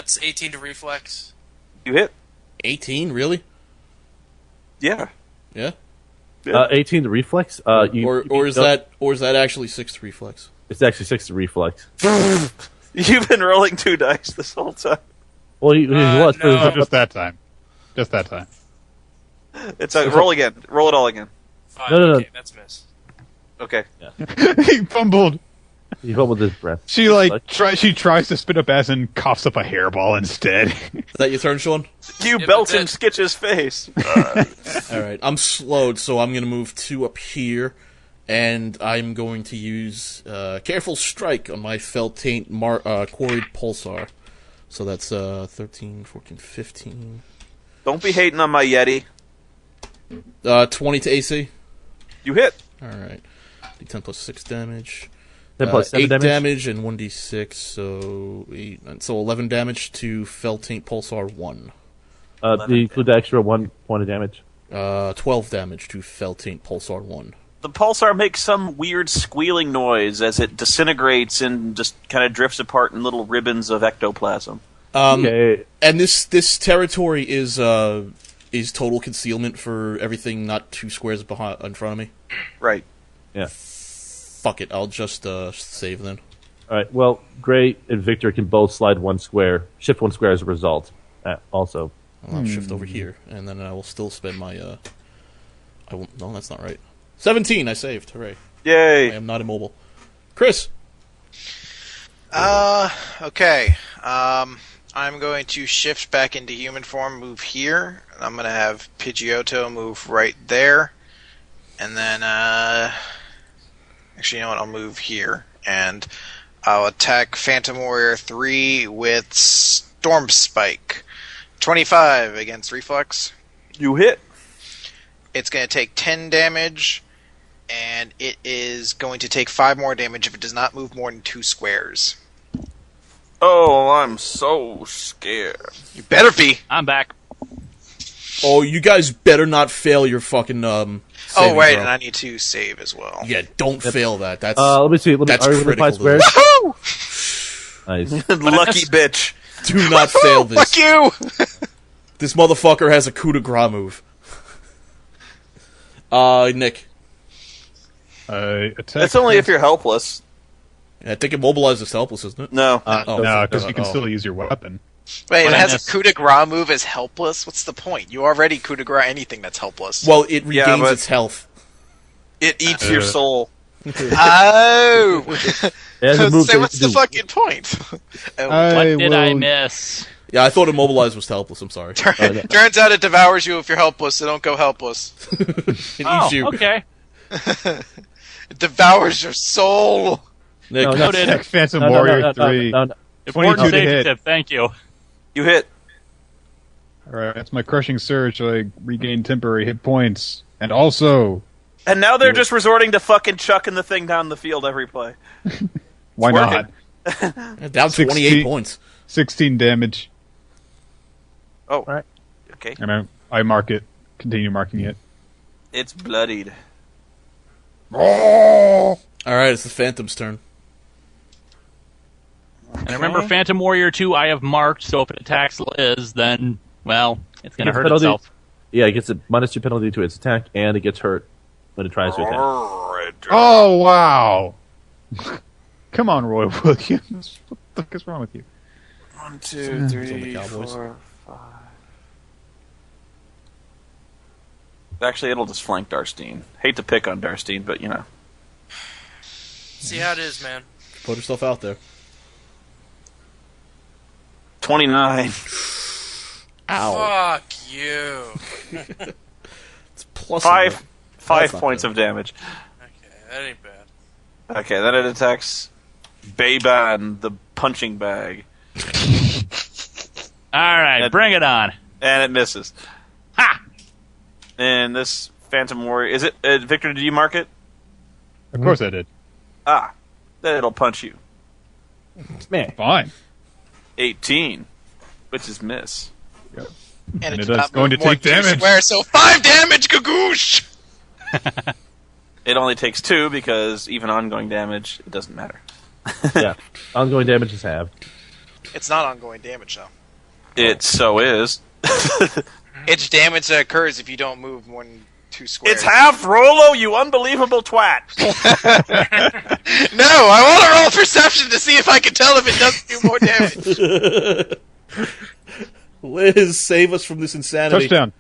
It's 18 to reflex. You hit? 18, really? Yeah. Yeah. 18 to reflex. Or is that actually 6 to reflex? It's actually 6 to reflex. You've been rolling 2 dice this whole time. Well, he was. but no. Just that time. Just that time. It's roll again. Roll it all again. 5. No. Okay, that's miss. Okay. He fumbled. He fumbled his breath. She she tries to spit up acid and coughs up a hairball instead. Is that your turn, Sean? You Yeah, belt but in Skitch's face. Alright, I'm slowed, so I'm going to move 2 up here, and I'm going to use Careful Strike on my Feltaint Quarried Pulsar. So that's 13, 14, 15. Don't be hating on my Yeti. 20 to AC. You hit. Alright. D10 plus 6 damage. 10 plus 7 8 damage. damage and 1d6, so 11 damage to Feltaint Pulsar 1. Do you include the extra 1 point of damage? 12 damage to Feltaint Pulsar 1. The pulsar makes some weird squealing noise as it disintegrates and just kind of drifts apart in little ribbons of ectoplasm. Okay. And this territory is total concealment for everything not 2 squares behind in front of me. Right. Yeah. Fuck it, I'll just save then. All right. Well, Gray and Victor can both slide 1 square, shift 1 square as a result. Also. I'll shift over here, and then I will still spend my. I will. No, that's not right. 17. I saved. Hooray! I Yay. am not immobile. Chris. Okay. I'm going to shift back into human form, move here. And I'm going to have Pidgeotto move right there. And then, actually, you know what? I'll move here. And I'll attack Phantom Warrior 3 with Storm Spike. 25 against Reflex. You hit. It's going to take 10 damage. And it is going to take 5 more damage if it does not move more than 2 squares. Oh, I'm so scared. You better be. I'm back. Oh, you guys better not fail your fucking Oh, saving right, throw. and I need to save as well. Yeah, don't fail that. That's Let me see. That's Are you within 5 critical to squares? Nice. Lucky bitch. do not fail this. Fuck you! This motherfucker has a coup de grace move. Nick. Attack. That's only if you're helpless. I think immobilize is helpless, isn't it? No. No, because you can Oh. still use your weapon. Wait, it But I has miss. a coup de grace move as helpless? What's the point? You already coup de grace anything that's helpless. Well, it Yeah, regains but- its health. It eats your soul. Oh! It has a move So that what's you the can do. fucking point? Oh, What did I will- miss? Yeah, I thought immobilize was helpless. I'm sorry. Turns out it devours you if you're helpless, so don't go helpless. It Oh, eats you. okay. It devours your soul! Nick. No, no. Noted. Attack Phantom No, Warrior no. 3. Important 22 to safety hit. tip. Thank you. You hit. Alright, that's my crushing surge, so I regain temporary hit points. And also, And now they're just resorting to fucking chucking the thing down the field every play. why It's not? working. Down 28 16. points. 16 damage. Oh. Right. Okay. And I mark it. Continue marking it. It's bloodied. Oh! Alright, it's the Phantom's turn. And remember, Phantom Warrior 2 I have marked, so if it attacks Liz, then, well, it's going to Gets hurt penalty. itself. Yeah, it gets a -2 penalty to its attack, and it gets hurt when it tries to attack. Oh, wow. Come on, Roy Williams. What the fuck is wrong with you? 1, It's 2, on the 3, Cowboys. 4, 5. Actually, it'll just flank Darstein. Hate to pick on Darstein, but you know. See how it is, man. Put yourself out there. 29. Ow. Fuck you. It's plus 5 That's not points good. of damage. Okay, that ain't bad. Okay, then it attacks Bayban, the punching bag, Alright, bring it on. and it misses. Ha! And this Phantom Warrior, is it Victor? Did you mark it? Of course I did. Then it'll punch you. Man, Fine. 18, which is miss. And it is going to take damage. Swear, so 5 damage, Gagoosh! It only takes 2 because even ongoing damage, it doesn't matter. yeah. Ongoing damage is halved. It's not ongoing damage, though. It so is. It's damage that occurs if you don't move more than 2 squares. It's half Rolo, you unbelievable twat. No, I want to roll perception to see if I can tell if it doesn't do more damage. Liz, save us from this insanity. Touchdown.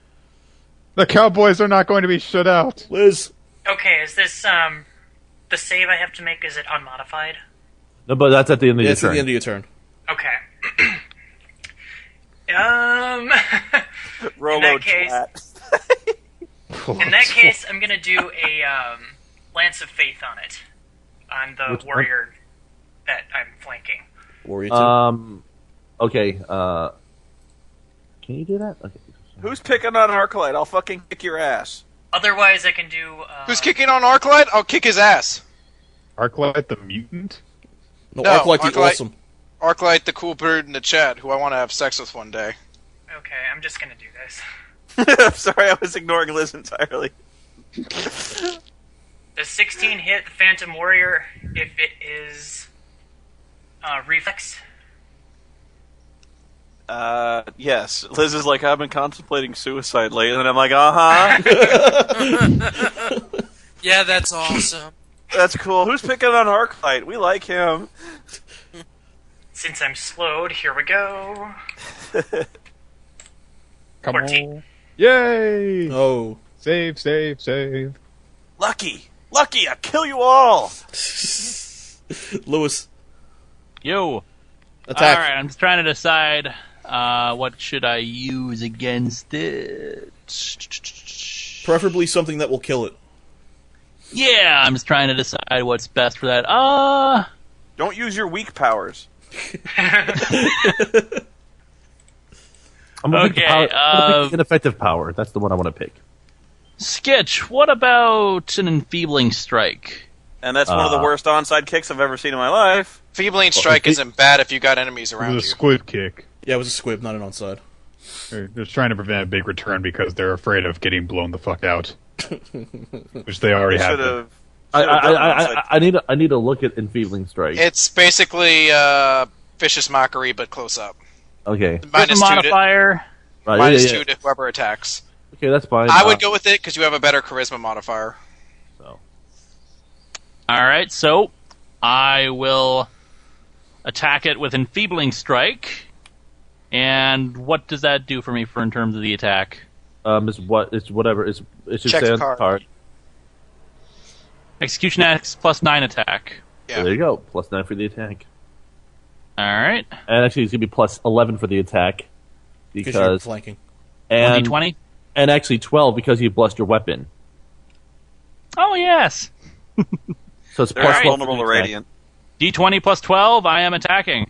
The Cowboys are not going to be shut out. Liz. Okay, is this the save I have to make? Is it unmodified? No, but that's at the end of Yeah, your it's at turn. the end of your turn. Okay. Rolo that case- twat. In that case, I'm gonna do a Lance of Faith on it, on the Which one? warrior that I'm flanking. Warrior 2. Okay, can you do that? Okay. Who's picking on Arclight? I'll fucking kick your ass. Otherwise, I can do. Who's kicking on Arclight? I'll kick his ass. Arclight the mutant? no, no, Arclight the Arclight- Awesome. Arclight, the cool bird in the chat, who I want to have sex with one day. Okay, I'm just gonna do this. I'm sorry, I was ignoring Liz entirely. Does 16 hit the Phantom Warrior if it is reflex? Yes. Liz is like, I've been contemplating suicide lately, and I'm like, uh-huh. Yeah, that's awesome. That's cool. Who's picking on Arclight? We like him. Since I'm slowed, here we go. Come 14. on. Yay! Oh. Save, save, save. Lucky. Lucky, I kill you all. Lewis, Yo. attack. Alright, I'm just trying to decide what should I use against it. Preferably something that will kill it. Yeah, I'm just trying to decide what's best for that. Don't use your weak powers. I'm gonna pick the Okay, power, I'm gonna pick the ineffective power. That's the one I want to pick. Sketch, what about an enfeebling strike? And that's one of the worst onside kicks I've ever seen in my life. Feebling Strike isn't bad if you got enemies It around was a you. squid kick. Yeah, it was a squib, not an onside. They're just trying to prevent a big return because they're afraid of getting blown the fuck out. Which they already have. Should been. have. I need to look at enfeebling strike. It's basically Vicious Mockery, but close up. Okay, There's a Minus 2 to, modifier. right, minus yeah. 2 to whoever attacks. Okay, that's fine. I would go with it because you have a better charisma modifier. So. Alright, so I will attack it with enfeebling strike. And what does that do for me in terms of the attack? It's whatever. It should Check say the on the card. card. Execution X plus 9 attack. Yeah. So there you go. Plus 9 for the attack. Alright. And actually, it's gonna be plus 11 for the attack Because you're because flanking. and 1d20? and actually 12 because you blessed your weapon. Oh, yes. So it's They're plus 12 for vulnerable the to attack. radiant. D20 plus 12, I am attacking.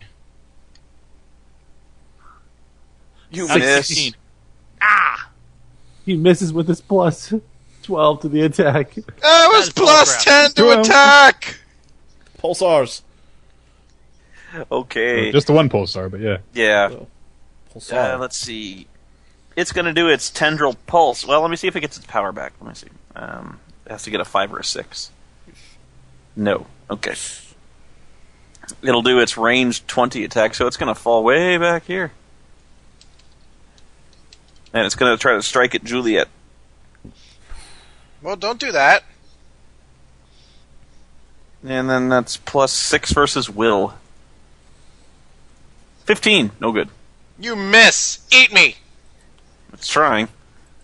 You That's miss. 16. He misses with his plus 12 to the attack. That was is plus bullcrap. 10 to Well- attack! Pulsars. Okay. Just the one pulsar, but yeah. Yeah. Pulsar. Let's see. It's going to do its Tendril Pulse. Well, let me see if it gets its power back. Let me see. It has to get a 5 or a 6. No. Okay. It'll do its range 20 attack, so it's going to fall way back here. And it's going to try to strike at Juliet. Well, don't do that. And then that's plus 6 versus Will. 15. No good. You miss. Eat me. It's trying.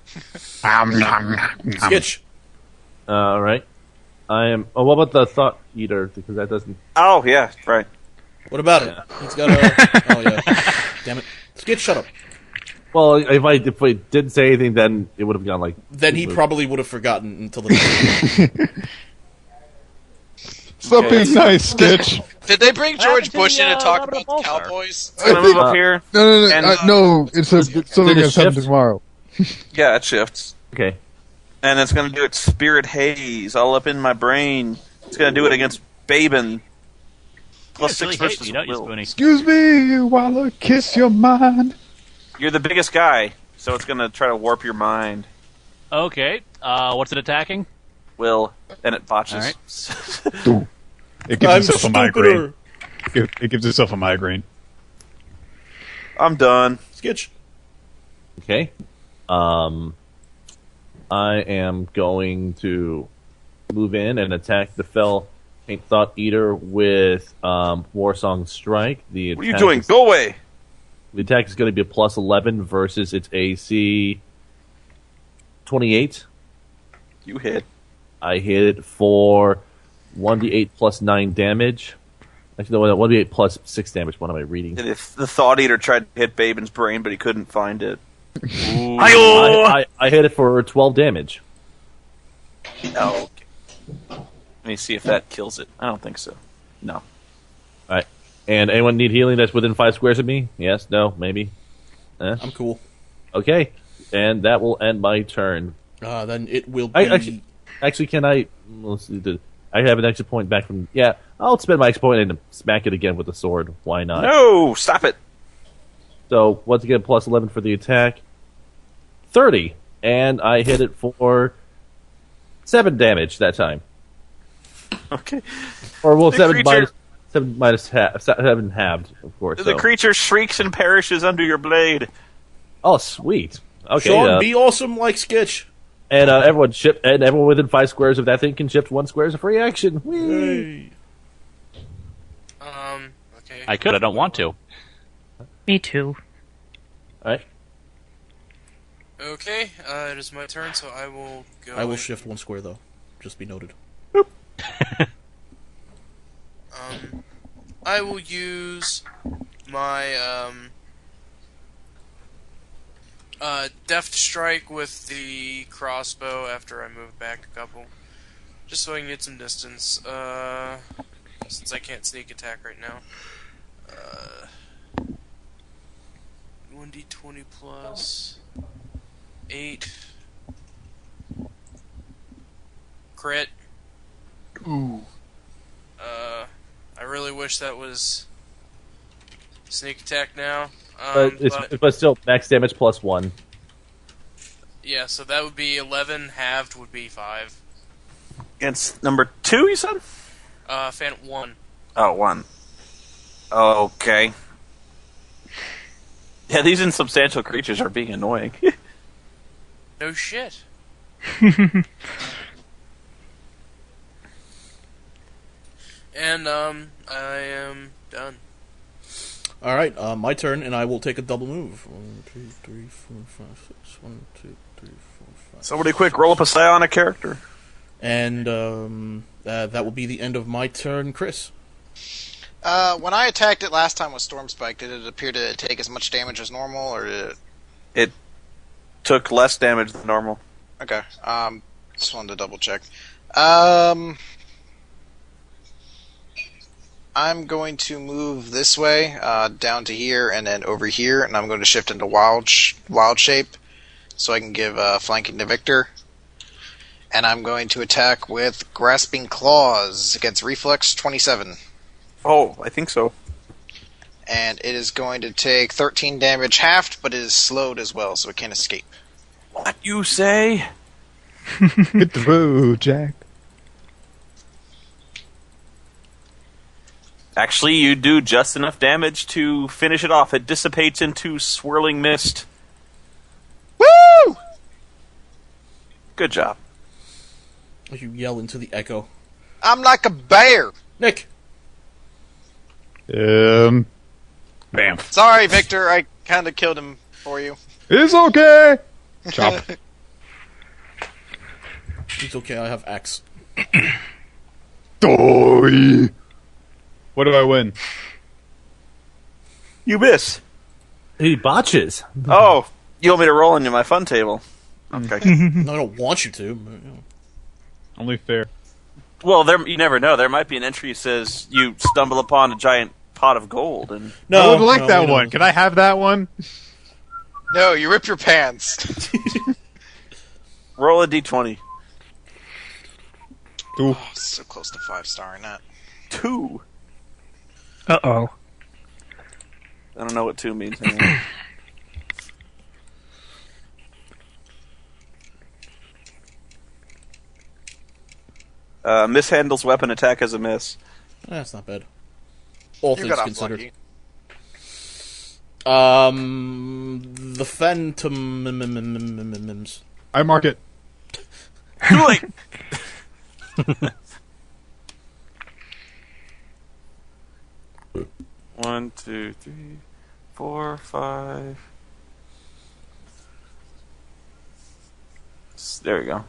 Skitch. All right. I am. Oh, what about the Thought Eater? Because that doesn't. Oh, yeah, right. What about it? He's got a... Oh, yeah. Damn it. Skitch, shut up. Well, if I didn't say anything, then it would have gone like. Then he probably would have forgotten until the next Stop being nice, Skitch. Did they bring George happened to Bush the, in to talk Robert about the Pulsar? Cowboys? It's going to move up here. No, And, no, it's something did it that's happening shift? tomorrow. Yeah, it shifts. Okay. And it's going to do its Spirit Haze all up in my brain. It's going to do it against Baben. Plus 6 versus you, don't you, Will. Spoony? Excuse me while I kiss your mind. You're the biggest guy, so it's going to try to warp your mind. Okay. What's it attacking? Will, and it botches. All right. It gives itself a stupider. migraine. It gives itself a migraine. I'm done. Skitch. Okay. I am going to move in and attack the Fell Paint Thought Eater with Warsong Strike. The What are you doing? Go away! The attack is going to be a plus 11 versus its AC 28. You hit. I hit it for 1d8 plus 9 damage. Actually, no, 1d8 plus 6 damage. What am I reading? And if the Thought Eater tried to hit Baben's brain, but he couldn't find it. I hit it for 12 damage. Oh, okay. Let me see if that kills it. I don't think so. No. Alright. And anyone need healing that's within 5 squares of me? Yes? No? Maybe? I'm cool. Okay. And that will end my turn. Then it will be... Actually, can I... Let's see, I have an extra point back from... Yeah, I'll spend my extra point and smack it again with the sword. Why not? No! Stop it! So, once again, plus 11 for the attack. 30. And I hit it for 7 damage that time. Okay. Or, well, The 7 creature- minus... 7 minus half, 7 halved, of course. The so. creature shrieks and perishes under your blade. Oh, sweet. Okay. Sean, be awesome like Skitch. And everyone within 5 squares of that thing can shift 1 square as a free action. Whee! Hey. Okay. I could. I don't want to. Me too. Alright. Okay, it is my turn, so I will go. I will shift 1 square, though. Just be noted. I will use my deft strike with the crossbow after I move back a couple, just so I can get some distance. Since I can't sneak attack right now. 1d20 plus 8. Crit. Ooh. I really wish that was sneak attack now. But still, max damage plus 1. Yeah, so that would be 11, halved would be 5. Against number 2, you said? Fan 1. Oh, 1. Okay. Yeah, these insubstantial creatures are being annoying. No shit. And, I am done. Alright, my turn, and I will take a double move. 1, 2, 3, 4, 5, 6. 1, 2, 3, 4, 5. Somebody quick, roll up a psionic character. And that will be the end of my turn, Chris. When I attacked it last time with Storm Spike, did it appear to take as much damage as normal, or did it... It took less damage than normal. Okay, just wanted to double check. I'm going to move this way, down to here, and then over here, and I'm going to shift into wild shape, so I can give flanking to Victor. And I'm going to attack with Grasping Claws against Reflex 27. Oh, I think so. and it is going to take 13 damage halved, but it is slowed as well, so it can't escape. What you say? Hit the road, Jack. Actually, you do just enough damage to finish it off. It dissipates into swirling mist. Woo! Good job. You yell into the echo. I'm like a bear. Nick! Bam. Sorry, Victor, I kind of killed him for you. It's okay. Chop. It's okay, I have X. Die. What do I win? You miss. He botches. Oh, you want me to roll into my fun table? Okay. No, I don't want you to. But, Only fair. Well, you never know. There might be an entry that says you stumble upon a giant pot of gold, and No, I would like no, that we one. don't. Can I have that one? No, you rip your pants. roll a d20. Two. Oh, so close to 5-starring that. 2. Uh-oh. I don't know what 2 means. Anyway. Mishandles weapon attack as a miss. That's not bad. All You things got off considered. lucky. The Phantoms. I mark it. Too late. 1, 2, 3, 4, 5. There we go.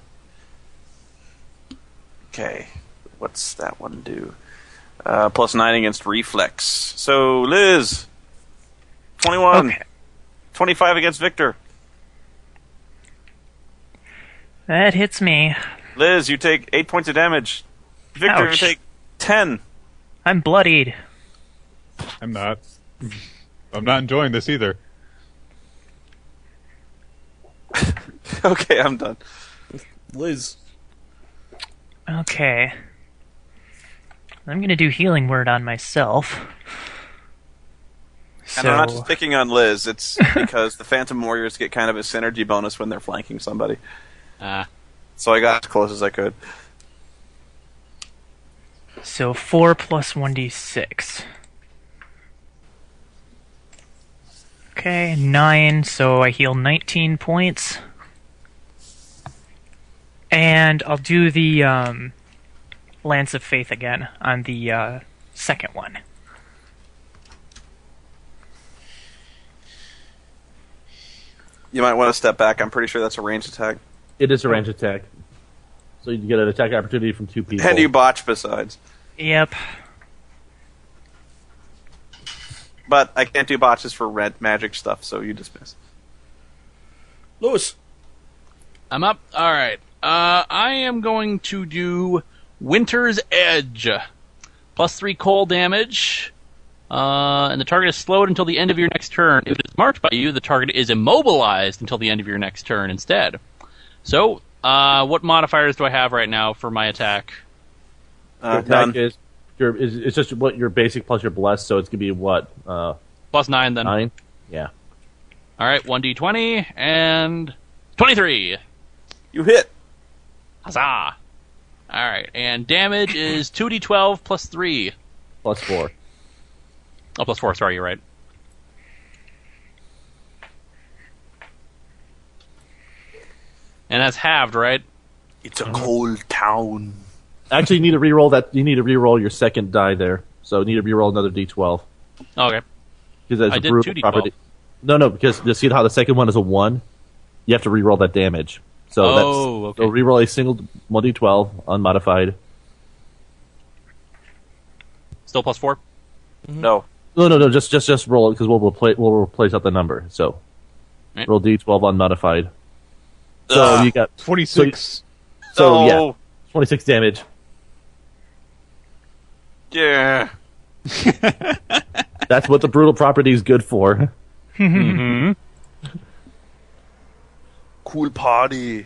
Okay, what's that one do? +9 against reflex. So, Liz, 21. Okay. 25 against Victor. That hits me. Liz, you take 8 points of damage. Victor, you Ouch. take 10. I'm bloodied. I'm not. I'm not enjoying this either. Okay, I'm done. Liz. Okay. I'm gonna do healing word on myself. And I'm not just picking on Liz, it's because the Phantom Warriors get kind of a synergy bonus when they're flanking somebody. So I got as close as I could. So 4 plus 1d6. Okay, 9, so I heal 19 points. And I'll do the Lance of Faith again on the second one. You might want to step back. I'm pretty sure that's a ranged attack. It is a range attack. So you get an attack opportunity from 2 people. And you botch besides. Yep. But I can't do botches for red magic stuff, so you dismiss. Lewis. I'm up. All right. I am going to do Winter's Edge. +3 cold damage. And the target is slowed until the end of your next turn. If it is marked by you, the target is immobilized until the end of your next turn instead. So, what modifiers do I have right now for my attack? Your attack is it's just what your basic plus your blessed, so it's gonna be what? +9 then. 9? Yeah. All right, 1d20 and 23. You hit. Huzzah! All right, and damage is 2d12 +3. Plus 4. Oh, +4. Sorry, you're right. And that's halved, right? It's a cold town. Actually, you need to re-roll that. You need to re-roll your second die there. So you need to re-roll another d12 Okay. because that's I a did brutal 2d12. property. No, because you see how the second one is a 1. You have to re-roll that damage. So Okay. so re-roll a single 1d12 unmodified. Still +4? No. No, just roll it because we'll replace out the number. So Right. roll d12 unmodified. So you got 26. So No. yeah, 26 damage. Yeah. That's what the brutal property is good for. Mm-hmm. Cool party.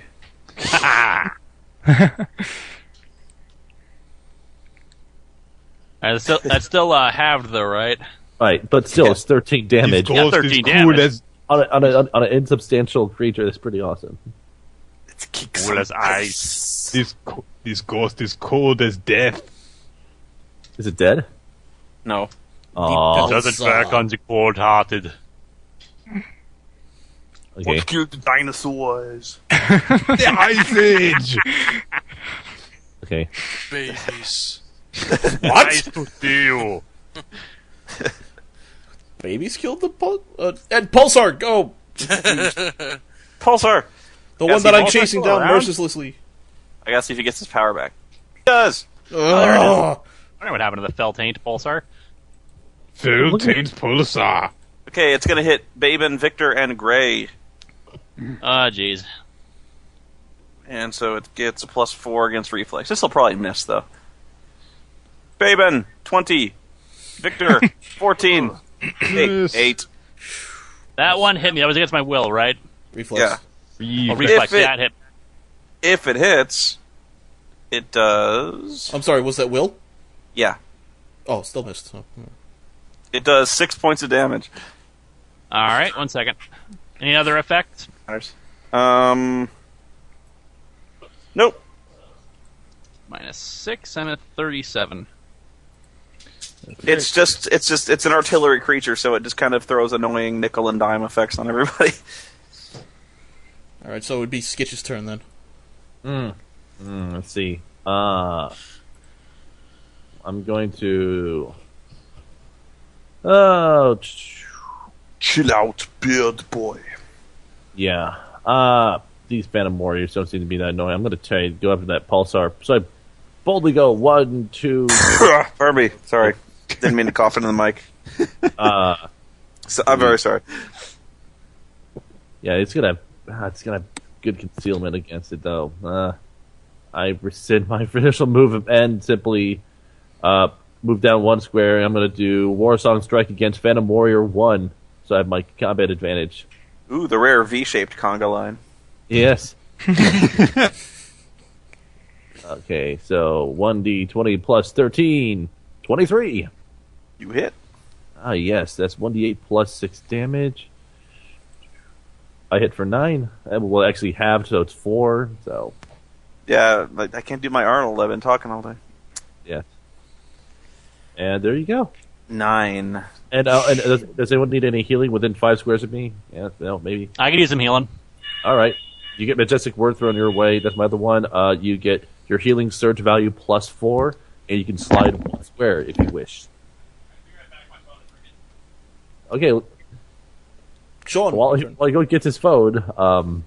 That's still halved, though, right? Right, but still, it's 13 damage. His ghost 13 is damage. cool as On an insubstantial creature, that's pretty awesome. Let's kick cool some as ice. This ghost is cold as death. Is it dead? No. Oh, Doesn't work on the cold-hearted. okay. killed the dinosaurs? The Ice Age. Okay. Babies. Nice to see you. Babies killed the and Pulsar, go! Pulsar! The Yeah, one see, that I'm Pulsar's chasing still down around. mercilessly. I gotta see if he gets his power back. He does! Ugh. I don't know what happened to the Feltaint Pulsar. Phil Taint's Pulsar. Okay, it's gonna hit Baben, Victor, and Gray. Oh, jeez. And so it gets a +4 against reflex. This will probably miss, though. Baben, 20. Victor, 14. Miss. 8. That one hit me. That was against my will, right? Reflex. Yeah. Oh, reflex. If it- Yeah, it hit. If it hits, it does... I'm sorry, was that Will? Yeah. Oh, still missed. Oh. It does 6 points of damage. All right, 1 second. Any other effects? Nope. -6. I'm at 37. It's an artillery creature, so it just kind of throws annoying nickel and dime effects on everybody. Alright, so it would be Skitch's turn then. Let's see. I'm going to. Oh, Chill out, beard boy. yeah. These Phantom Warriors don't seem to be that annoying. I'm going to go after that Pulsar. So I boldly go 1, 2. Pardon me. Sorry. Didn't mean to cough into the mic. So, I'm very sorry. Yeah, it's gonna have good concealment against it though. I rescind my initial move and simply move down 1 square. I'm gonna do War Song Strike against Phantom Warrior 1, so I have my combat advantage. Ooh, the rare V-shaped conga line. Yes. Okay, so 1d20 plus 13, 23. You hit. Ah, yes, that's 1d8 plus 6 damage. I hit for 9. Well, actually halved, so it's 4. So, Yeah, I can't do my Arnold. I've been talking all day. yeah. And there you go. 9. And does anyone need any healing within 5 squares of me? Yeah, no, maybe. I could use some healing. All right. You get Majestic Word thrown your way. That's my other one. You get your healing surge value plus 4, and you can slide 1 square if you wish. Okay. Sean, While your turn. he goes gets his phone, I'm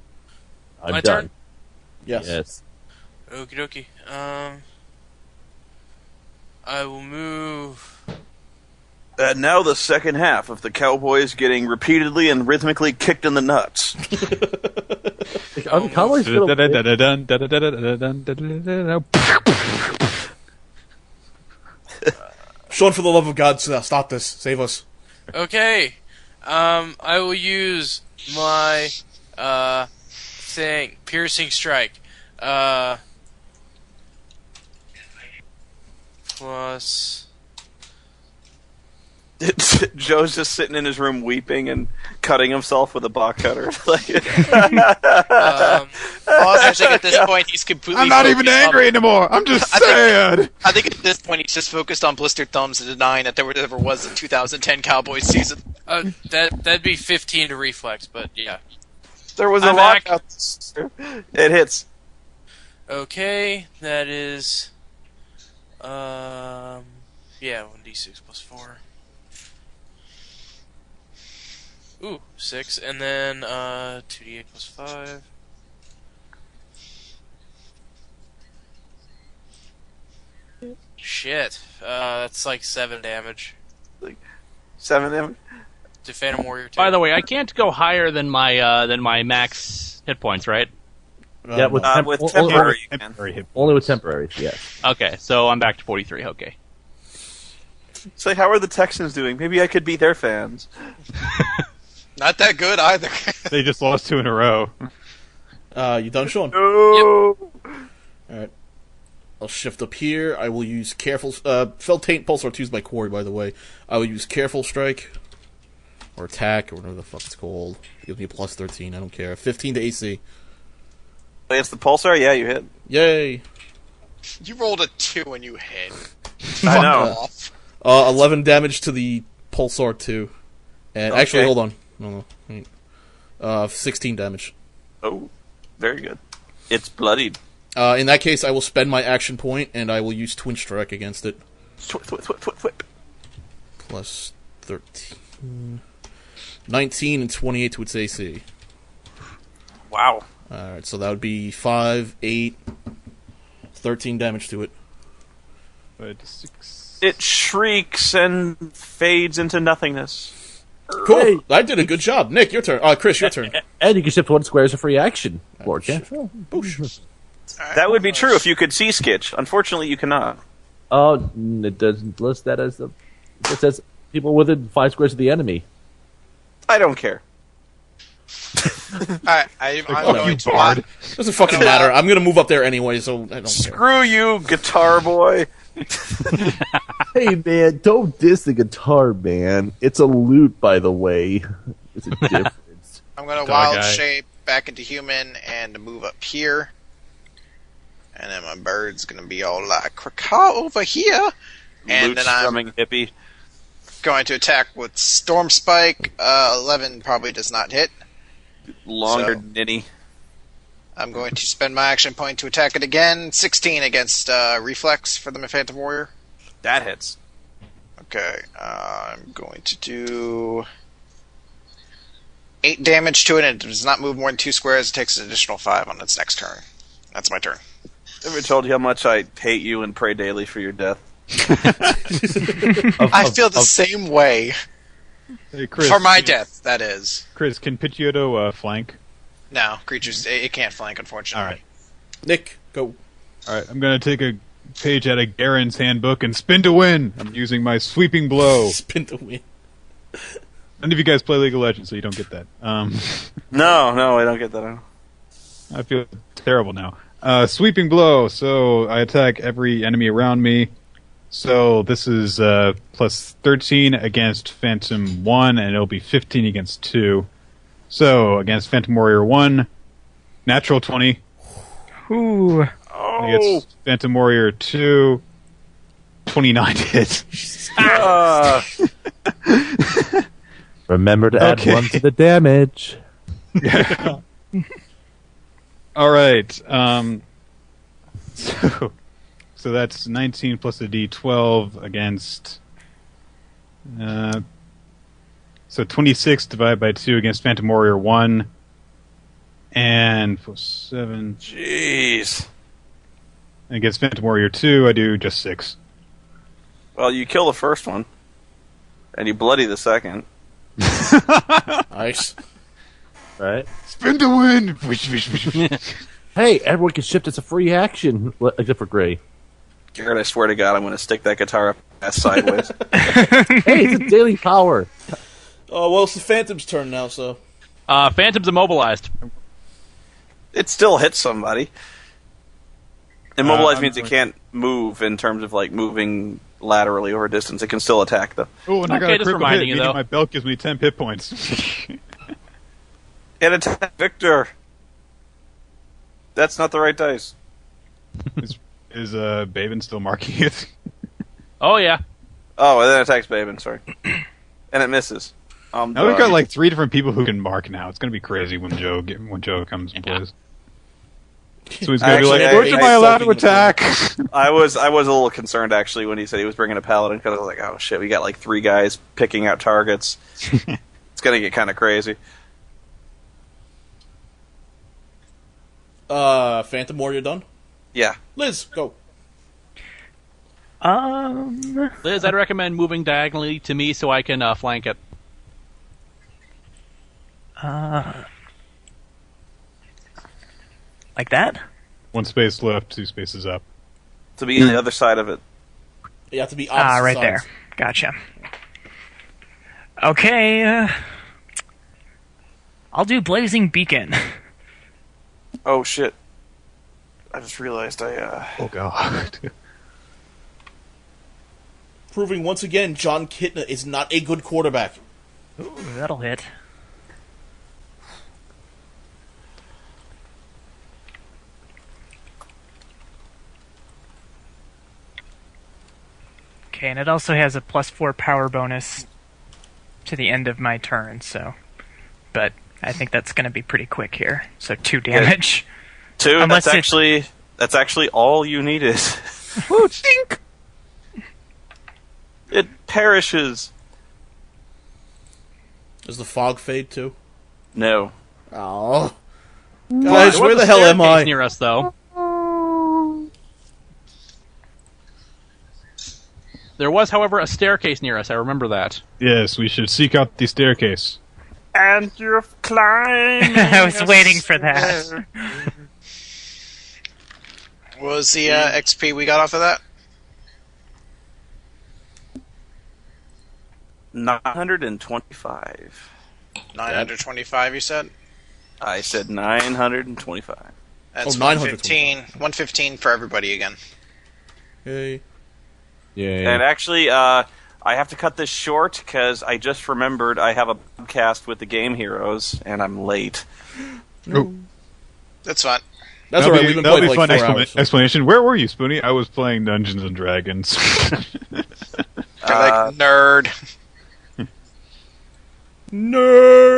My done. turn? Yes. Yes. Okie dokie. I will move. And now the second half of the Cowboys getting repeatedly and rhythmically kicked in the nuts. Are the Cowboys still- Sean, for the love of God, stop this. Save us. Okay. I will use my thing, piercing strike. Plus. Joe's just sitting in his room weeping and cutting himself with a box cutter. Well, I think at this point he's completely. I'm not even focused on- angry anymore. I'm just sad. I think at this point he's just focused on blistered thumbs and denying that there ever was a 2010 Cowboys season. That'd be 15 to reflex, but yeah. There was I'm a lot back. out. It hits. Okay, that is. Yeah, 1d6 plus 4. Ooh, 6, and then 2d8 plus 5. Shit, that's like 7 damage 7 damage. to Phantom Warrior 2. By the way, I can't go higher than my max hit points, right? Yeah, with With temporary, you can. Temporary hit. only with temporaries, yes. Okay, so I'm back to 43. Okay. It's like, how are the Texans doing? Maybe I could be their fans. Not that good either. They just lost 2 in a row. You done, Sean? No. Alright. I'll shift up here. I will use Careful... Fell Taint Pulsar 2 is by Corey, by the way. I will use Careful Strike. Or Attack, or whatever the fuck it's called. Gives me a plus 13, I don't care. 15 to AC. Against the Pulsar? Yeah, you hit. Yay! You rolled a 2 and you hit. I know. Off. 11 damage to the Pulsar 2. And Okay. actually, hold on. No, wait. 16 damage. Oh, very good. It's bloodied. In that case, I will spend my action point, and I will use Twin Strike against it. Whip. Plus 13... 19 and 28 to its AC. Wow. Alright, so that would be 5, 8, 13 damage to it. 5 to 6. It shrieks and fades into nothingness. Cool. Hey. I did a good job. Nick, your turn. Chris, your turn. And you can shift 1 square as a free action, LordKaT. Boosh. Alright, That would be true if you could see Skitch. Unfortunately, you cannot. Oh, it doesn't list that as the. It says people within 5 squares of the enemy. I don't care. Alright, I'm going to... Bard. Doesn't fucking matter. I'm gonna move up there anyway, so I don't care. Screw you, guitar boy. Hey man, don't diss the guitar, man. It's a lute, by the way. It's a difference. I'm going to Dog wild eye. shape back into human and move up here. And then my bird's going to be all like, "Caw over here." And Luke then I'm strumming hippie. going to attack with Storm Spike. 11 probably does not hit. Longer So- ninny. I'm going to spend my action point to attack it again. 16 against Reflex for the Phantom Warrior. That hits. Okay, I'm going to do 8 damage to it, and it does not move more than 2 squares. It takes an additional 5 on its next turn. That's my turn. Ever told you how much I hate you and pray daily for your death? I feel the same way. Hey, Chris. For my death, that is. Chris, can Pidgeotto flank? No, creatures, it can't flank, unfortunately. All right. Nick, go. Alright, I'm gonna take a page out of Garen's handbook and spin to win! I'm using my sweeping blow. Spin to win. None of you guys play League of Legends, so you don't get that. No, I don't get that. I feel terrible now. Sweeping blow, so I attack every enemy around me. So this is plus 13 against Phantom 1, and it'll be 15 against 2. So, against Phantom Warrior 1, natural 20. Ooh. Against Phantom Warrior 2, 29 hits. Remember to add Okay. 1 to the damage. Alright, so that's 19 plus a d12 against... so 26 divided by 2 against Phantom Warrior 1. And plus 7 Jeez. against Phantom Warrior 2, I do just 6. Well, you kill the first one, and you bloody the second. Nice. Right? Spin to win! Hey, everyone can shift as a free action, except for Gray. Garrett, I swear to God, I'm going to stick that guitar up ass sideways. Hey, it's a daily power. Oh, well, it's the Phantom's turn now, so... Phantom's immobilized. It still hits somebody. Immobilized I'm means it going- can't move in terms of like moving laterally over a distance. It can still attack though. Oh, and I got Okay, a just critical reminding hit, you, meaning though. my belt gives me 10 hit points. It attack Victor. That's not the right dice. Is Baven still marking it? Oh, yeah. Oh, and then it attacks Baben, sorry. And it misses. Now we've got like 3 different people who can mark now. It's going to be crazy when Joe comes and plays. So he's going to be Actually, like, I- "Where am I I allowed to fucking- attack?" I was a little concerned actually when he said he was bringing a paladin because I was like, oh shit, we got like 3 guys picking out targets. It's gonna get kind of crazy. Phantom Warrior done? Yeah. Liz, go. Liz, I'd recommend moving diagonally to me so I can flank it. Like that? 1 space left, 2 spaces up. To be on the other side of it. You have to be opposite Right sides. there. Gotcha. Okay. I'll do Blazing Beacon. Oh shit. I just realized I. Oh god. Proving once again John Kitna is not a good quarterback. Ooh, that'll hit. Okay, and it also has a +4 power bonus to the end of my turn, so... But I think that's going to be pretty quick here. So 2 damage. 2? Unless That's actually all you needed. Woo, dink! It perishes. Does the fog fade too? No. Oh, guys, where the hell am I? Near us, though. There was, however, a staircase near us. I remember that. Yes, we should seek out the staircase. And you're climbing. I was waiting for that. What was the XP we got off of that? 925. 925, you said? I said 925. That's 915. 115 for everybody again. Hey. Yay. And actually, I have to cut this short because I just remembered I have a podcast with the Game Heroes, and I'm late. Oh. That's fine. That's alright. We've been that'll playing be like fun 4 hours. explanation. Where were you, Spoony? I was playing Dungeons and Dragons. They're like, nerd. Nerd.